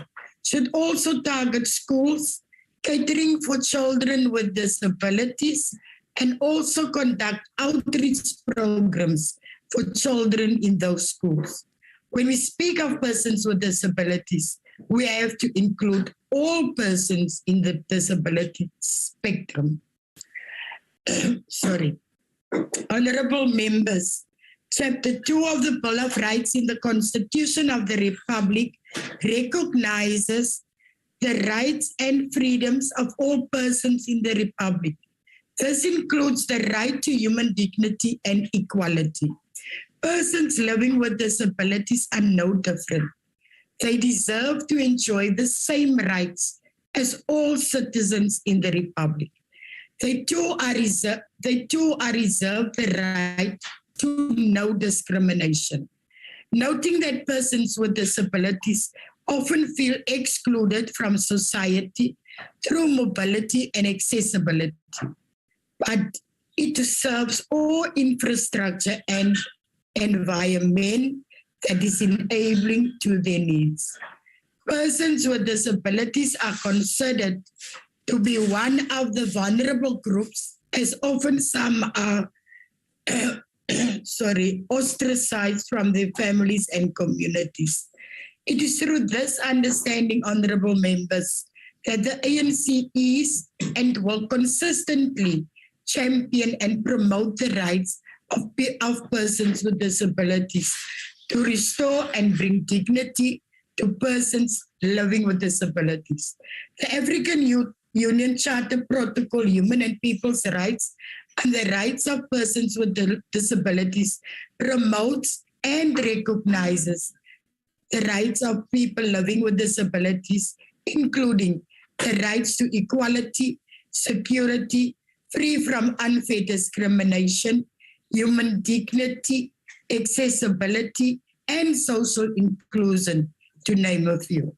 should also target schools catering for children with disabilities and also conduct outreach programs for children in those schools. When we speak of persons with disabilities, we have to include all persons in the disability spectrum. Sorry. Honorable members, Chapter 2 of the Bill of Rights in the Constitution of the Republic recognizes the rights and freedoms of all persons in the Republic. This includes the right to human dignity and equality. Persons living with disabilities are no different. They deserve to enjoy the same rights as all citizens in the Republic. They too are reserved the right to no discrimination. Noting that persons with disabilities often feel excluded from society through mobility and accessibility, but it serves all infrastructure and environment that is enabling to their needs. Persons with disabilities are considered to be one of the vulnerable groups, as often some are ostracized from their families and communities. It is through this understanding, honorable members, that the ANC is and will consistently champion and promote the rights of persons with disabilities, to restore and bring dignity to persons living with disabilities. The African Union Charter Protocol, Human and People's Rights, and the rights of persons with disabilities promotes and recognizes the rights of people living with disabilities, including the rights to equality, security, free from unfair discrimination, human dignity, accessibility, and social inclusion, to name a few.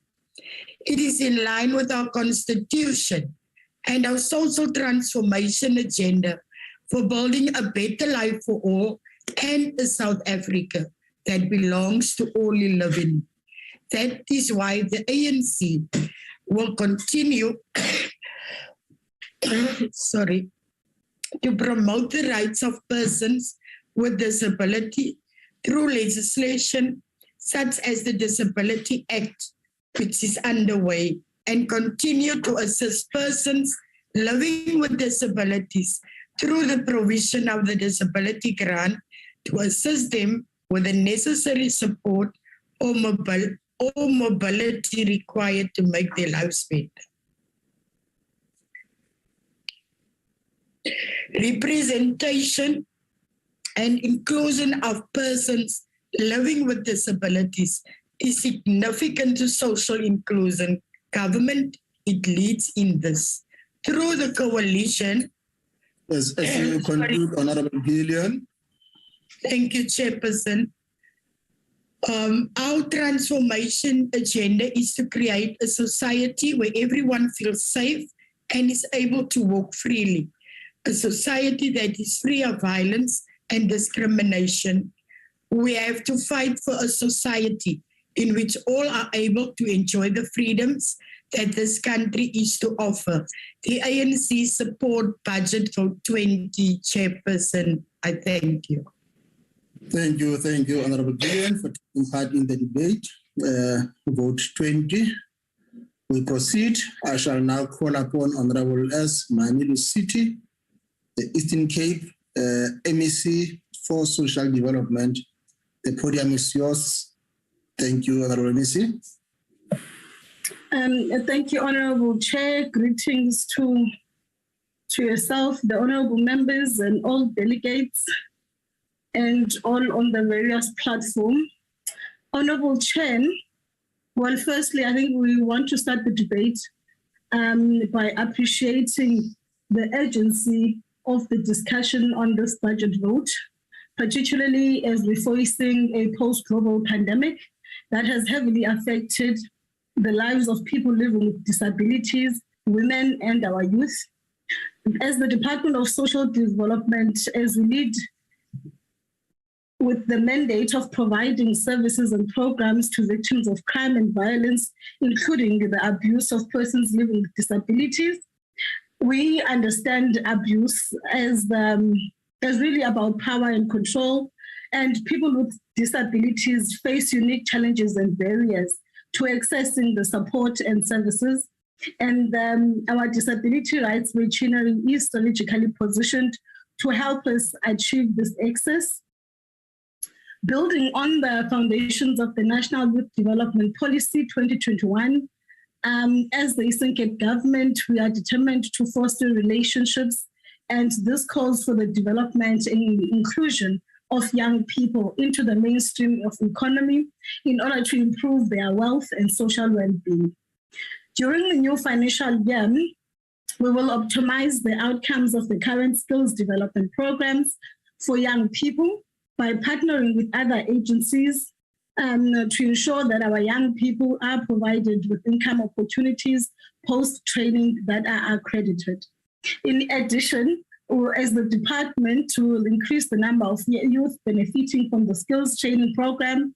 It is in line with our Constitution and our social transformation agenda for building a better life for all and a South Africa that belongs to all living. That is why the ANC will continue to promote the rights of persons with disability through legislation such as the Disability Act, which is underway, and continue to assist persons living with disabilities through the provision of the disability grant to assist them with the necessary support or mobility required to make their lives better. Representation and inclusion of persons living with disabilities is significant to social inclusion. Government, it leads in this. Through the coalition. As you conclude, Honorable Gillian. Thank you, Chairperson. Our transformation agenda is to create a society where everyone feels safe and is able to walk freely. A society that is free of violence and discrimination. We have to fight for a society in which all are able to enjoy the freedoms that this country is to offer. The ANC support budget vote 20, Chairperson. I thank you. Thank you, Honorable Gillian, for taking part in the debate. Vote 20. We proceed. I shall now call upon Honorable S. Manilu City, the Eastern Cape, MEC for Social Development. The podium is yours. Thank you, Honorable MEC. Thank you, Honorable Chair. Greetings to yourself, the honorable members, and all delegates, and all on the various platforms. Honorable Chair, well, firstly, I think we want to start the debate by appreciating the urgency of the discussion on this budget vote, particularly as we're facing a post-global pandemic that has heavily affected the lives of people living with disabilities, women, and our youth. As the Department of Social Development, as we lead with the mandate of providing services and programs to victims of crime and violence, including the abuse of persons living with disabilities, we understand abuse as really about power and control, and people with disabilities face unique challenges and barriers to accessing the support and services. And our disability rights machinery is strategically positioned to help us achieve this access. Building on the foundations of the National Youth Development Policy 2021, as the Eastern Cape government, we are determined to foster relationships, and this calls for the development and inclusion of young people into the mainstream of the economy in order to improve their wealth and social well-being. During the new financial year, we will optimize the outcomes of the current skills development programs for young people by partnering with other agencies to ensure that our young people are provided with income opportunities post-training that are accredited. In addition, as the department will increase the number of youth benefiting from the skills training program,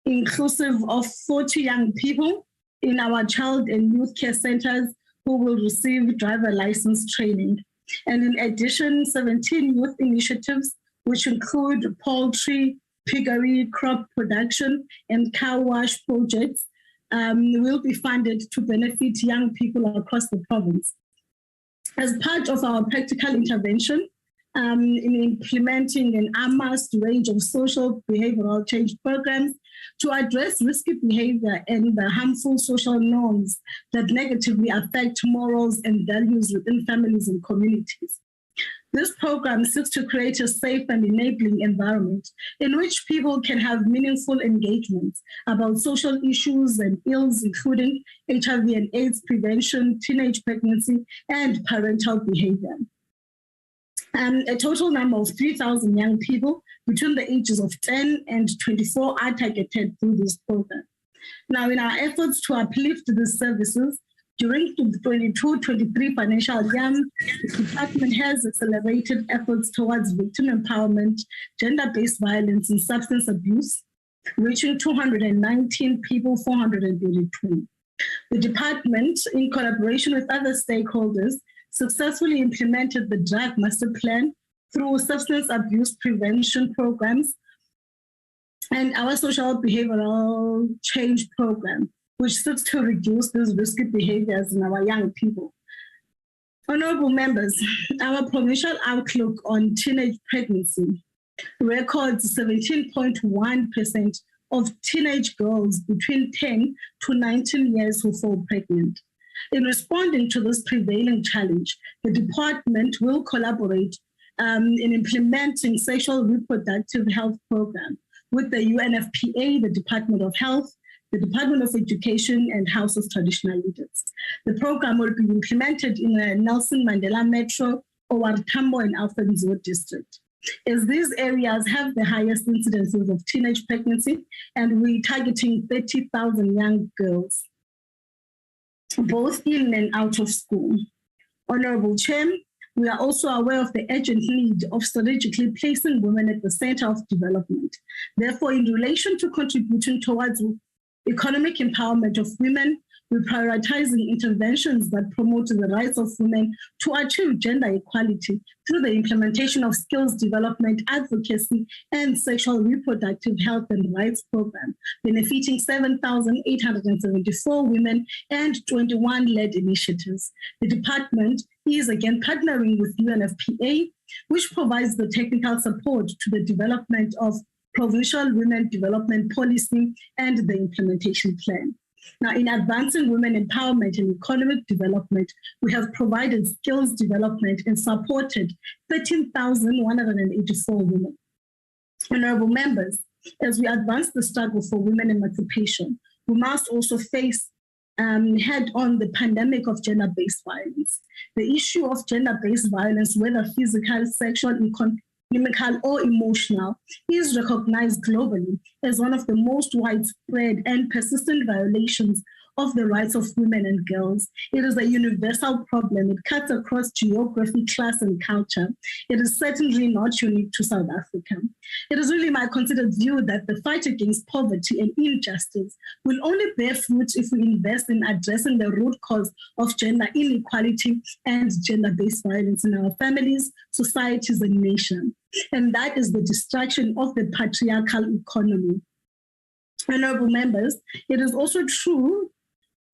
inclusive of 40 young people in our child and youth care centers who will receive driver license training. And in addition, 17 youth initiatives, which include poultry, piggery, crop production, and car wash projects, will be funded to benefit young people across the province. As part of our practical intervention in implementing an amassed range of social behavioral change programs to address risky behavior and the harmful social norms that negatively affect morals and values within families and communities. This program seeks to create a safe and enabling environment in which people can have meaningful engagements about social issues and ills, including HIV and AIDS prevention, teenage pregnancy, and parental behavior. A total number of 3,000 young people between the ages of 10 and 24 are targeted through this program. Now, in our efforts to uplift these services, during the 22-23 financial year, the department has accelerated efforts towards victim empowerment, gender-based violence, and substance abuse, reaching 219 people, 432. The department, in collaboration with other stakeholders, successfully implemented the Drug Master Plan through substance abuse prevention programs and our social behavioral change program, which seeks to reduce these risky behaviors in our young people. Honorable members, our provincial outlook on teenage pregnancy records 17.1% of teenage girls between 10 to 19 years who fall pregnant. In responding to this prevailing challenge, the department will collaborate in implementing sexual reproductive health program with the UNFPA, the Department of Health, the Department of Education, and House of Traditional Leaders. The program will be implemented in the Nelson Mandela Metro, OR Tambo, and Alfred Nzo district, as these areas have the highest incidences of teenage pregnancy, and we're targeting 30,000 young girls, both in and out of school. Honorable Chair, we are also aware of the urgent need of strategically placing women at the center of development. Therefore, in relation to contributing towards economic empowerment of women, we're prioritizing interventions that promote the rights of women to achieve gender equality through the implementation of skills development, advocacy, and sexual reproductive health and rights program, benefiting 7,874 women and 21 led initiatives. The department is again partnering with UNFPA, which provides the technical support to the development of provincial women development policy and the implementation plan. Now, in advancing women empowerment and economic development, we have provided skills development and supported 13,184 women. Honorable members, as we advance the struggle for women emancipation, we must also face head on the pandemic of gender-based violence. The issue of gender-based violence, whether physical, sexual, economical, or emotional, is recognized globally as one of the most widespread and persistent violations of the rights of women and girls. It is a universal problem. It cuts across geography, class, and culture. It is certainly not unique to South Africa. It is really my considered view that the fight against poverty and injustice will only bear fruit if we invest in addressing the root cause of gender inequality and gender-based violence in our families, societies, and nations. And that is the destruction of the patriarchal economy. Honorable members, it is also true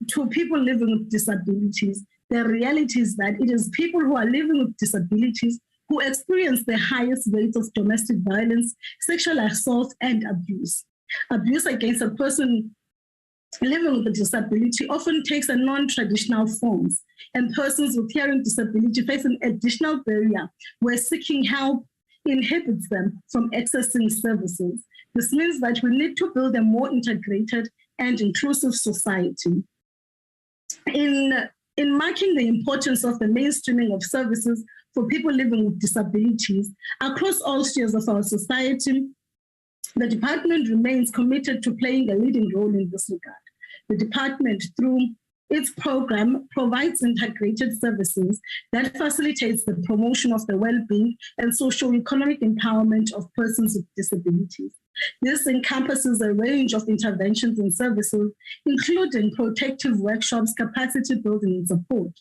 to people living with disabilities. The reality is that it is people who are living with disabilities who experience the highest rates of domestic violence, sexual assault, and abuse. Abuse against a person living with a disability often takes a non-traditional forms, and persons with hearing disability face an additional barrier where seeking help inhibits them from accessing services. This means that we need to build a more integrated and inclusive society. In marking the importance of the mainstreaming of services for people living with disabilities across all spheres of our society, the department remains committed to playing a leading role in this regard. The department, through its program, provides integrated services that facilitates the promotion of the well-being and socio-economic empowerment of persons with disabilities. This encompasses a range of interventions and services, including protective workshops, capacity building, and support.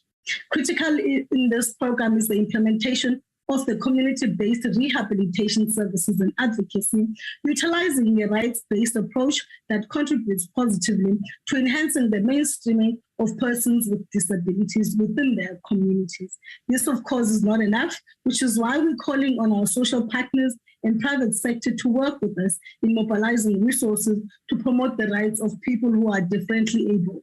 Critical in this program is the implementation of the community-based rehabilitation services and advocacy, utilizing a rights-based approach that contributes positively to enhancing the mainstreaming of persons with disabilities within their communities. This, of course, is not enough, which is why we're calling on our social partners and private sector to work with us in mobilizing resources to promote the rights of people who are differently able.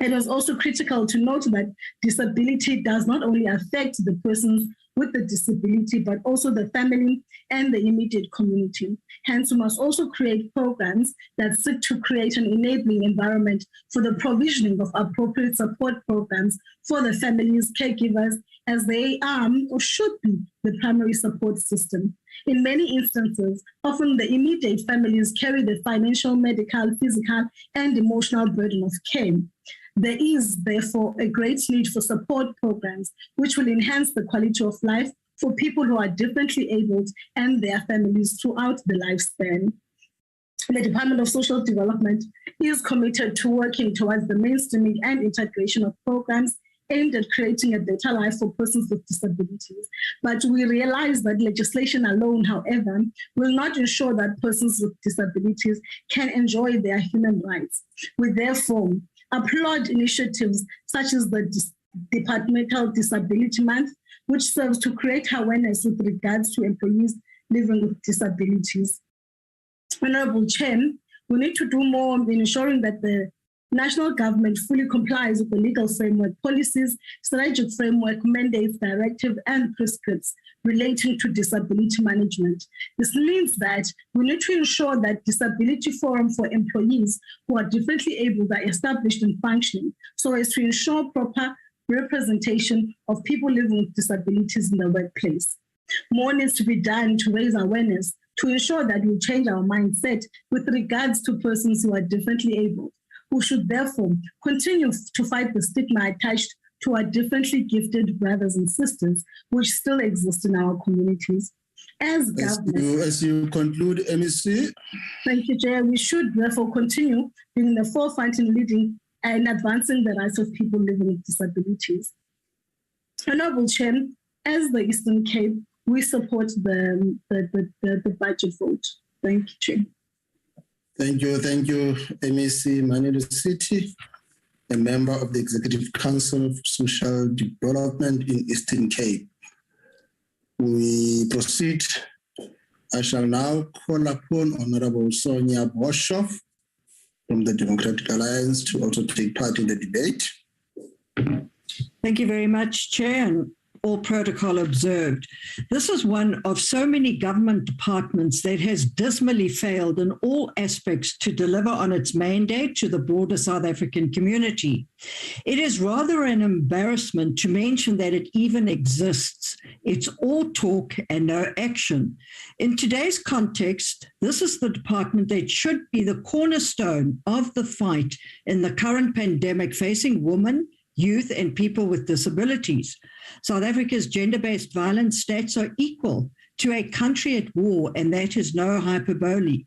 It is also critical to note that disability does not only affect the persons with the disability, but also the family and the immediate community. Hence, we must also create programs that seek to create an enabling environment for the provisioning of appropriate support programs for the families, caregivers, as they are or should be the primary support system. In many instances, often the immediate families carry the financial, medical, physical, and emotional burden of care. There is, therefore, a great need for support programs which will enhance the quality of life for people who are differently abled and their families throughout the lifespan. The Department of Social Development is committed to working towards the mainstreaming and integration of programs aimed at creating a better life for persons with disabilities. But we realize that legislation alone, however, will not ensure that persons with disabilities can enjoy their human rights. We therefore applaud initiatives such as the Departmental Disability Month, which serves to create awareness with regards to employees living with disabilities. Honorable Chair, we need to do more in ensuring that the national government fully complies with the legal framework, policies, strategic framework, mandates, directive, and prescripts relating to disability management. This means that we need to ensure that disability forum for employees who are differently able are established and functioning so as to ensure proper representation of people living with disabilities in the workplace. More needs to be done to raise awareness to ensure that we change our mindset with regards to persons who are differently able, who should therefore continue to fight the stigma attached to our differently gifted brothers and sisters, which still exist in our communities. As government, as you conclude, MEC. Thank you, Jay. We should therefore continue being the forefront in leading and advancing the rights of people living with disabilities. Honorable Chair, as the Eastern Cape, we support the budget vote. Thank you, Chair. Thank you, MEC Manilu City, a member of the Executive Council of Social Development in Eastern Cape. We proceed. I shall now call upon Honorable Sonia Boshoff from the Democratic Alliance to also take part in the debate. Thank you very much, Chair, and all protocol observed. This is one of so many government departments that has dismally failed in all aspects to deliver on its mandate to the broader South African community. It is rather an embarrassment to mention that it even exists. It's all talk and no action. In today's context, this is the department that should be the cornerstone of the fight in the current pandemic facing women, youth, and people with disabilities. South Africa's gender-based violence stats are equal to a country at war, and that is no hyperbole.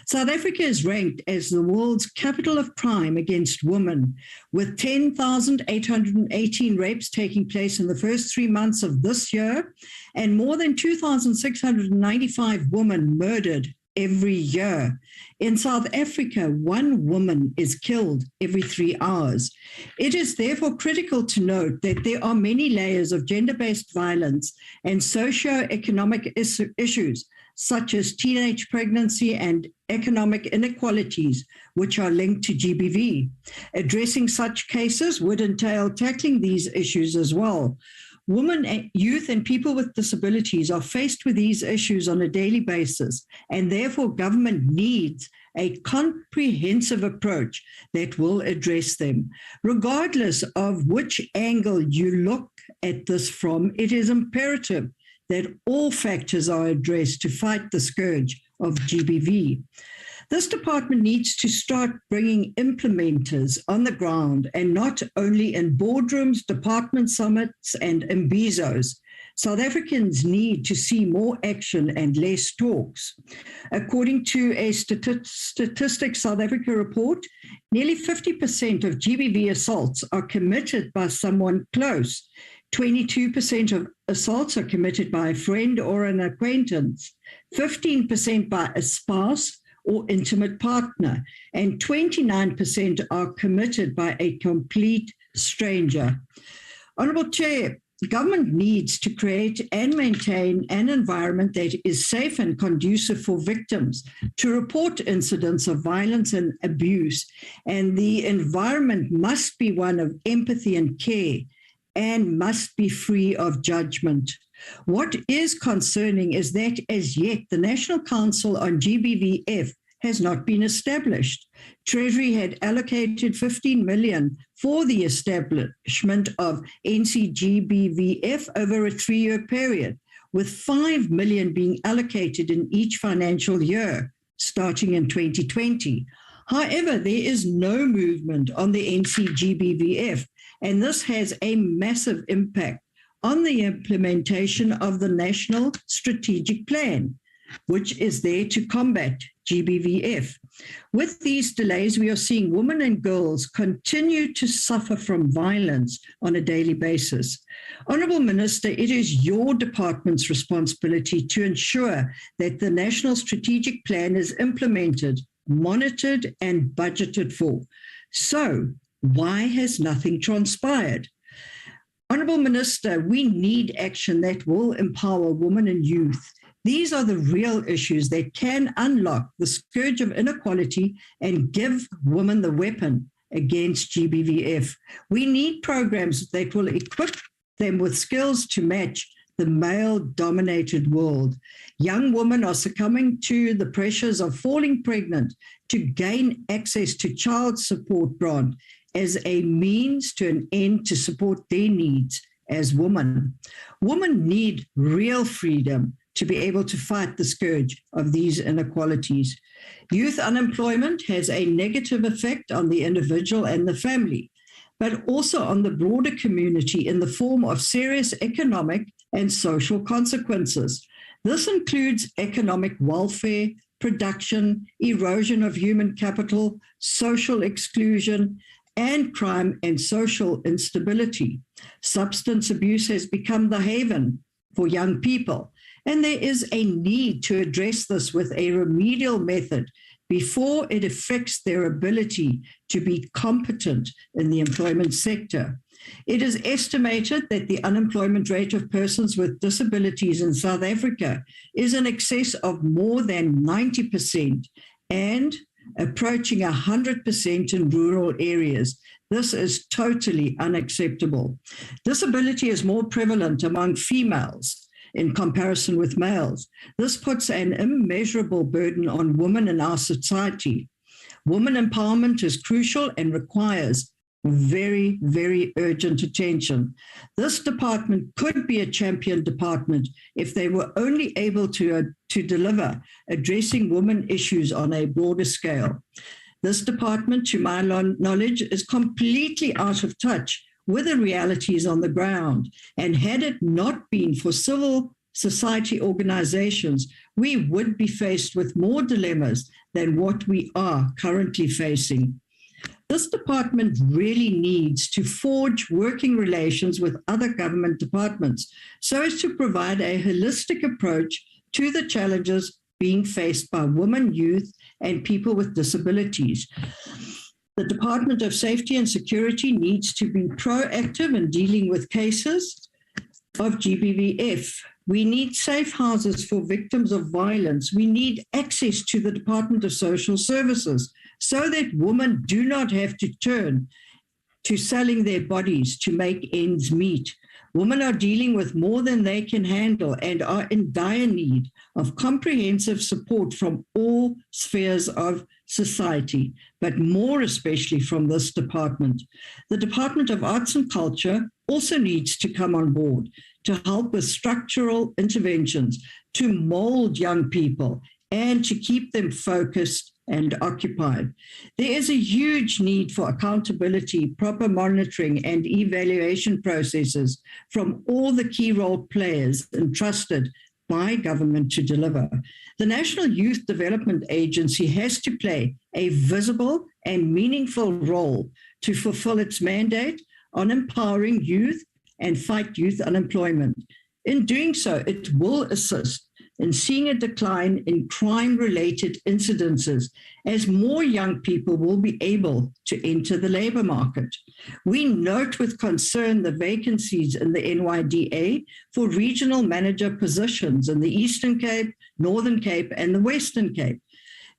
South Africa is ranked as the world's capital of crime against women, with 10,818 rapes taking place in the first 3 months of this year, and more than 2,695 women murdered every year. In South Africa, 1 woman is killed every 3 hours. It is therefore critical to note that there are many layers of gender-based violence and socio-economic issues, such as teenage pregnancy and economic inequalities, which are linked to GBV. Addressing such cases would entail tackling these issues as well. Women, youth, and people with disabilities are faced with these issues on a daily basis, and therefore government needs a comprehensive approach that will address them. Regardless of which angle you look at this from, it is imperative that all factors are addressed to fight the scourge of GBV. This department needs to start bringing implementers on the ground and not only in boardrooms, department summits, and imbizos. South Africans need to see more action and less talks. According to a Statistics South Africa report, nearly 50% of GBV assaults are committed by someone close. 22% of assaults are committed by a friend or an acquaintance, 15% by a spouse or intimate partner, and 29% are committed by a complete stranger. Honourable Chair, government needs to create and maintain an environment that is safe and conducive for victims to report incidents of violence and abuse, and the environment must be one of empathy and care and must be free of judgment. What is concerning is that as yet the National Council on GBVF has not been established. Treasury had allocated 15 million for the establishment of NCGBVF over a 3-year period, with 5 million being allocated in each financial year, starting in 2020. However, there is no movement on the NCGBVF, and this has a massive impact on the implementation of the National Strategic Plan, which is there to combat GBVF. With these delays, we are seeing women and girls continue to suffer from violence on a daily basis. Honourable Minister, it is your department's responsibility to ensure that the National Strategic Plan is implemented, monitored, and budgeted for. So, why has nothing transpired? Honourable Minister, we need action that will empower women and youth. These are the real issues that can unlock the scourge of inequality and give women the weapon against GBVF. We need programs that will equip them with skills to match the male-dominated world. Young women are succumbing to the pressures of falling pregnant to gain access to child support grant as a means to an end to support their needs as women. Women need real freedom to be able to fight the scourge of these inequalities. Youth unemployment has a negative effect on the individual and the family, but also on the broader community in the form of serious economic and social consequences. This includes economic welfare, production, erosion of human capital, social exclusion, and crime and social instability. Substance abuse has become the haven for young people, and there is a need to address this with a remedial method before it affects their ability to be competent in the employment sector. It is estimated that the unemployment rate of persons with disabilities in South Africa is in excess of more than 90% and approaching 100% in rural areas. This is totally unacceptable. Disability is more prevalent among females in comparison with males. This puts an immeasurable burden on women in our society. Women empowerment is crucial and requires very, very urgent attention. This department could be a champion department if they were only able to deliver addressing women issues on a broader scale. This department, to my knowledge, is completely out of touch with the realities on the ground. And had it not been for civil society organizations, we would be faced with more dilemmas than what we are currently facing. This department really needs to forge working relations with other government departments so as to provide a holistic approach to the challenges being faced by women, youth, and people with disabilities. The Department of Safety and Security needs to be proactive in dealing with cases of GBVF. We need safe houses for victims of violence. We need access to the Department of Social Services so that women do not have to turn to selling their bodies to make ends meet. Women are dealing with more than they can handle and are in dire need of comprehensive support from all spheres of society, but more especially from this department. The Department of Arts and Culture also needs to come on board to help with structural interventions to mold young people and to keep them focused and occupied. There is a huge need for accountability, proper monitoring, and evaluation processes from all the key role players entrusted by government to deliver. The National Youth Development Agency has to play a visible and meaningful role to fulfill its mandate on empowering youth and fight youth unemployment. In doing so, it will assist in seeing a decline in crime-related incidences as more young people will be able to enter the labor market. We note with concern the vacancies in the NYDA for regional manager positions in the Eastern Cape, Northern Cape, and the Western Cape.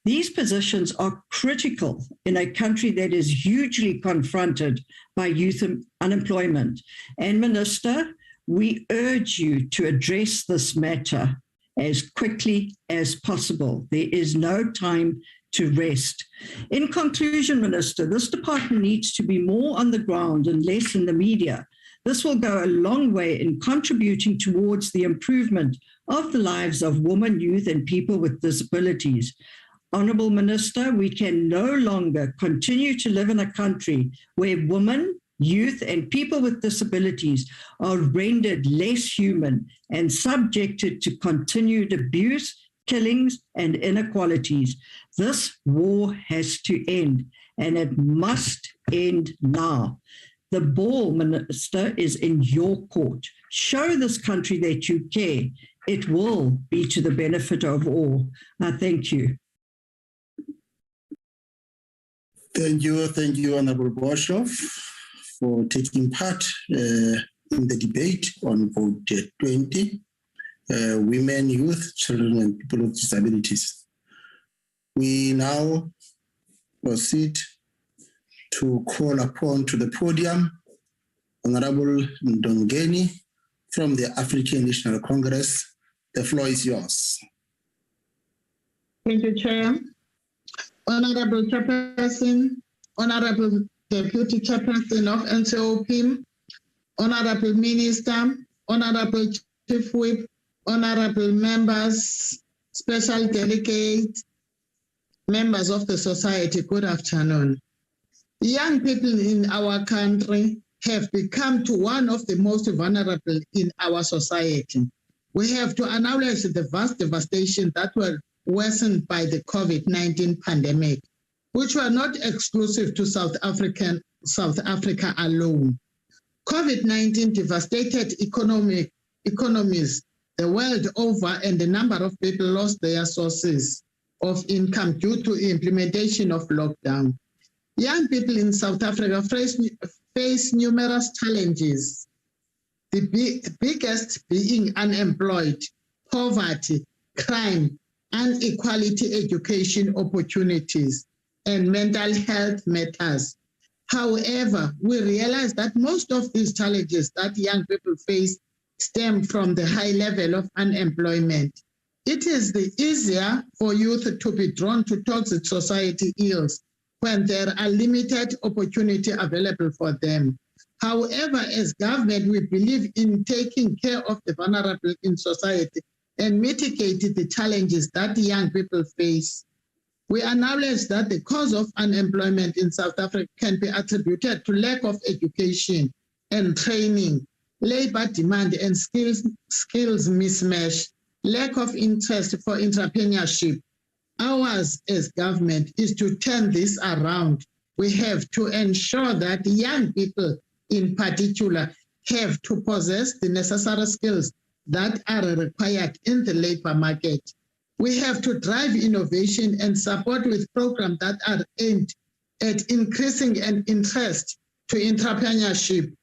These positions are critical in a country that is hugely confronted by youth unemployment. And Minister, we urge you to address this matter as quickly as possible. There is no time to rest. In conclusion, Minister, this department needs to be more on the ground and less in the media. This will go a long way in contributing towards the improvement of the lives of women, youth, and people with disabilities. Honourable Minister, we can no longer continue to live in a country where women, youth, and people with disabilities are rendered less human and subjected to continued abuse, killings, and inequalities. This war has to end, and it must end now. The ball, Minister, is in your court. Show this country that you care. It will be to the benefit of all. I thank you. Thank you, Honourable Boshoff, for taking part in the debate on Vote 20, Women, Youth, Children and People with Disabilities. We now proceed to call upon to the podium Honourable Ndongeni from the African National Congress. The floor is yours. Thank you, Chair. Honourable Chairperson, Honourable Deputy Chairperson of NCOP, Honourable Minister, Honourable Chief Whip, Honourable Members, Special Delegate, members of the society, good afternoon. Young people in our country have become to one of the most vulnerable in our society. We have to acknowledge the vast devastation that were worsened by the COVID-19 pandemic, which were not exclusive to South African South Africa alone. COVID-19 devastated economies the world over, and a number of people lost their sources of income due to implementation of lockdown. Young people in South Africa face numerous challenges, the biggest being unemployed, poverty, crime, inequality education opportunities, and mental health matters. However, we realize that most of these challenges that young people face stem from the high level of unemployment. It is easier for youth to be drawn to toxic society ills when there are limited opportunity available for them. However, as government, we believe in taking care of the vulnerable in society and mitigate the challenges that young people face. We acknowledge that the cause of unemployment in South Africa can be attributed to lack of education and training, labor demand and skills mismatch, lack of interest for entrepreneurship. Ours as government is to turn this around. We have to ensure that young people in particular have to possess the necessary skills that are required in the labor market. We have to drive innovation and support with programs that are aimed at increasing an interest to entrepreneurship.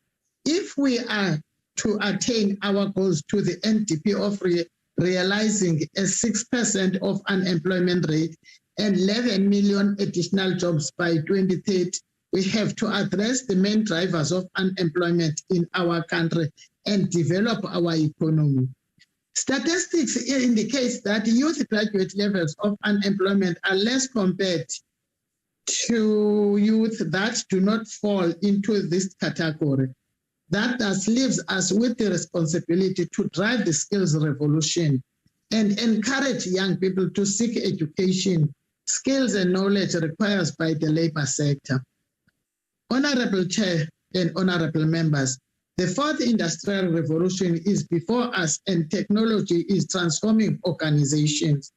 If we are to attain our goals to the NDP of realizing a 6% of unemployment rate and 11 million additional jobs by 2030, we have to address the main drivers of unemployment in our country and develop our economy. Statistics indicate that youth graduate levels of unemployment are less compared to youth that do not fall into this category. That thus leaves us with the responsibility to drive the skills revolution and encourage young people to seek education, skills and knowledge required by the labor sector. Honorable Chair and honorable members, the fourth industrial revolution is before us and technology is transforming organizations.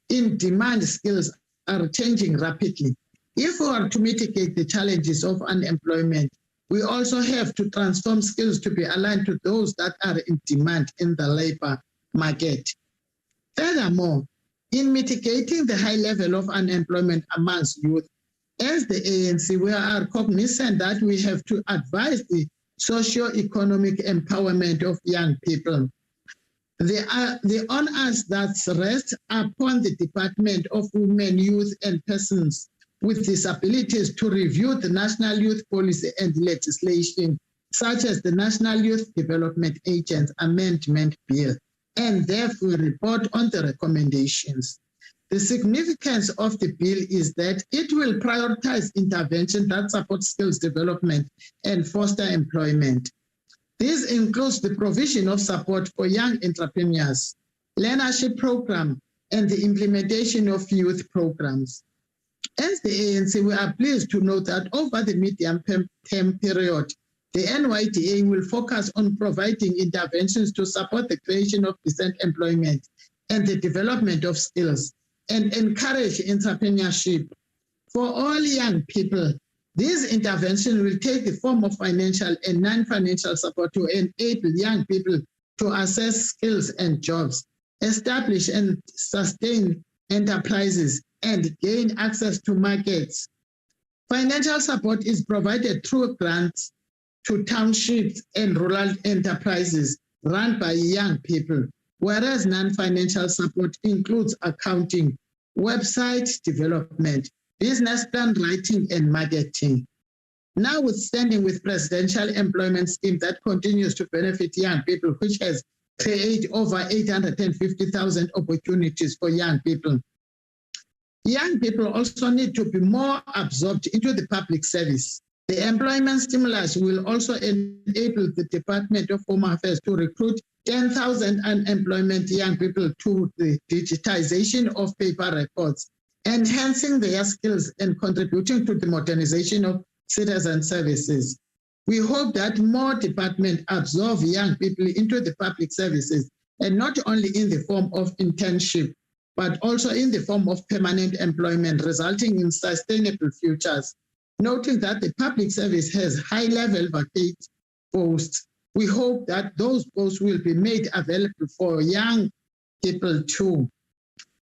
In-demand skills are changing rapidly. If we are to mitigate the challenges of unemployment, we also have to transform skills to be aligned to those that are in demand in the labor market. Furthermore, in mitigating the high level of unemployment amongst youth, as the ANC, we are cognizant that we have to advise the socio-economic empowerment of young people. The onus that rests upon the Department of Women, Youth and Persons with Disabilities to review the National Youth Policy and legislation, such as the National Youth Development Agents Amendment Bill, and therefore report on the recommendations. The significance of the bill is that it will prioritize intervention that supports skills development and foster employment. This includes the provision of support for young entrepreneurs, learnership program, and the implementation of youth programs. As the ANC, we are pleased to note that over the medium-term period, the NYDA will focus on providing interventions to support the creation of decent employment and the development of skills, and encourage entrepreneurship. For all young people, this intervention will take the form of financial and non-financial support to enable young people to access skills and jobs, establish and sustain enterprises, and gain access to markets. Financial support is provided through grants to townships and rural enterprises run by young people, whereas non-financial support includes accounting, website development, business plan writing, and marketing. Notwithstanding with presidential employment scheme that continues to benefit young people, which has created over 850,000 opportunities for young people. Young people also need to be more absorbed into the public service. The employment stimulus will also enable the Department of Home Affairs to recruit 10,000 unemployment young people to the digitization of paper records, enhancing their skills and contributing to the modernization of citizen services. We hope that more departments absorb young people into the public services, and not only in the form of internship, but also in the form of permanent employment, resulting in sustainable futures. Noting that the public service has high-level vacant posts, we hope that those posts will be made available for young people too.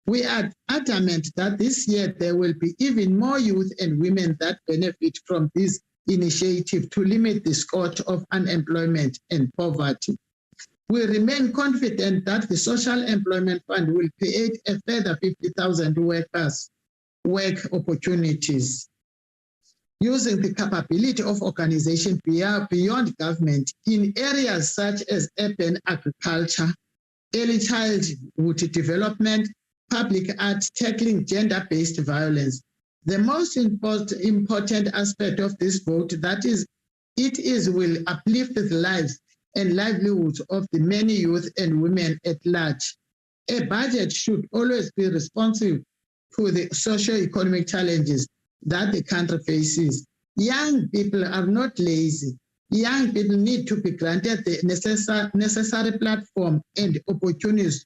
We are adamant that this year there will be even more youth and women that benefit from this initiative to limit the scourge of unemployment and poverty. We remain confident that the Social Employment Fund will create a further 50,000 work opportunities, using the capability of organization beyond government in areas such as urban agriculture, early childhood development, public art, tackling gender-based violence. The most important aspect of this vote will uplift the lives and livelihoods of the many youth and women at large. A budget should always be responsive to the socio-economic challenges that the country faces. Young people are not lazy. Young people need to be granted the necessary platform and opportunities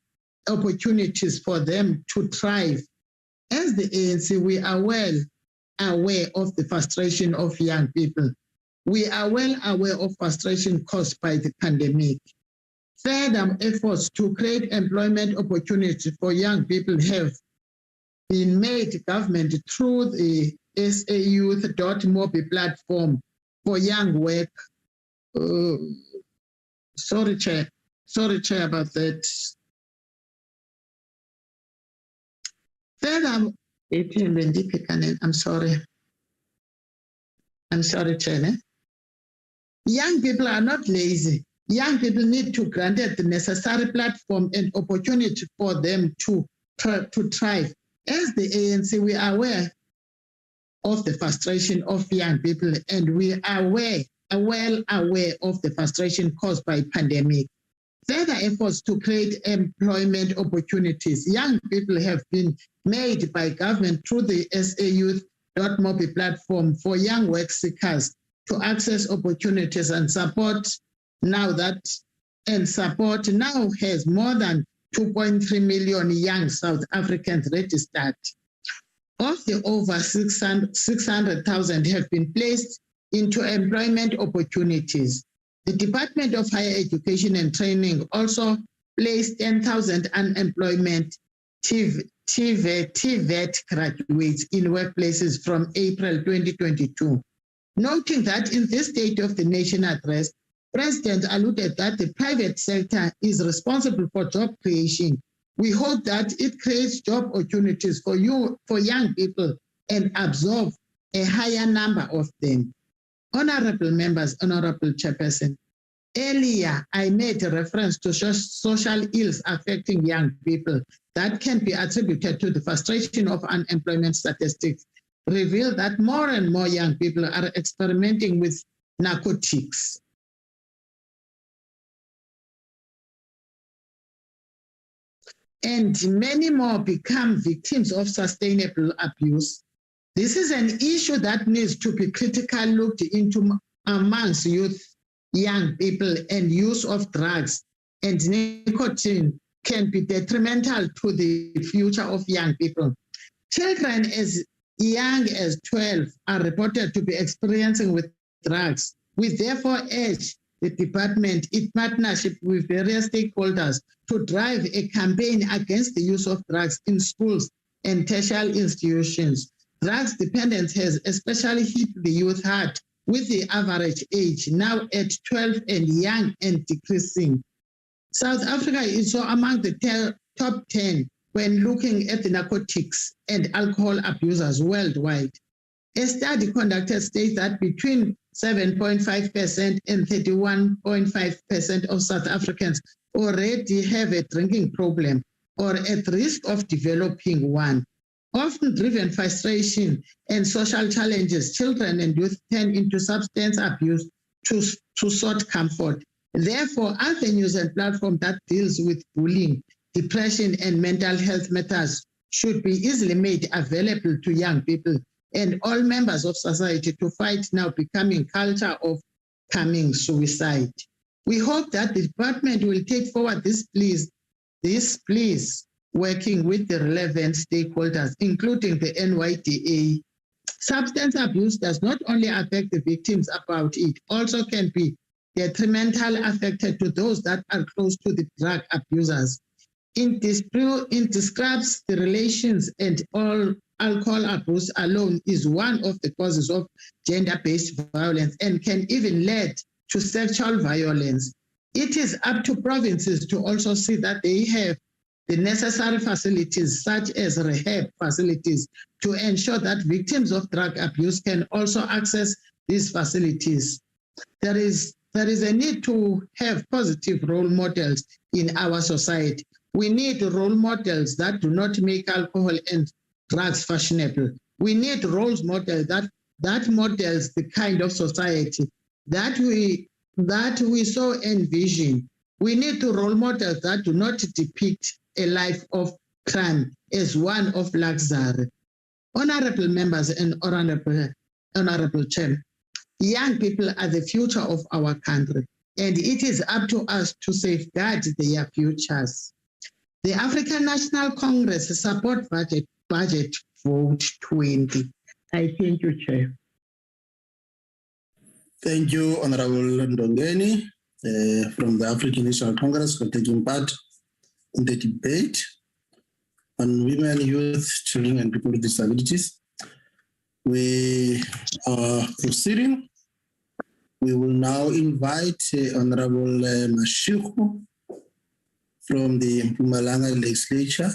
for them to thrive. As the ANC, we are well aware of the frustration of young people. We are well aware of frustration caused by the pandemic. Further efforts to create employment opportunities for young people have been made government through the sayouth.mobi platform for young work. Sorry, Chair about that. Further, I'm sorry, Chair. Young people are not lazy. Young people need to grant the necessary platform and opportunity for them to thrive. As the ANC, we are aware of the frustration of young people, and we are well aware of the frustration caused by pandemic. Further efforts to create employment opportunities young people have been made by government through the sayouth.mobi platform for young work seekers to access opportunities and support now has more than 2.3 million young South Africans registered. Of the over 600,000 have been placed into employment opportunities. The Department of Higher Education and Training also placed 10,000 unemployment TVET graduates in workplaces from April 2022. Noting that in this State of the Nation address, President alluded that the private sector is responsible for job creation. We hope that it creates job opportunities for young people and absorb a higher number of them. Honorable members, Honorable Chairperson, earlier I made a reference to social ills affecting young people that can be attributed to the frustration of unemployment statistics reveal that more and more young people are experimenting with narcotics. And many more become victims of sustainable abuse. This is an issue that needs to be critically looked into amongst young people, and use of drugs and nicotine can be detrimental to the future of young people. Children as young as 12 are reported to be experiencing with drugs. We therefore urge the department, in partnership with various stakeholders, to drive a campaign against the use of drugs in schools and tertiary institutions. Drugs dependence has especially hit the youth hard, with the average age now at 12 and young and decreasing. South Africa is so among the top 10 when looking at the narcotics and alcohol abusers worldwide. A study conducted states that between 7.5% and 31.5% of South Africans already have a drinking problem or at risk of developing one. Often driven frustration and social challenges, children and youth turn into substance abuse to sought comfort. Therefore, avenues and platforms that deals with bullying, depression, and mental health matters should be easily made available to young people and all members of society to fight now becoming culture of coming suicide. We hope that the department will take forward this please, working with the relevant stakeholders, including the NYDA, Substance abuse does not only affect the victims about it, also can be detrimental affected to those that are close to the drug abusers. It describes the relations, and all alcohol abuse alone is one of the causes of gender-based violence and can even lead to sexual violence. It is up to provinces to also see that they have the necessary facilities, such as rehab facilities, to ensure that victims of drug abuse can also access these facilities. There is a need to have positive role models in our society. We need role models that do not make alcohol and drugs fashionable. We need role models that models the kind of society that we so envision. We need to role models that do not depict a life of crime as one of luxury. Honorable members and honorable chair, young people are the future of our country, and it is up to us to safeguard their futures. The African National Congress support budget vote 20. I thank you, Chair. Thank you, Honorable Ndongeni from the African National Congress, for taking part in the debate on women, youth, children, and people with disabilities. We are proceeding. We will now invite Honorable Mashiko from the Mpumalanga Legislature,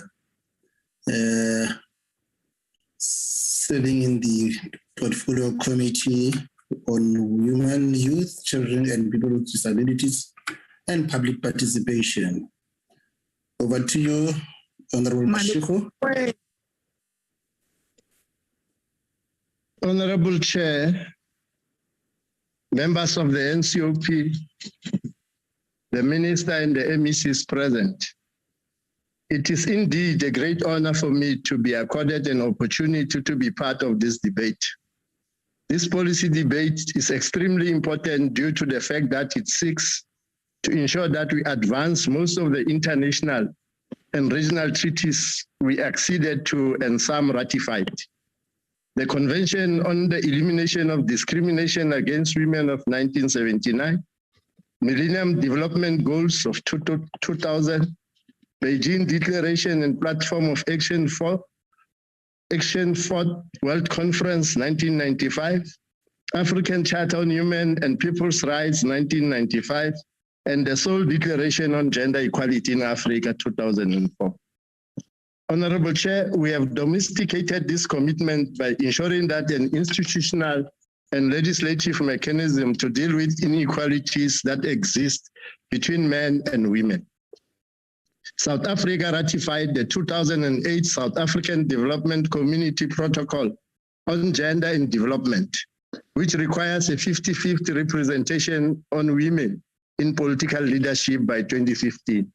serving in the Portfolio Committee on Women, Youth, Children, and People with Disabilities and Public Participation. Over to you, Honorable Mashiko. Honorable Chair, members of the NCOP, the Minister and the MECs present, it is indeed a great honor for me to be accorded an opportunity to be part of this debate. This policy debate is extremely important due to the fact that it seeks to ensure that we advance most of the international and regional treaties we acceded to and some ratified. The Convention on the Elimination of Discrimination Against Women of 1979, Millennium Development Goals of 2000, Beijing Declaration and Platform of Action for World Conference 1995, African Charter on Human and People's Rights 1995, and the Seoul Declaration on Gender Equality in Africa 2004. Honorable Chair, we have domesticated this commitment by ensuring that an institutional and legislative mechanism to deal with inequalities that exist between men and women. South Africa ratified the 2008 South African Development Community Protocol on Gender and Development, which requires a 50-50 representation on women in political leadership by 2015.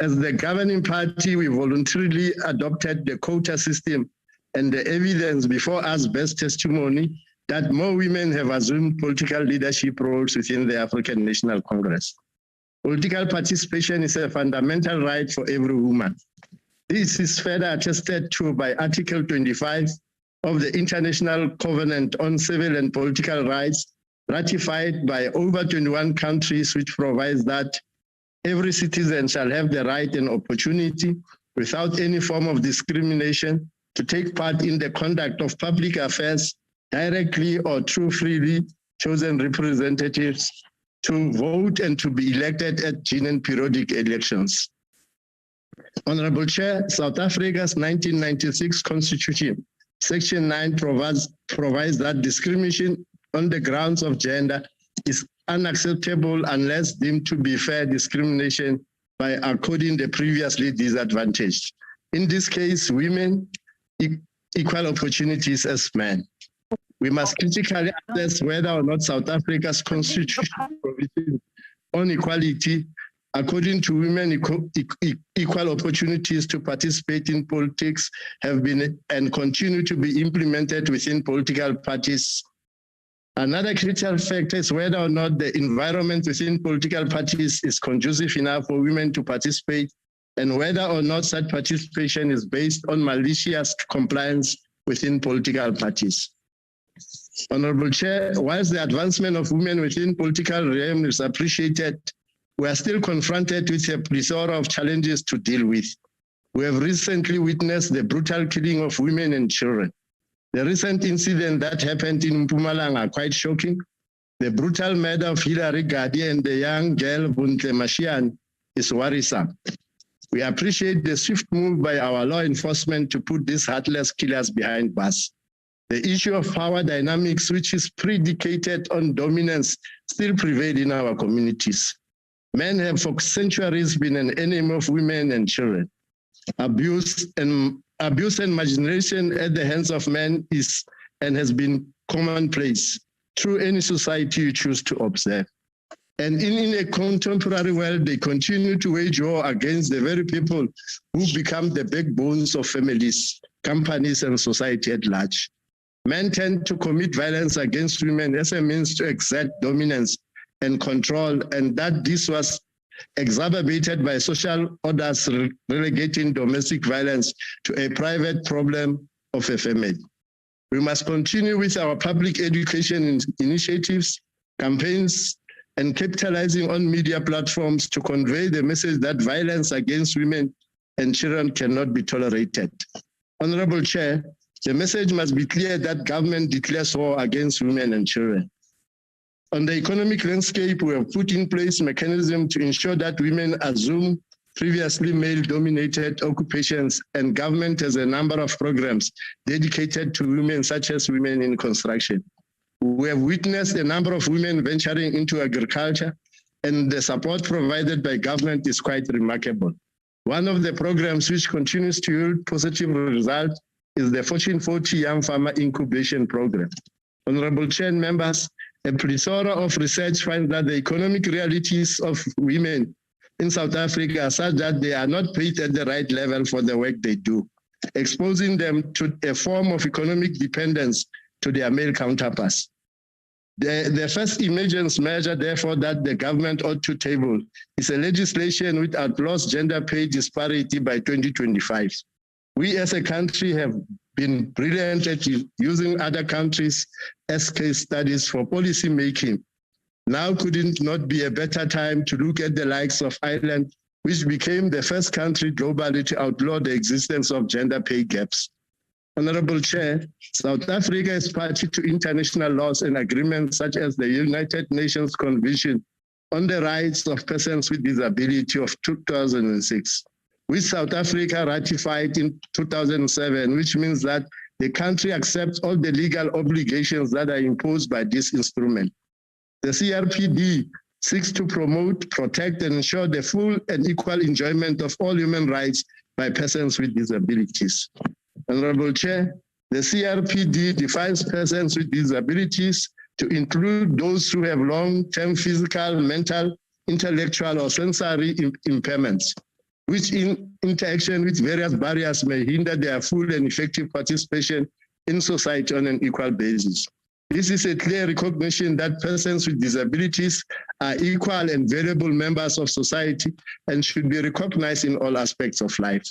As the governing party, we voluntarily adopted the quota system, and the evidence before us bears testimony that more women have assumed political leadership roles within the African National Congress. Political participation is a fundamental right for every woman. This is further attested to by Article 25 of the International Covenant on Civil and Political Rights, ratified by over 21 countries, which provides that every citizen shall have the right and opportunity, without any form of discrimination, to take part in the conduct of public affairs directly or through freely chosen representatives, to vote and to be elected at general periodic elections. Honorable Chair, South Africa's 1996 Constitution, Section 9 provides that discrimination on the grounds of gender is unacceptable unless deemed to be fair discrimination by according the previously disadvantaged. In this case, women equal opportunities as men. We must critically assess whether or not South Africa's constitution provisions on equality, according to women equal opportunities to participate in politics, have been and continue to be implemented within political parties. Another critical factor is whether or not the environment within political parties is conducive enough for women to participate, and whether or not such participation is based on malicious compliance within political parties. Honorable Chair, whilst the advancement of women within political realm is appreciated, we are still confronted with a plethora of challenges to deal with. We have recently witnessed the brutal killing of women and children. The recent incident that happened in Mpumalanga are quite shocking. The brutal murder of Hilary Gadi and the young girl Buntle Mashian is worrisome. We appreciate the swift move by our law enforcement to put these heartless killers behind bars. The issue of power dynamics, which is predicated on dominance, still prevail in our communities. Men have for centuries been an enemy of women and children. Abuse and marginalization at the hands of men is and has been commonplace through any society you choose to observe. And in a contemporary world, they continue to wage war against the very people who become the backbones of families, companies, and society at large. Men tend to commit violence against women as a means to exert dominance and control, and that this was exacerbated by social orders relegating domestic violence to a private problem of a family. We must continue with our public education initiatives, campaigns, and capitalizing on media platforms to convey the message that violence against women and children cannot be tolerated. Honorable Chair, the message must be clear that government declares war against women and children. On the economic landscape, we have put in place mechanisms to ensure that women assume previously male-dominated occupations, and government has a number of programs dedicated to women, such as women in construction. We have witnessed a number of women venturing into agriculture, and the support provided by government is quite remarkable. One of the programs which continues to yield positive results is the Fortune 40 Young Farmer Incubation Program. Honorable Chair and members, a plethora of research finds that the economic realities of women in South Africa are such that they are not paid at the right level for the work they do, exposing them to a form of economic dependence to their male counterparts. The first emergence measure, therefore, that the government ought to table is a legislation which outlaws gender pay disparity by 2025. We as a country have been brilliant at using other countries as case studies for policy making. Now could it not be a better time to look at the likes of Ireland, which became the first country globally to outlaw the existence of gender pay gaps? Honorable Chair, South Africa is party to international laws and agreements such as the United Nations Convention on the Rights of Persons with Disability of 2006, which South Africa ratified in 2007, which means that the country accepts all the legal obligations that are imposed by this instrument. The CRPD seeks to promote, protect, and ensure the full and equal enjoyment of all human rights by persons with disabilities. Honorable Chair, the CRPD defines persons with disabilities to include those who have long-term physical, mental, intellectual, or sensory impairments, which in interaction with various barriers may hinder their full and effective participation in society on an equal basis. This is a clear recognition that persons with disabilities are equal and valuable members of society and should be recognized in all aspects of life.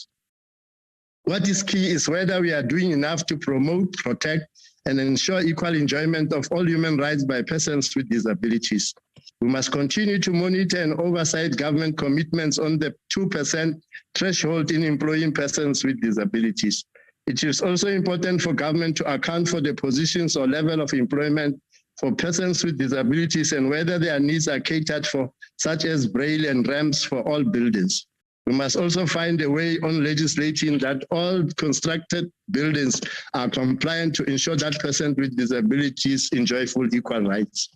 What is key is whether we are doing enough to promote, protect, and ensure equal enjoyment of all human rights by persons with disabilities. We must continue to monitor and oversight government commitments on the 2% threshold in employing persons with disabilities. It is also important for government to account for the positions or level of employment for persons with disabilities and whether their needs are catered for, such as braille and ramps for all buildings. We must also find a way on legislating that all constructed buildings are compliant to ensure that persons with disabilities enjoy full equal rights.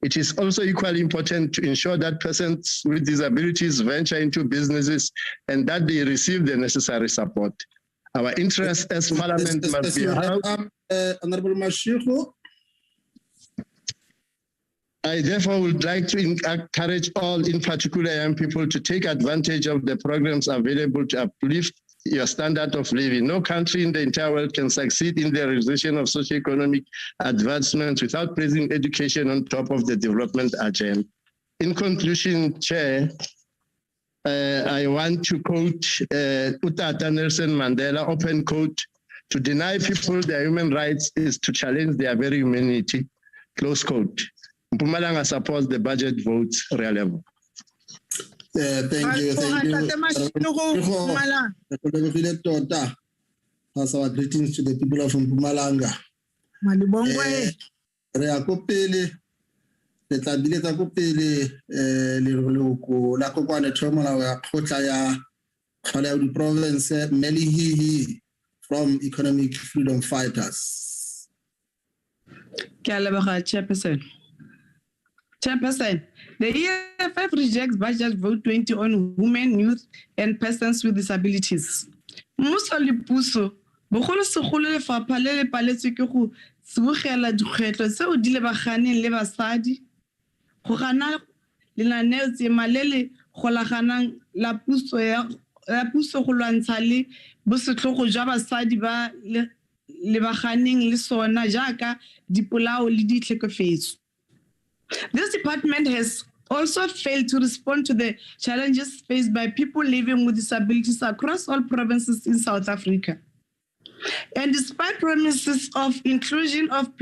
It is also equally important to ensure that persons with disabilities venture into businesses and that they receive the necessary support. Our interest as Parliament must be held. Honorable Mashiko. I therefore would like to encourage all, in particular young people, to take advantage of the programs available to uplift your standard of living. No country in the entire world can succeed in the realization of socioeconomic advancements without placing education on top of the development agenda. In conclusion, Chair, I want to quote Utata Nelson Mandela, open quote, To deny people their human rights is to challenge their very humanity, close quote. Mpumalanga supports the budget votes level. Thank you. That's our greetings to the people of Mpumalanga. Re a kopele le tla bile tsa kopele le loko la kokwana thomala wa khotla ya khala ya di province Melihi from Economic Freedom Fighters. Chairperson. The EFF rejects budget vote 20 on women, youth, and persons with disabilities. Muso le puso, bogolo segolo le fapha le le paletswe ke go tsibogela dikgwetlo tseo di lebaganeng le basadi, go gana lenaneo tsema le le golaganang la puso go lwantsha le bosetlhogo jwa basadi ba lebaganeng le sona jaaka dipolao le ditlhekefetso. This department has also failed to respond to the challenges faced by people living with disabilities across all provinces in South Africa. And despite promises of inclusion of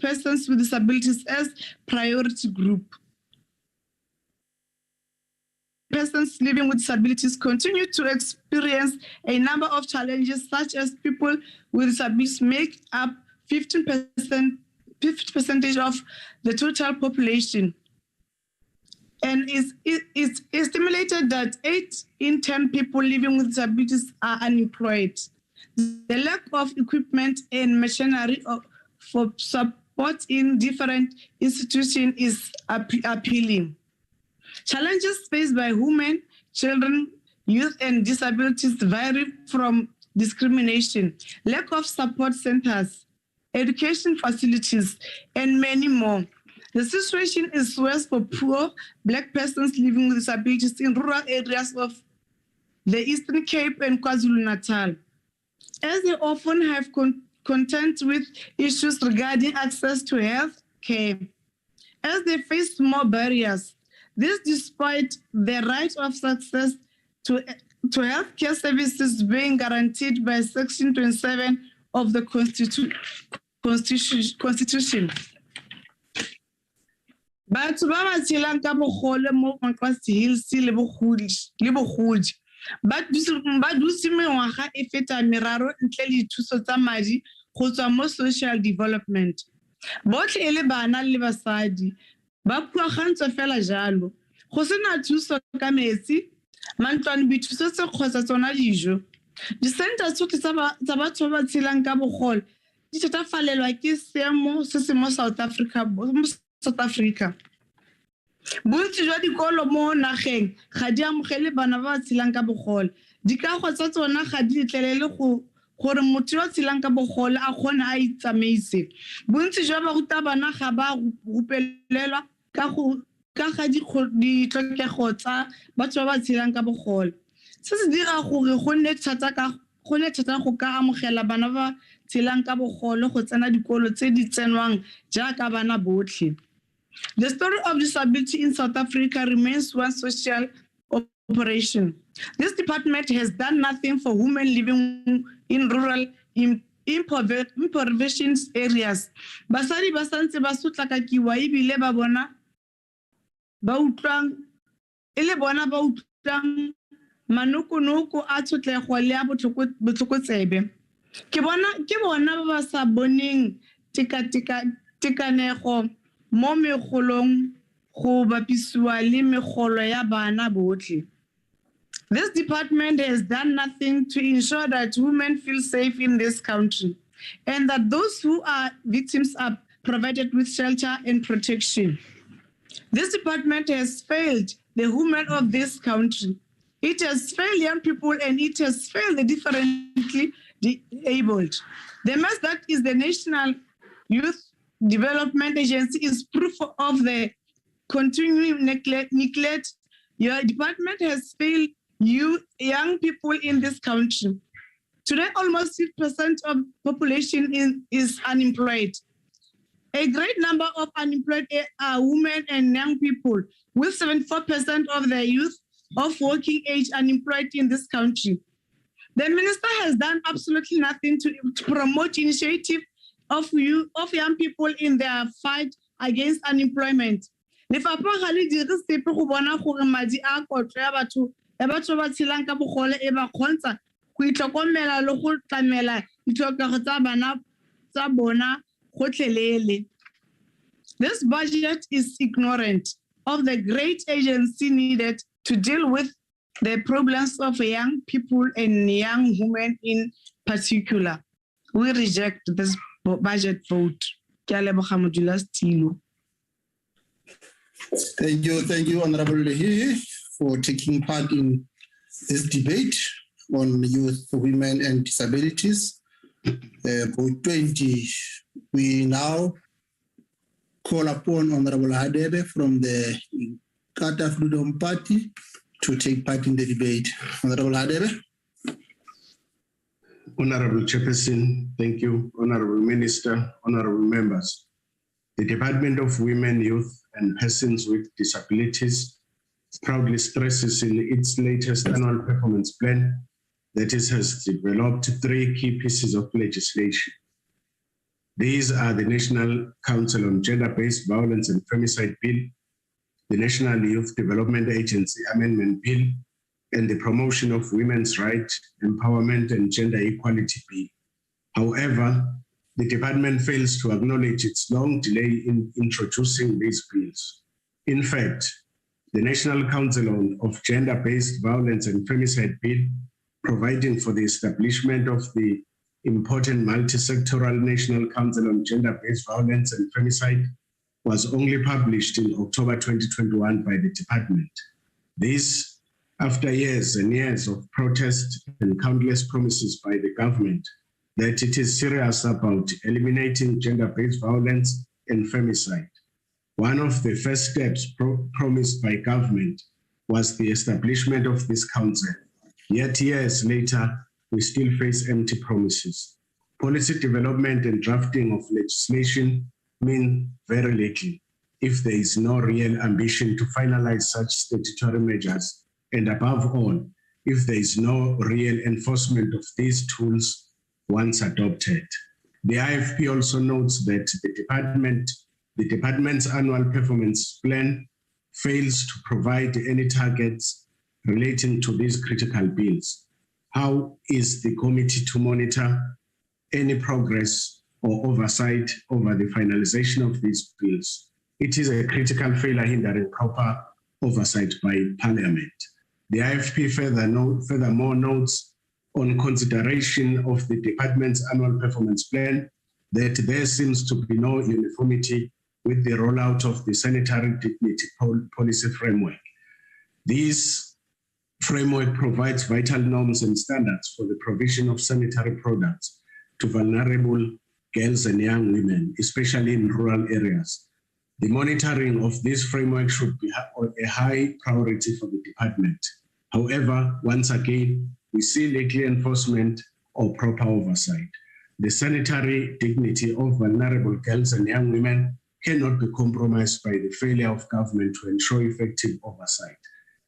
persons with disabilities as priority group, persons living with disabilities continue to experience a number of challenges, such as people with disabilities make up 50% of the total population. And it's estimated that 8 in 10 people living with disabilities are unemployed. The lack of equipment and machinery for support in different institutions is appealing. Challenges faced by women, children, youth, and disabilities vary from discrimination, lack of support centers, education facilities, and many more. The situation is worse for poor Black persons living with disabilities in rural areas of the Eastern Cape and KwaZulu-Natal, as they often have contend with issues regarding access to health care, as they face more barriers. This despite the right of access to healthcare services being guaranteed by Section 27 of the Constitution. Batho ba ba tshelang ka bogole mo Nkwasi Hills le bogodi ba dutse mengwaga e feta meraro ntle le dithuso tsa madi go tswa mo social development. Botlhe e le bana le basadi ba puagantswe fela jalo. Go sena thuso ka metsi, mantlwane dithuso tse kgotsa tsona dijo. Disenta tsotlhe tsa batho ba tshelang ka bogole di thatafalela ke seemo se se mo South Africa. Bontsi jwa dikolo mo nageng ga di amogele bana ba tshelang ka bogole. Dikago tsa tsona ga di letlelele gore motho yo tshelang ka bogole a kgone a itsamaise. Bontsi jwa barutabana ga ba rupelelwa ka ga ditlhokego tsa batho ba ba tshelang ka bogole. Se se dira gore go nne thata go ka amogela bana ba tshelang ka bogole go tsena dikolo tse di tsenwang jaaka bana botlhe. The story of disability in South Africa remains one social operation. This department has done nothing for women living in rural impoverished areas. Basadi ba santse ba sotlakakiwa ebile ba utlwang manoko a tshotlego le a botlhokotsebe. Ke bona ba ba sa boneng tekanego mo megolong go bapisiwa le megolo ya bana botlhe. This department has done nothing to ensure that women feel safe in this country and that those who are victims are provided with shelter and protection. This department has failed the women of this country. It has failed young people and it has failed the differently disabled. The mess that is the National Youth Development Agency is proof of the continuing neglect. Your department has failed young people in this country. Today, almost 6% of population is unemployed. A great number of unemployed are women and young people, with 74% of the youth of working age unemployed in this country. The minister has done absolutely nothing to promote initiative of young people in their fight against unemployment. Lefapha ga le dire sepe go bona gore madi a kotlo ya batho ba tshelang ka bogole e ba kgontsha go itlhokomela le go tlamela ditlhokego tsa bana tsa bona gotlhelele. This budget is ignorant of the great agency needed to deal with the problems of young people and young women in particular. We reject this budget vote. Thank you, Honorable Lehi, for taking part in this debate on youth, women, and disabilities. Vote 20. We now call upon Honorable Hadebe from the Inkatha Freedom Party to take part in the debate. Honorable Hadebe. Honorable Chairperson, thank you. Honorable Minister, honorable members. The Department of Women, Youth, and Persons with Disabilities proudly stresses in its latest annual performance plan that it has developed 3 key pieces of legislation. These are the National Council on Gender-Based Violence and Femicide Bill, the National Youth Development Agency Amendment Bill, and the Promotion of Women's Rights, Empowerment and Gender Equality Bill. However, the department fails to acknowledge its long delay in introducing these bills. In fact, the National Council on Gender-Based Violence and Femicide Bill, providing for the establishment of the important multi-sectoral National Council on Gender-Based Violence and Femicide, was only published in October 2021 by the department. This, after years and years of protest and countless promises by the government that it is serious about eliminating gender-based violence and femicide. One of the first steps promised by government was the establishment of this council. Yet years later, we still face empty promises. Policy development and drafting of legislation mean very little if there is no real ambition to finalize such statutory measures, and above all, if there is no real enforcement of these tools once adopted. The IFP also notes that the department's annual performance plan fails to provide any targets relating to these critical bills. How is the committee to monitor any progress or oversight over the finalization of these bills? It is a critical failure hindering proper oversight by Parliament. The IFP furthermore notes on consideration of the department's annual performance plan that there seems to be no uniformity with the rollout of the sanitary dignity policy framework. This framework provides vital norms and standards for the provision of sanitary products to vulnerable girls and young women, especially in rural areas. The monitoring of this framework should be a high priority for the department. However, once again, we see little enforcement or proper oversight. The sanitary dignity of vulnerable girls and young women cannot be compromised by the failure of government to ensure effective oversight.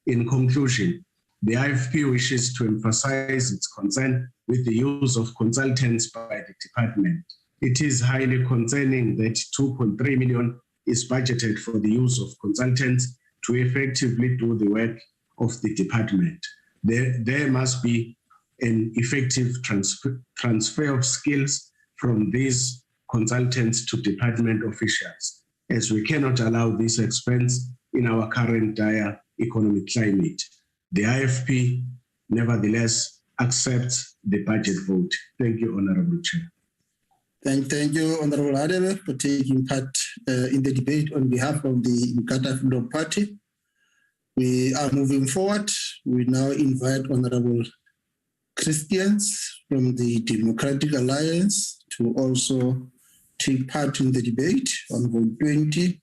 In conclusion, the IFP wishes to emphasize its concern with the use of consultants by the department. It is highly concerning that 2.3 million is budgeted for the use of consultants to effectively do the work of the department. There must be an effective transfer of skills from these consultants to department officials, as we cannot allow this expense in our current dire economic climate. The IFP, nevertheless, accepts the budget vote. Thank you, Honorable Chair. Thank you, Honorable Hadebe, for taking part in the debate on behalf of the Inkatha Freedom Party. We are moving forward. We now invite Honorable Christians from the Democratic Alliance to also take part in the debate on vote 20.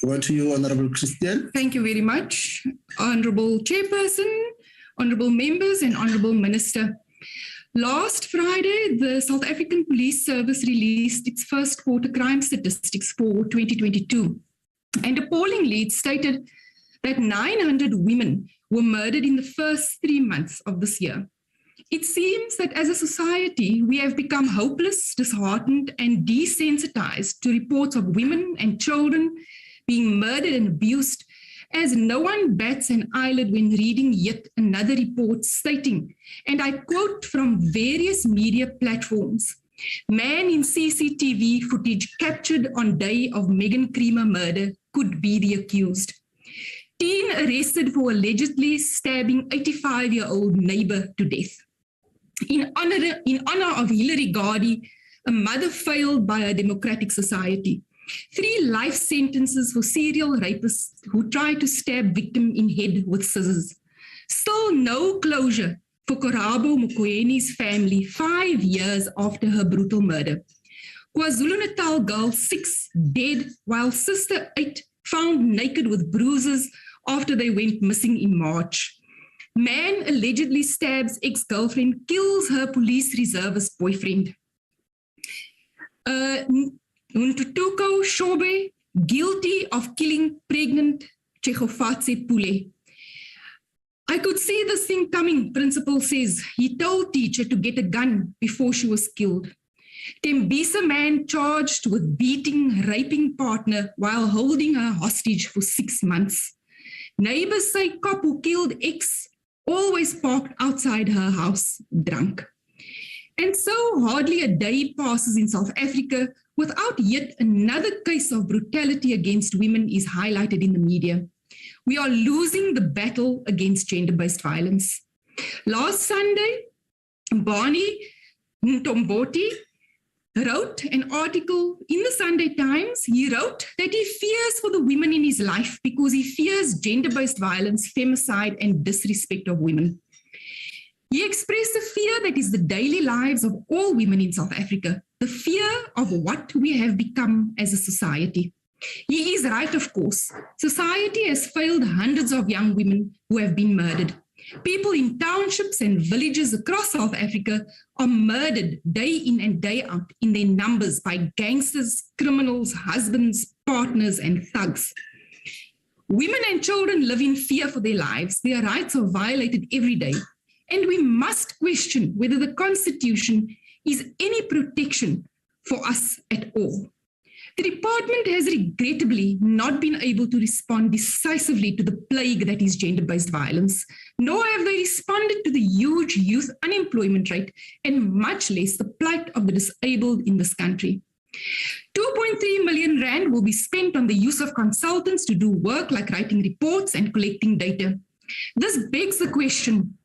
Over to you, Honorable Christian. Thank you very much, Honorable Chairperson, Honorable Members, and Honorable Minister. Last Friday, the South African Police Service released its first quarter crime statistics for 2022. And appallingly, it stated that 900 women were murdered in the first 3 months of this year. It seems that as a society, we have become hopeless, disheartened, and desensitized to reports of women and children being murdered and abused, as no one bats an eyelid when reading yet another report stating, and I quote from various media platforms, "Man in CCTV footage captured on day of Meghan Creamer murder could be the accused. Teen arrested for allegedly stabbing 85-year-old neighbor to death. In honor of Hillary Gardy, a mother failed by a democratic society. 3 life sentences for serial rapists who tried to stab victim in head with scissors. Still no closure for Korabo Mokwene's family 5 years after her brutal murder. KwaZulu-Natal girl 6 dead, while sister 8 found naked with bruises after they went missing in March. Man allegedly stabs ex-girlfriend, kills her police reservist boyfriend. Ntutuko Shobe, guilty of killing pregnant Chegofatse Pule. I could see this thing coming, principal says. He told teacher to get a gun before she was killed. Tembisa man charged with beating, raping partner while holding her hostage for 6 months. Neighbors say cop who killed ex always parked outside her house drunk. And so hardly a day passes in South Africa without yet another case of brutality against women is highlighted in the media. We are losing the battle against gender-based violence. Last Sunday, Barney Ntomboti wrote an article in the Sunday Times. He wrote that he fears for the women in his life because he fears gender-based violence, femicide, and disrespect of women. He expressed a fear that is the daily lives of all women in South Africa, the fear of what we have become as a society. He is right, of course. Society has failed hundreds of young women who have been murdered. People in townships and villages across South Africa are murdered day in and day out in their numbers by gangsters, criminals, husbands, partners, and thugs. Women and children live in fear for their lives. Their rights are violated every day. And we must question whether the Constitution is any protection for us at all. The department has regrettably not been able to respond decisively to the plague that is gender-based violence, nor have they responded to the huge youth unemployment rate and much less the plight of the disabled in this country. 2.3 million rand will be spent on the use of consultants to do work like writing reports and collecting data. This begs the question,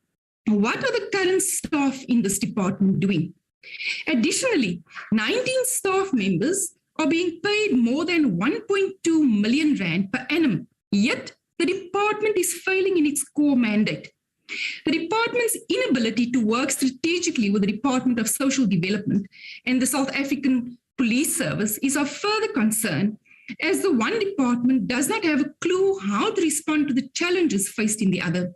what are the current staff in this department doing? Additionally, 19 staff members are being paid more than 1.2 million rand per annum, yet the department is failing in its core mandate. The department's inability to work strategically with the Department of Social Development and the South African Police Service is of further concern, as the one department does not have a clue how to respond to the challenges faced in the other.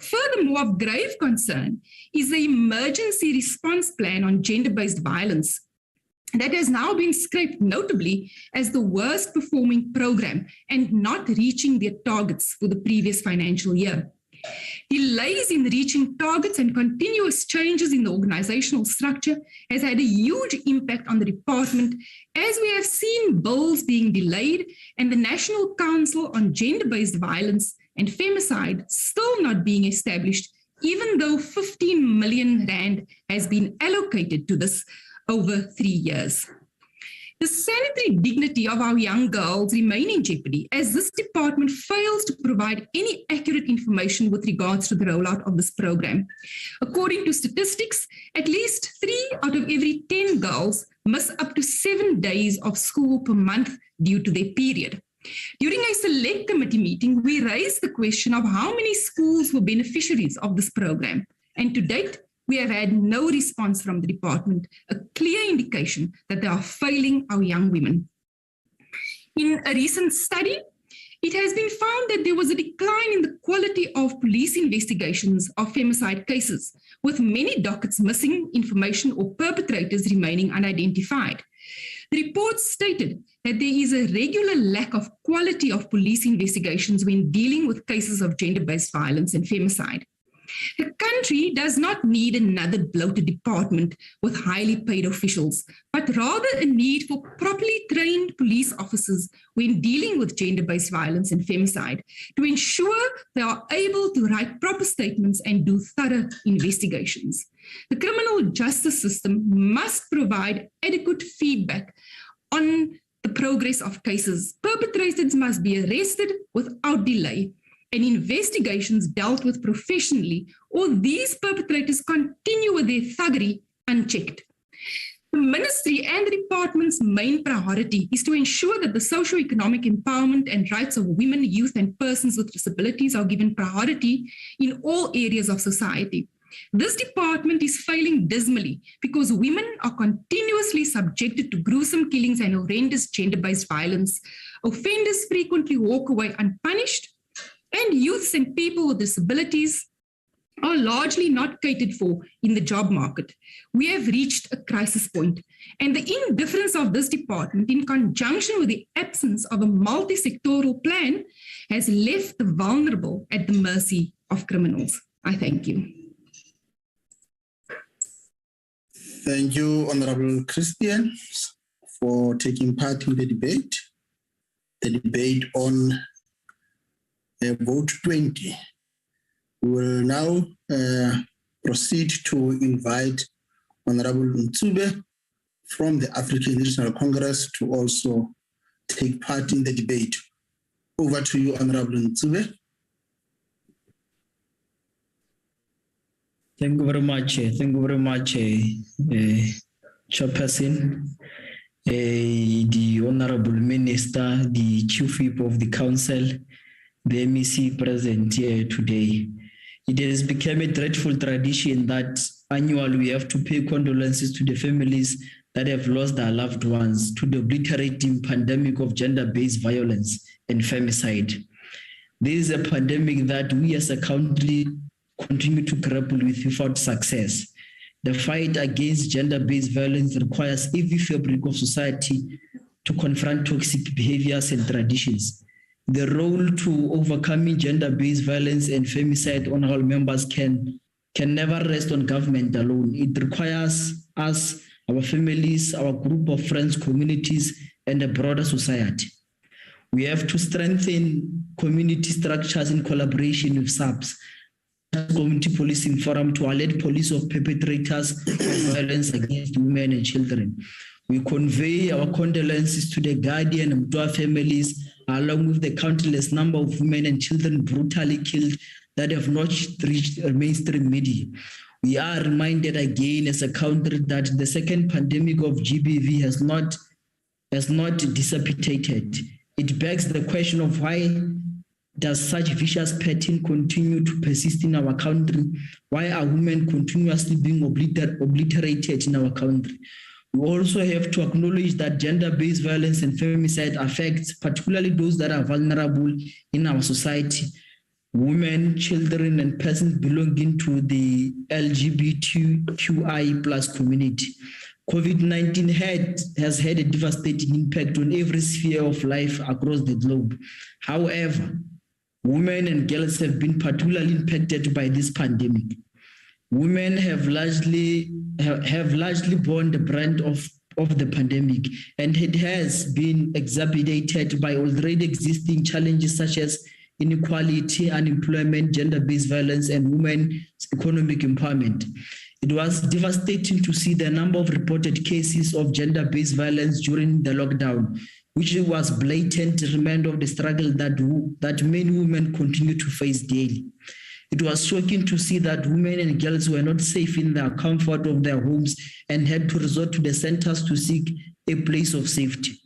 Furthermore, of grave concern is the emergency response plan on gender-based violence that has now been scraped notably as the worst performing program and not reaching their targets for the previous financial year. Delays in reaching targets and continuous changes in the organizational structure has had a huge impact on the department, as we have seen bills being delayed and the National Council on Gender-Based Violence and Femicide still not being established, even though 15 million rand has been allocated to this over 3 years. The sanitary dignity of our young girls remain in jeopardy as this department fails to provide any accurate information with regards to the rollout of this program. According to statistics, at least 3 out of every 10 girls miss up to 7 days of school per month due to their period. During a select committee meeting, we raised the question of how many schools were beneficiaries of this program. And to date, we have had no response from the department, a clear indication that they are failing our young women. In a recent study, it has been found that there was a decline in the quality of police investigations of femicide cases, with many dockets missing information or perpetrators remaining unidentified. The report stated that there is a regular lack of quality of police investigations when dealing with cases of gender-based violence and femicide. The country does not need another bloated department with highly paid officials, but rather a need for properly trained police officers when dealing with gender-based violence and femicide to ensure they are able to write proper statements and do thorough investigations. The criminal justice system must provide adequate feedback on the progress of cases. Perpetrators must be arrested without delay and investigations dealt with professionally, or these perpetrators continue with their thuggery unchecked. The ministry and the department's main priority is to ensure that the socio-economic empowerment and rights of women, youth, and persons with disabilities are given priority in all areas of society. This department is failing dismally because women are continuously subjected to gruesome killings and horrendous gender-based violence. Offenders frequently walk away unpunished, and youths and people with disabilities are largely not catered for in the job market. We have reached a crisis point, and the indifference of this department, in conjunction with the absence of a multi-sectoral plan, has left the vulnerable at the mercy of criminals. I thank you. Thank you, Honorable Christian, for taking part in the debate. The debate on vote 20. We will now proceed to invite Honorable Ntube from the African National Congress to also take part in the debate. Over to you, Honorable Ntube. Thank you very much. Thank you very much, Chairperson, the Honorable Minister, the Chief Whip of the Council, the MEC present here today. It has become a dreadful tradition that annually we have to pay condolences to the families that have lost their loved ones to the obliterating pandemic of gender-based violence and femicide. This is a pandemic that we as a country continue to grapple with without success. The fight against gender-based violence requires every fabric of society to confront toxic behaviors and traditions. The role to overcoming gender-based violence and femicide on all members can never rest on government alone. It requires us, our families, our group of friends, communities, and a broader society. We have to strengthen community structures in collaboration with SAPS, Community Policing Forum, to alert police of perpetrators of violence against women and children. We convey our condolences to the Guardian and Mtua families, along with the countless number of women and children brutally killed that have not reached mainstream media. We are reminded again as a country that the second pandemic of GBV has not dissipated. It begs the question of why does such vicious pattern continue to persist in our country? Why are women continuously being obliterated in our country? We also have to acknowledge that gender-based violence and femicide affects particularly those that are vulnerable in our society, women, children, and persons belonging to the LGBTQI+ community. COVID-19 has had a devastating impact on every sphere of life across the globe. However, women and girls have been particularly impacted by this pandemic. Women have largely borne the brunt of the pandemic, and it has been exacerbated by already existing challenges such as inequality, unemployment, gender-based violence, and women's economic empowerment. It was devastating to see the number of reported cases of gender-based violence during the lockdown, which was a blatant reminder of the struggle that many women continue to face daily. It was shocking to see that women and girls were not safe in the comfort of their homes and had to resort to the centers to seek a place of safety.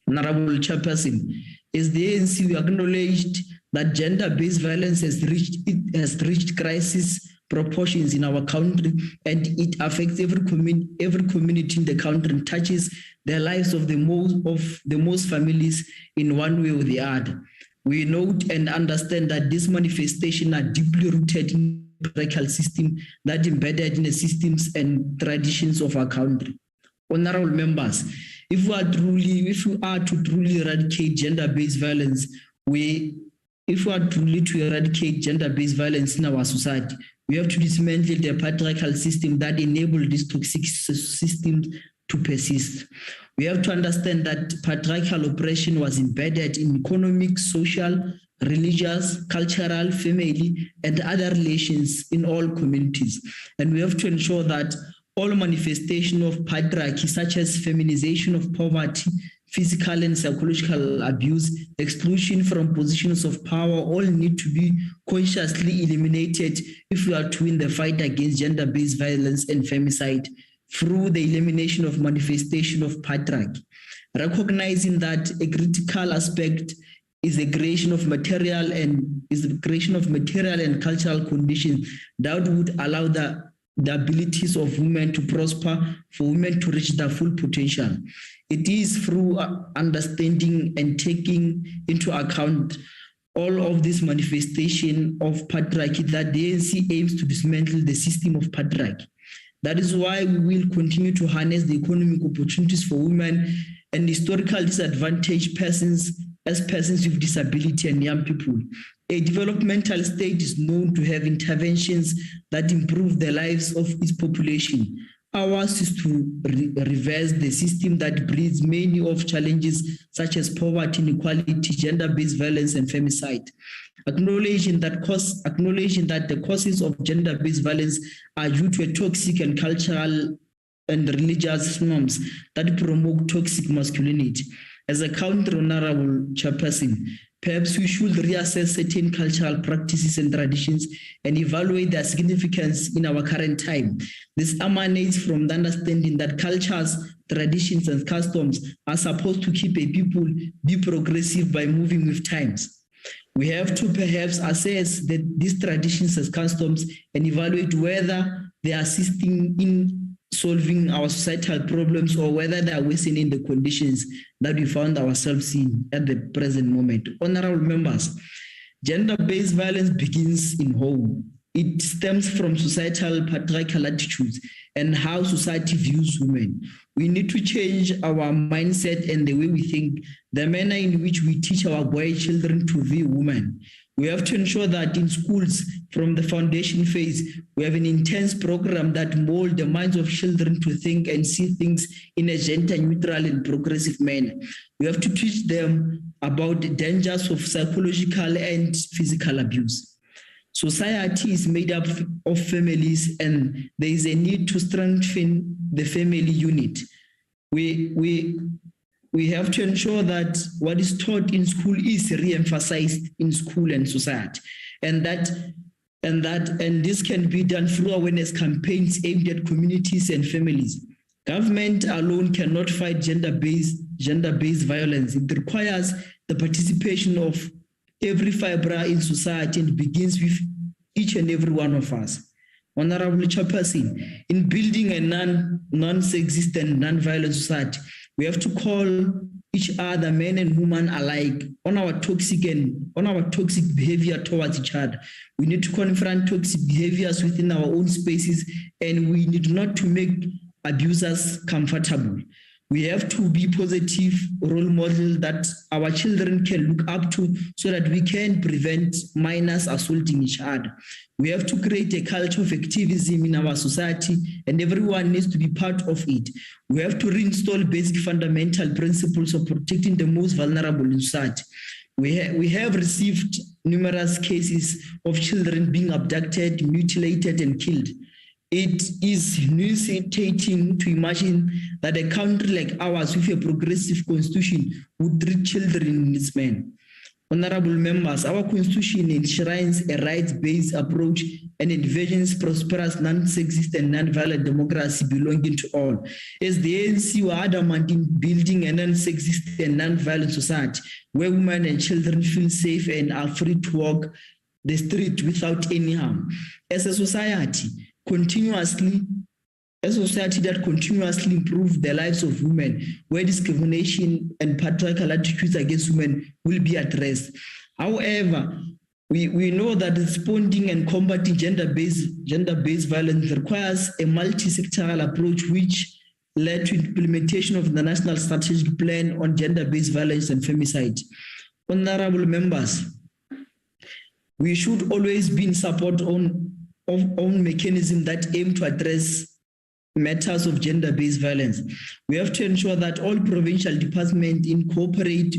Honorable Chairperson, as the ANC, we acknowledged that gender-based violence has reached crisis proportions in our country, and it affects every community in the country and touches the lives of the most families in one way or the other. We note and understand that these manifestations are deeply rooted in the patriarchal system that embedded in the systems and traditions of our country. Honorable members, if we are to truly eradicate gender-based violence, we if we are truly to eradicate gender-based violence in our society, we have to dismantle the patriarchal system that enabled these toxic systems to persist. We have to understand that patriarchal oppression was embedded in economic, social, religious, cultural, family, and other relations in all communities. And we have to ensure that all manifestations of patriarchy, such as feminization of poverty, physical and psychological abuse, exclusion from positions of power, all need to be consciously eliminated if we are to win the fight against gender-based violence and femicide through the elimination of manifestation of patriarchy. Recognizing that a critical aspect is the creation of material and cultural conditions that would allow the abilities of women to prosper, for women to reach their full potential. It is through understanding and taking into account all of this manifestation of patriarchy that the ANC aims to dismantle the system of patriarchy. That is why we will continue to harness the economic opportunities for women and historical disadvantaged persons as persons with disability and young people. A developmental state is known to have interventions that improve the lives of its population. Ours is to reverse the system that breeds many of challenges such as poverty, inequality, gender-based violence, and femicide. Acknowledging that the causes of gender-based violence are due to a toxic and cultural and religious norms that promote toxic masculinity. As a counter honorable chairperson, perhaps we should reassess certain cultural practices and traditions and evaluate their significance in our current time. This emanates from the understanding that cultures, traditions, and customs are supposed to keep a people be progressive by moving with times. We have to perhaps assess these traditions as customs and evaluate whether they are assisting in solving our societal problems or whether they are worsening the conditions that we found ourselves in at the present moment. Honorable members, gender-based violence begins in home. It stems from societal patriarchal attitudes and how society views women. We need to change our mindset and the way we think, the manner in which we teach our boy children to view women. We have to ensure that in schools, from the foundation phase, we have an intense program that molds the minds of children to think and see things in a gender-neutral and progressive manner. We have to teach them about the dangers of psychological and physical abuse. Society is made up of families, and there is a need to strengthen the family unit. We have to ensure that what is taught in school is re-emphasized in school and society, and this can be done through awareness campaigns aimed at communities and families. Government alone cannot fight gender-based violence. It requires the participation of every fiber in society and begins with each and every one of us. Honorable Chairperson, in building a non-sexist and non-violent society, we have to call each other, men and women alike, on our toxic behavior towards each other. We need to confront toxic behaviors within our own spaces, and we need not to make abusers comfortable. We have to be positive role model that our children can look up to so that we can prevent minors assaulting each other. We have to create a culture of activism in our society, and everyone needs to be part of it. We have to reinstall basic fundamental principles of protecting the most vulnerable in society. We have received numerous cases of children being abducted, mutilated, and killed. It is nauseating to imagine that a country like ours with a progressive constitution would treat children in this manner. Honorable members, our constitution enshrines a rights-based approach and envisions prosperous, non-sexist and non-violent democracy belonging to all. As the ANC were adamant in building a non-sexist and non-violent society where women and children feel safe and are free to walk the street without any harm. As a society that continuously improves the lives of women, where discrimination and patriarchal attitudes against women will be addressed. However, we know that responding and combating gender-based violence requires a multi-sectoral approach, which led to implementation of the National Strategic Plan on Gender-Based Violence and Femicide. Honorable members, We should always be in support of mechanisms that aim to address matters of gender-based violence. We have to ensure that all provincial departments incorporate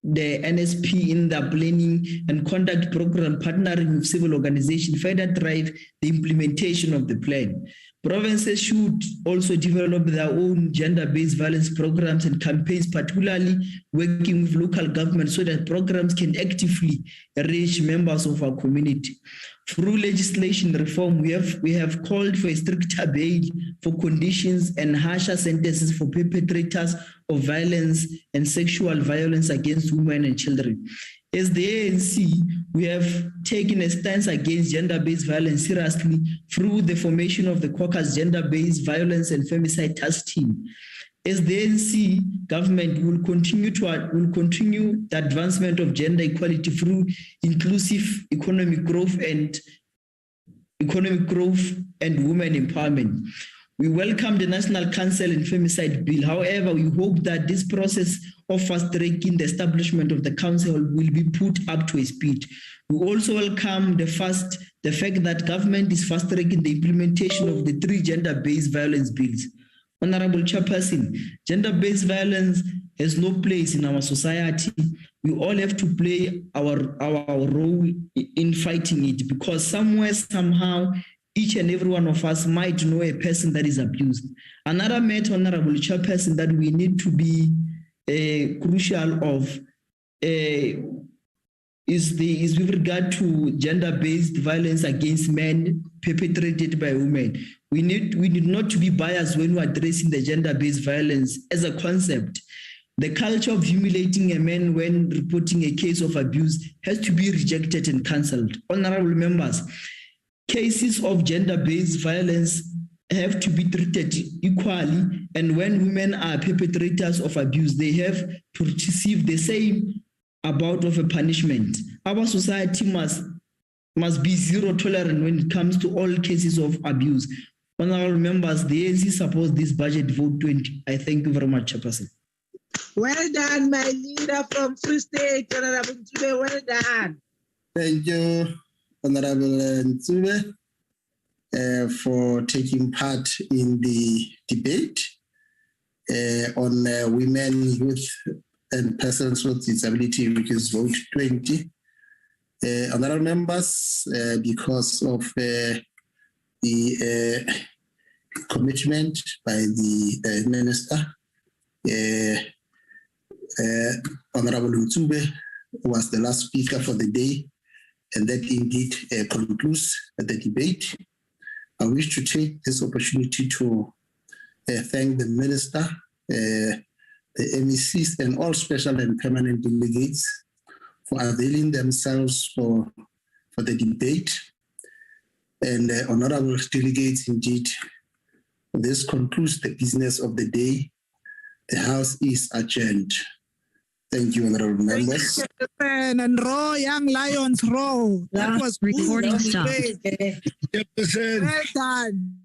the NSP in their planning and conduct program, partnering with civil organizations, further drive the implementation of the plan. Provinces should also develop their own gender-based violence programs and campaigns, particularly working with local government so that programs can actively reach members of our community. Through legislation reform, we have called for a stricter bail for conditions and harsher sentences for perpetrators of violence and sexual violence against women and children. As the ANC, we have taken a stance against gender-based violence seriously through the formation of the Caucus Gender-Based Violence and Femicide Task Team. As the ANC government will continue the advancement of gender equality through inclusive economic growth and women empowerment. We welcome the National Council and Femicide Bill. However, we hope that this process of fast-tracking the establishment of the council will be put up to a speed. We also welcome the fact that government is fast-tracking the implementation of the 3 gender-based violence bills. Honorable Chairperson, gender-based violence has no place in our society. We all have to play our role in fighting it, because somewhere, somehow, each and every one of us might know a person that is abused. Another matter, Honorable Chairperson, that we need to be crucial of is with regard to gender-based violence against men perpetrated by women. We need not to be biased when we're addressing the gender-based violence as a concept. The culture of humiliating a man when reporting a case of abuse has to be rejected and cancelled. Honorable members, cases of gender-based violence have to be treated equally, and when women are perpetrators of abuse, they have to receive the same amount of a punishment. Our society must be zero tolerant when it comes to all cases of abuse. Honorable members, the ANC supports this budget vote 20. I thank you very much, Chairperson. Well done, my leader from Free State, Honorable Ntube. Well done. Thank you, Honorable Ntube, for taking part in the debate on women, youth, and persons with disability, which is vote 20. Honorable members, because of the commitment by the Minister, Honorable Ntube was the last speaker for the day, and that indeed concludes the debate. I wish to take this opportunity to thank the Minister, the MECs, and all special and permanent delegates for availing themselves for the debate. And honorable delegates, indeed, this concludes the business of the day. The House is adjourned. Thank you, honorable members. And row, young lions row. That was recording stopped. Well done.